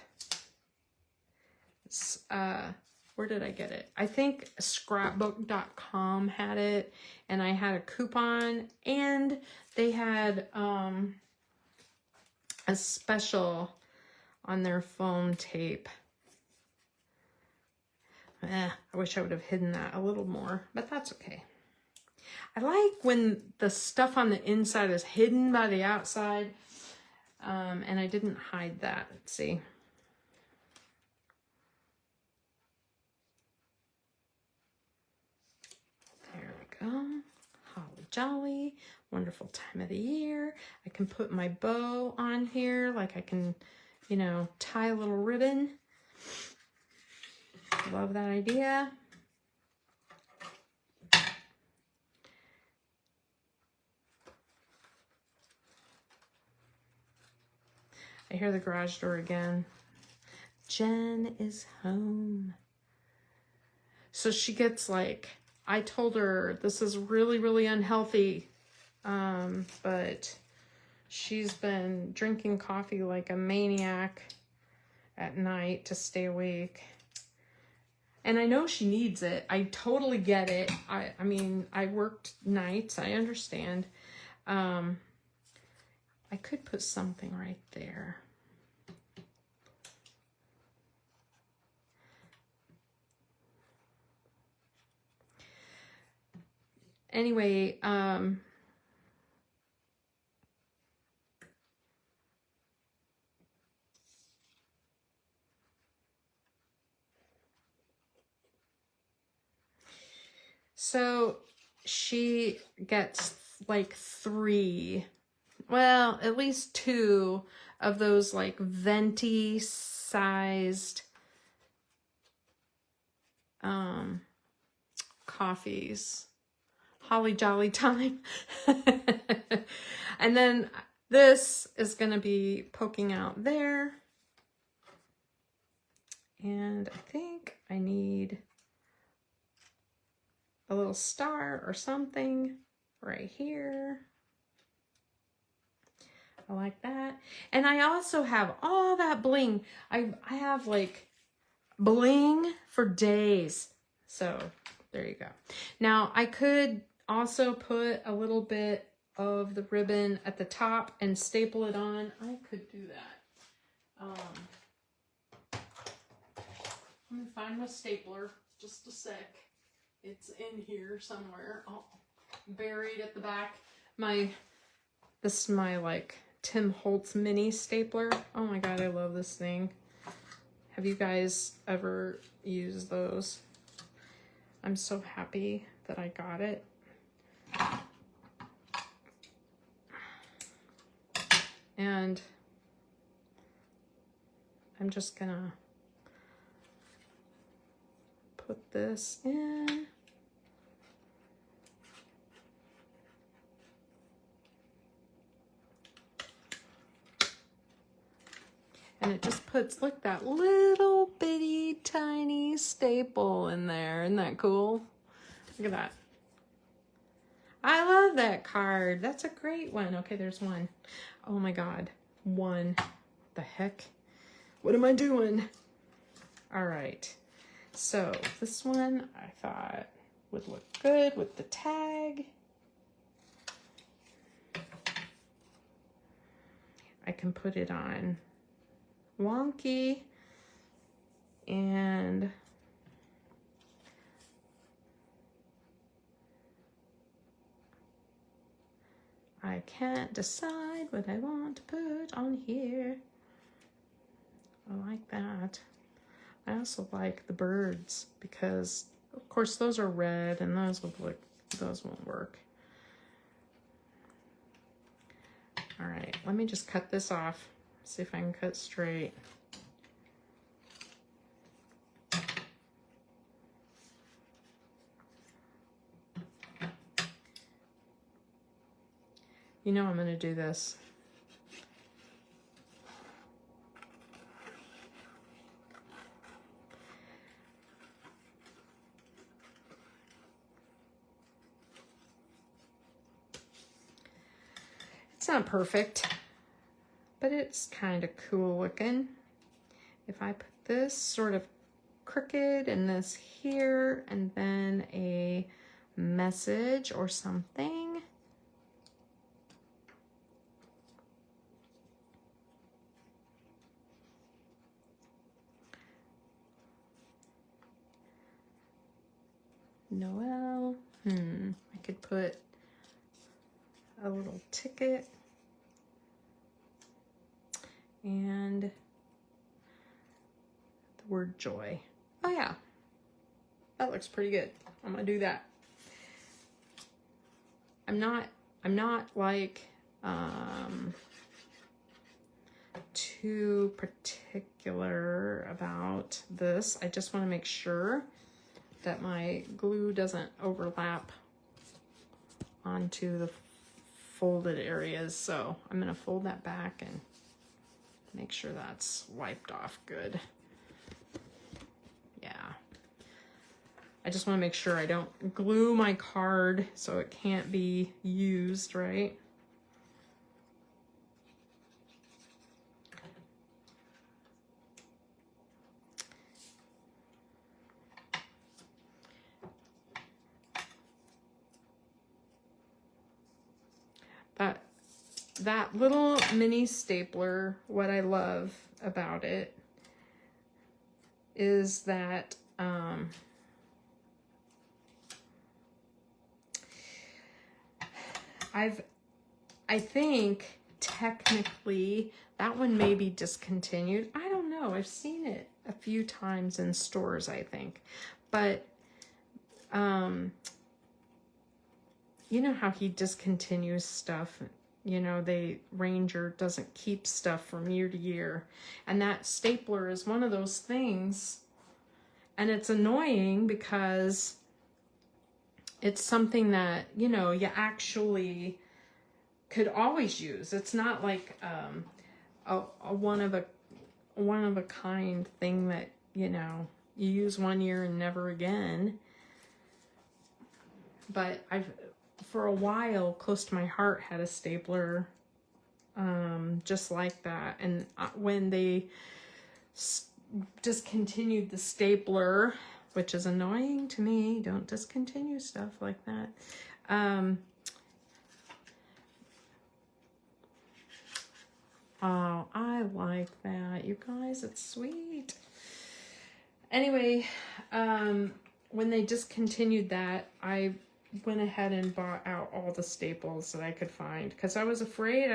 Where did I get it? I think scrapbook.com had it, and I had a coupon, and they had a special on their foam tape. I wish I would have hidden that a little more, but that's okay. I like when the stuff on the inside is hidden by the outside, and I didn't hide that. Let's see. There we go. Holly Jolly. Wonderful time of the year. I can put my bow on here, like I can, tie a little ribbon. Love that idea. I hear the garage door again. Jen is home. So she gets I told her this is really, really unhealthy. But she's been drinking coffee like a maniac at night to stay awake. And I know she needs it. I totally get it. I mean, I worked nights. I understand. I could put something right there. Anyway, So she gets like 3, well, at least 2 of those like venti sized coffees. Holly jolly time. And then this is going to be poking out there. And I think I need a little star or something right here. I like that. And I also have all that bling. I have like bling for days. So there you go. Now I could also put a little bit of the ribbon at the top and staple it on. I could do that. Let me find my stapler. Just a sec. It's in here somewhere. Oh, buried at the back. This is my like Tim Holtz mini stapler. Oh my God, I love this thing. Have you guys ever used those? I'm so happy that I got it. And I'm just gonna put this in. And it just puts, look, that little bitty tiny staple in there. Isn't that cool? Look at that. I love that card. That's a great one. Okay, there's one. Oh my God. 1. The heck? What am I doing? All right. So this one I thought would look good with the tag. I can put it on wonky, and I can't decide what I want to put on here. I like that. I also like the birds because of course those are red and those won't work. All right, let me just cut this off. See if I can cut straight. You know I'm going to do this. It's not perfect, but it's kind of cool looking. If I put this sort of crooked and this here, and then a message or something. Noel. I could put a little ticket and the word joy. Oh yeah, that looks pretty good. I'm gonna do that. I'm not like too particular about this. I just want to make sure that my glue doesn't overlap onto the folded areas. So I'm going to fold that back and make sure that's wiped off good. Yeah. I just want to make sure I don't glue my card so it can't be used, right? That little mini stapler, what I love about it is that I think technically that one may be discontinued. I don't know. I've seen it a few times in stores, I think. But you know how he discontinues stuff. You know, Ranger doesn't keep stuff from year to year. And that stapler is one of those things. And it's annoying because it's something that, you know, you actually could always use. It's not like a one of a kind thing that, you know, you use one year and never again. But I've, for a while, close to my heart, had a stapler just like that. And when they discontinued the stapler, which is annoying to me, don't discontinue stuff like that. Oh, I like that, you guys. It's sweet. Anyway, when they discontinued that, I went ahead and bought out all the staples that I could find, because I was afraid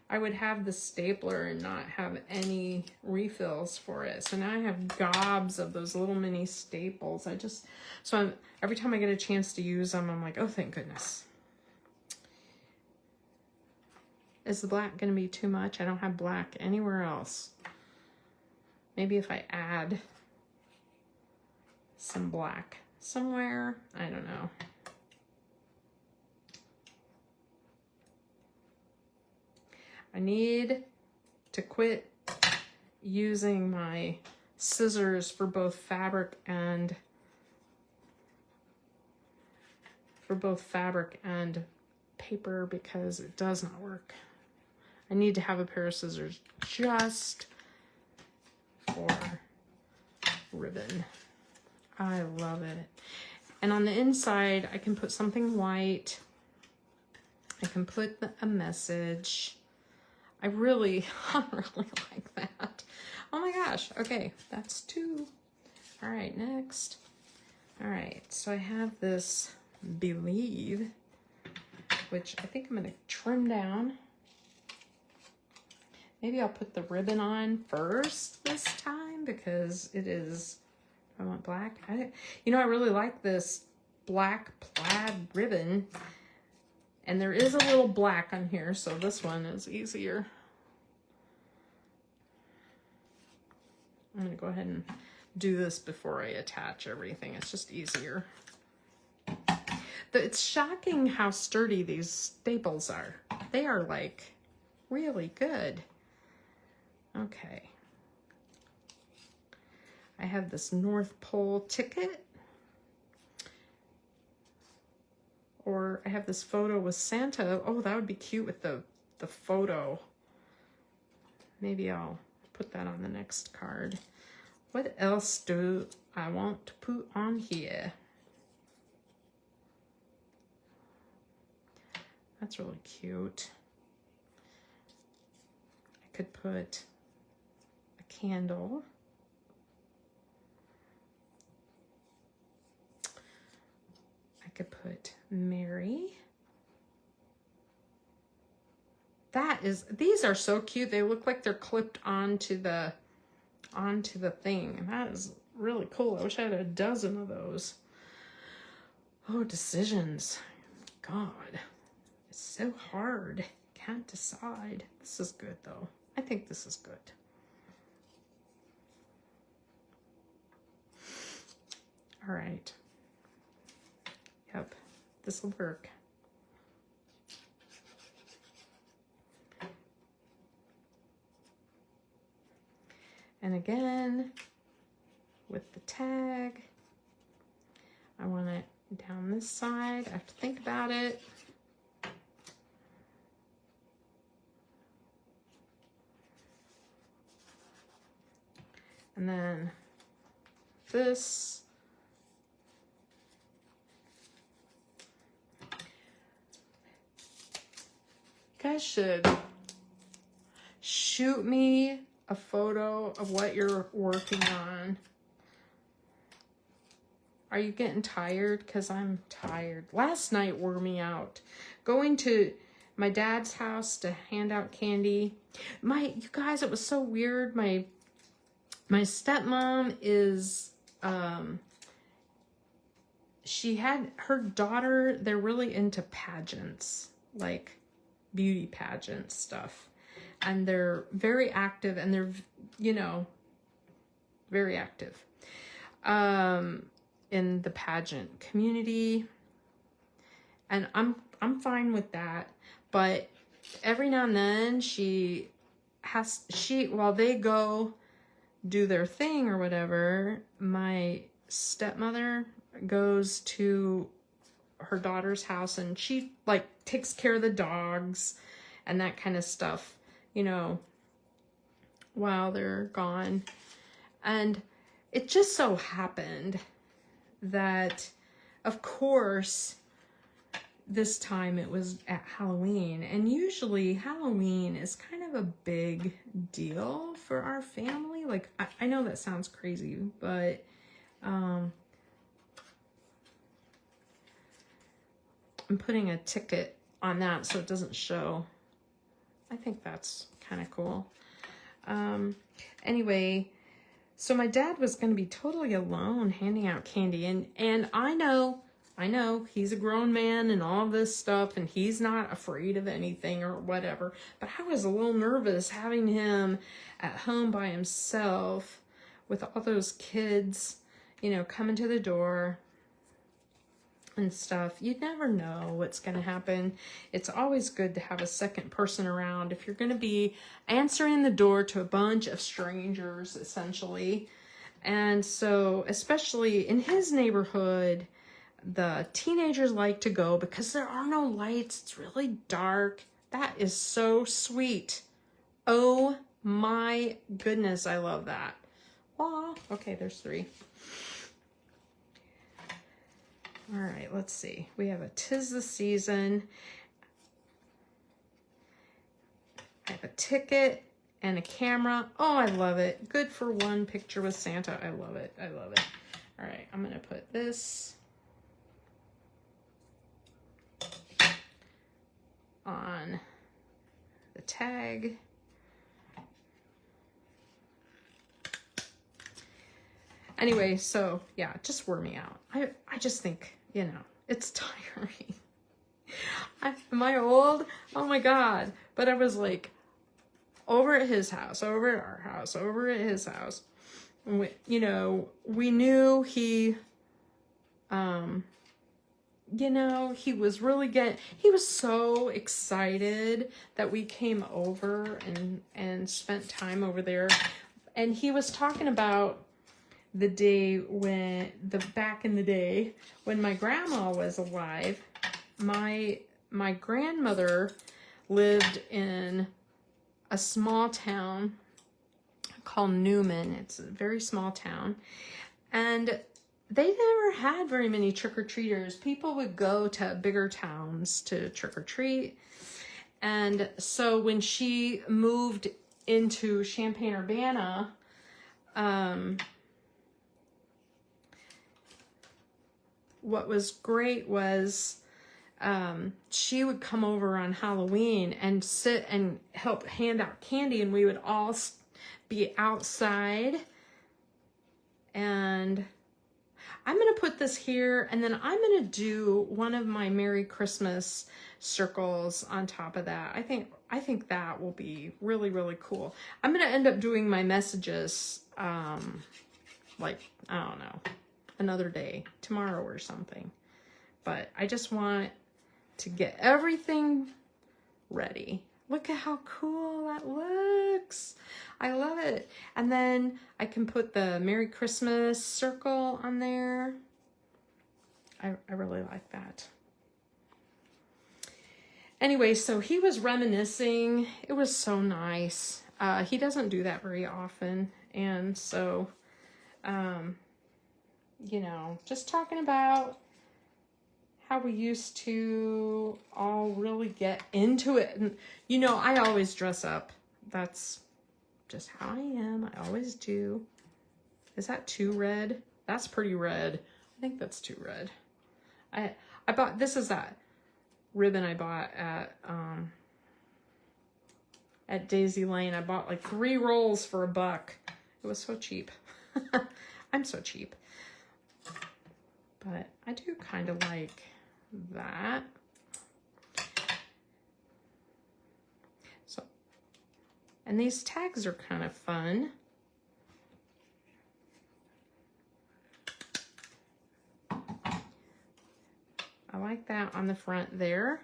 I would have the stapler and not have any refills for it. So now I have gobs of those little mini staples. Every time I get a chance to use them, I'm like, oh, thank goodness. Is the black going to be too much? I don't have black anywhere else. Maybe if I add some black somewhere, I don't know. I need to quit using my scissors for both fabric and paper, because it does not work. I need to have a pair of scissors just for ribbon. I love it. And on the inside, I can put something white. I can put a message. I really like that. Oh my gosh. Okay, that's 2. All right, next. All right, so I have this Believe, which I think I'm going to trim down. Maybe I'll put the ribbon on first this time, because it is, I want black. You know, I really like this black plaid ribbon, and there is a little black on here, so this one is easier. I'm going to go ahead and do this before I attach everything. It's just easier. It's shocking how sturdy these staples are. They are like really good. Okay. I have this North Pole ticket. Or I have this photo with Santa. Oh, that would be cute with the photo. Maybe I'll put that on the next card. What else do I want to put on here? That's really cute. I could put a candle. I could put Mary. These are so cute. They look like they're clipped onto the thing. And that is really cool. I wish I had a dozen of those. Oh, decisions. God. It's so hard. Can't decide. This is good though. I think this is good. All right. Yep, this will work. And again, with the tag, I want it down this side. I have to think about it. And then this. You guys should shoot me a photo of what you're working on. Are you getting tired? Because I'm tired. Last night wore me out. Going to my dad's house to hand out candy. You guys, it was so weird. My stepmom is she had her daughter, they're really into pageants, like beauty pageant stuff. And they're very active, and they're, you know, very active in the pageant community. And I'm fine with that. But every now and then while they go do their thing or whatever, my stepmother goes to her daughter's house, and she like takes care of the dogs and that kind of stuff, you know, while they're gone. And it just so happened that, of course, this time it was at Halloween, and usually Halloween is kind of a big deal for our family. Like, I know that sounds crazy, but I'm putting a ticket on that so it doesn't show. I think that's kind of cool. Anyway, so my dad was going to be totally alone handing out candy, and I know he's a grown man and all this stuff, and he's not afraid of anything or whatever, but I was a little nervous having him at home by himself with all those kids, you know, coming to the door and stuff. You never know what's going to happen. It's always good to have a second person around if you're going to be answering the door to a bunch of strangers, essentially. And so, especially in his neighborhood, the teenagers like to go because there are no lights. It's really dark. That is so sweet. Oh my goodness, I love that. Aw, okay, there's 3. All right, let's see. We have a 'Tis the Season. I have a ticket and a camera. Oh, I love it. Good for one picture with Santa. I love it. I love it. All right, I'm going to put this on the tag. Anyway, so yeah, just wore me out. I just think, you know, it's tiring. Am I old? Oh my God. But I was like over at his house, over at our house, over at his house. We, you know, we knew he, you know, he was so excited that we came over and spent time over there. And he was talking about the day back in the day when my grandma was alive. My grandmother lived in a small town called Newman. It's a very small town. And they never had very many trick-or-treaters. People would go to bigger towns to trick-or-treat. And so when she moved into Champaign-Urbana, what was great was she would come over on Halloween and sit and help hand out candy, and we would all be outside. And I'm going to put this here, and then I'm going to do one of my Merry Christmas circles on top of that. I think that will be really, really cool. I'm going to end up doing my messages, like, I don't know, another day, tomorrow or something. But I just want to get everything ready. Look at how cool that looks. I love it. And then I can put the Merry Christmas circle on there. I really like that. Anyway, so he was reminiscing. It was so nice. He doesn't do that very often. And so, you know, just talking about how we used to all really get into it. And, you know, I always dress up. That's just how I am. I always do. Is that too red? That's pretty red. I think that's too red. I bought, this is that ribbon I bought at Daisy Lane. I bought like 3 rolls for $1. It was so cheap. I'm so cheap. but I do kind of like that. So, and these tags are kind of fun. I like that on the front there.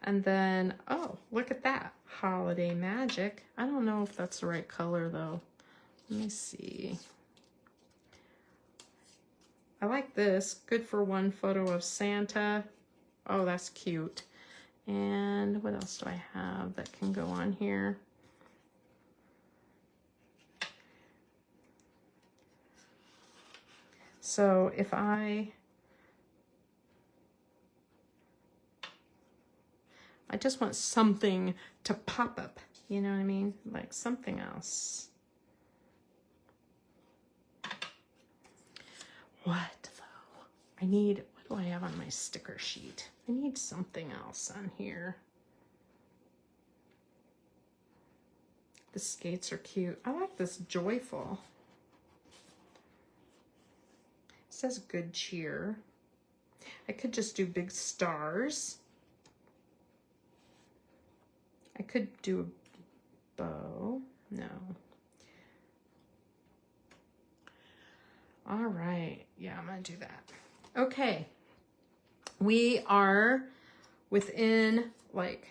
And then, oh, look at that. Holiday Magic. I don't know if that's the right color though. Let me see. I like this. Good for one photo of Santa. Oh, that's cute. And what else do I have that can go on here? So if I just want something to pop up, you know what I mean? Like something else. What though? What do I have on my sticker sheet? I need something else on here. The skates are cute. I like this joyful. It says good cheer. I could just do big stars. I could do a bow. No. All right. Yeah, I'm going to do that. Okay. We are within like,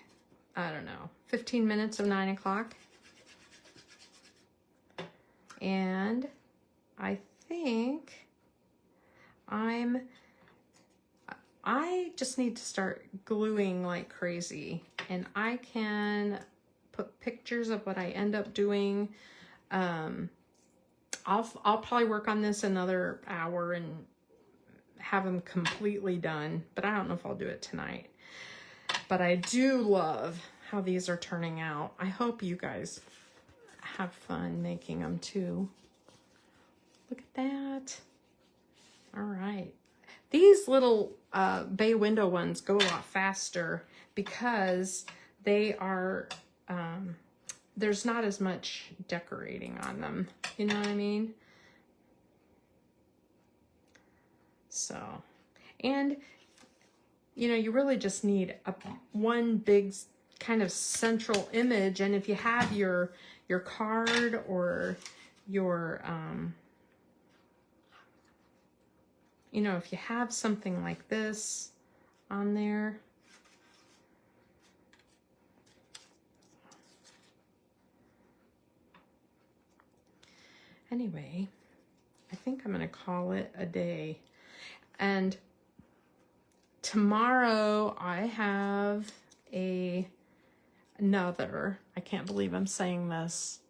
I don't know, 15 minutes of 9 o'clock. And I think I just need to start gluing like crazy, and I can put pictures of what I end up doing. I'll probably work on this another hour and have them completely done, but I don't know if I'll do it tonight. But I do love how these are turning out. I hope you guys have fun making them too. Look at that. All right. These little bay window ones go a lot faster because they are, there's not as much decorating on them. You know what I mean? So, and, you know, you really just need one big kind of central image. And if you have your card or your, you know, if you have something like this on there. Anyway, I think I'm going to call it a day. And tomorrow I have another, I can't believe I'm saying this.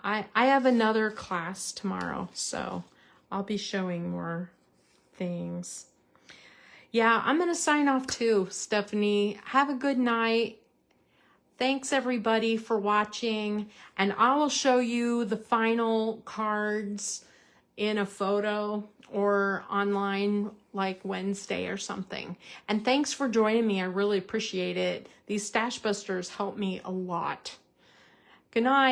I have another class tomorrow, so I'll be showing more things. Yeah, I'm going to sign off too, Stephanie. Have a good night. Thanks everybody for watching, and I will show you the final cards in a photo or online like Wednesday or something. And thanks for joining me. I really appreciate it. These stash busters help me a lot. Good night.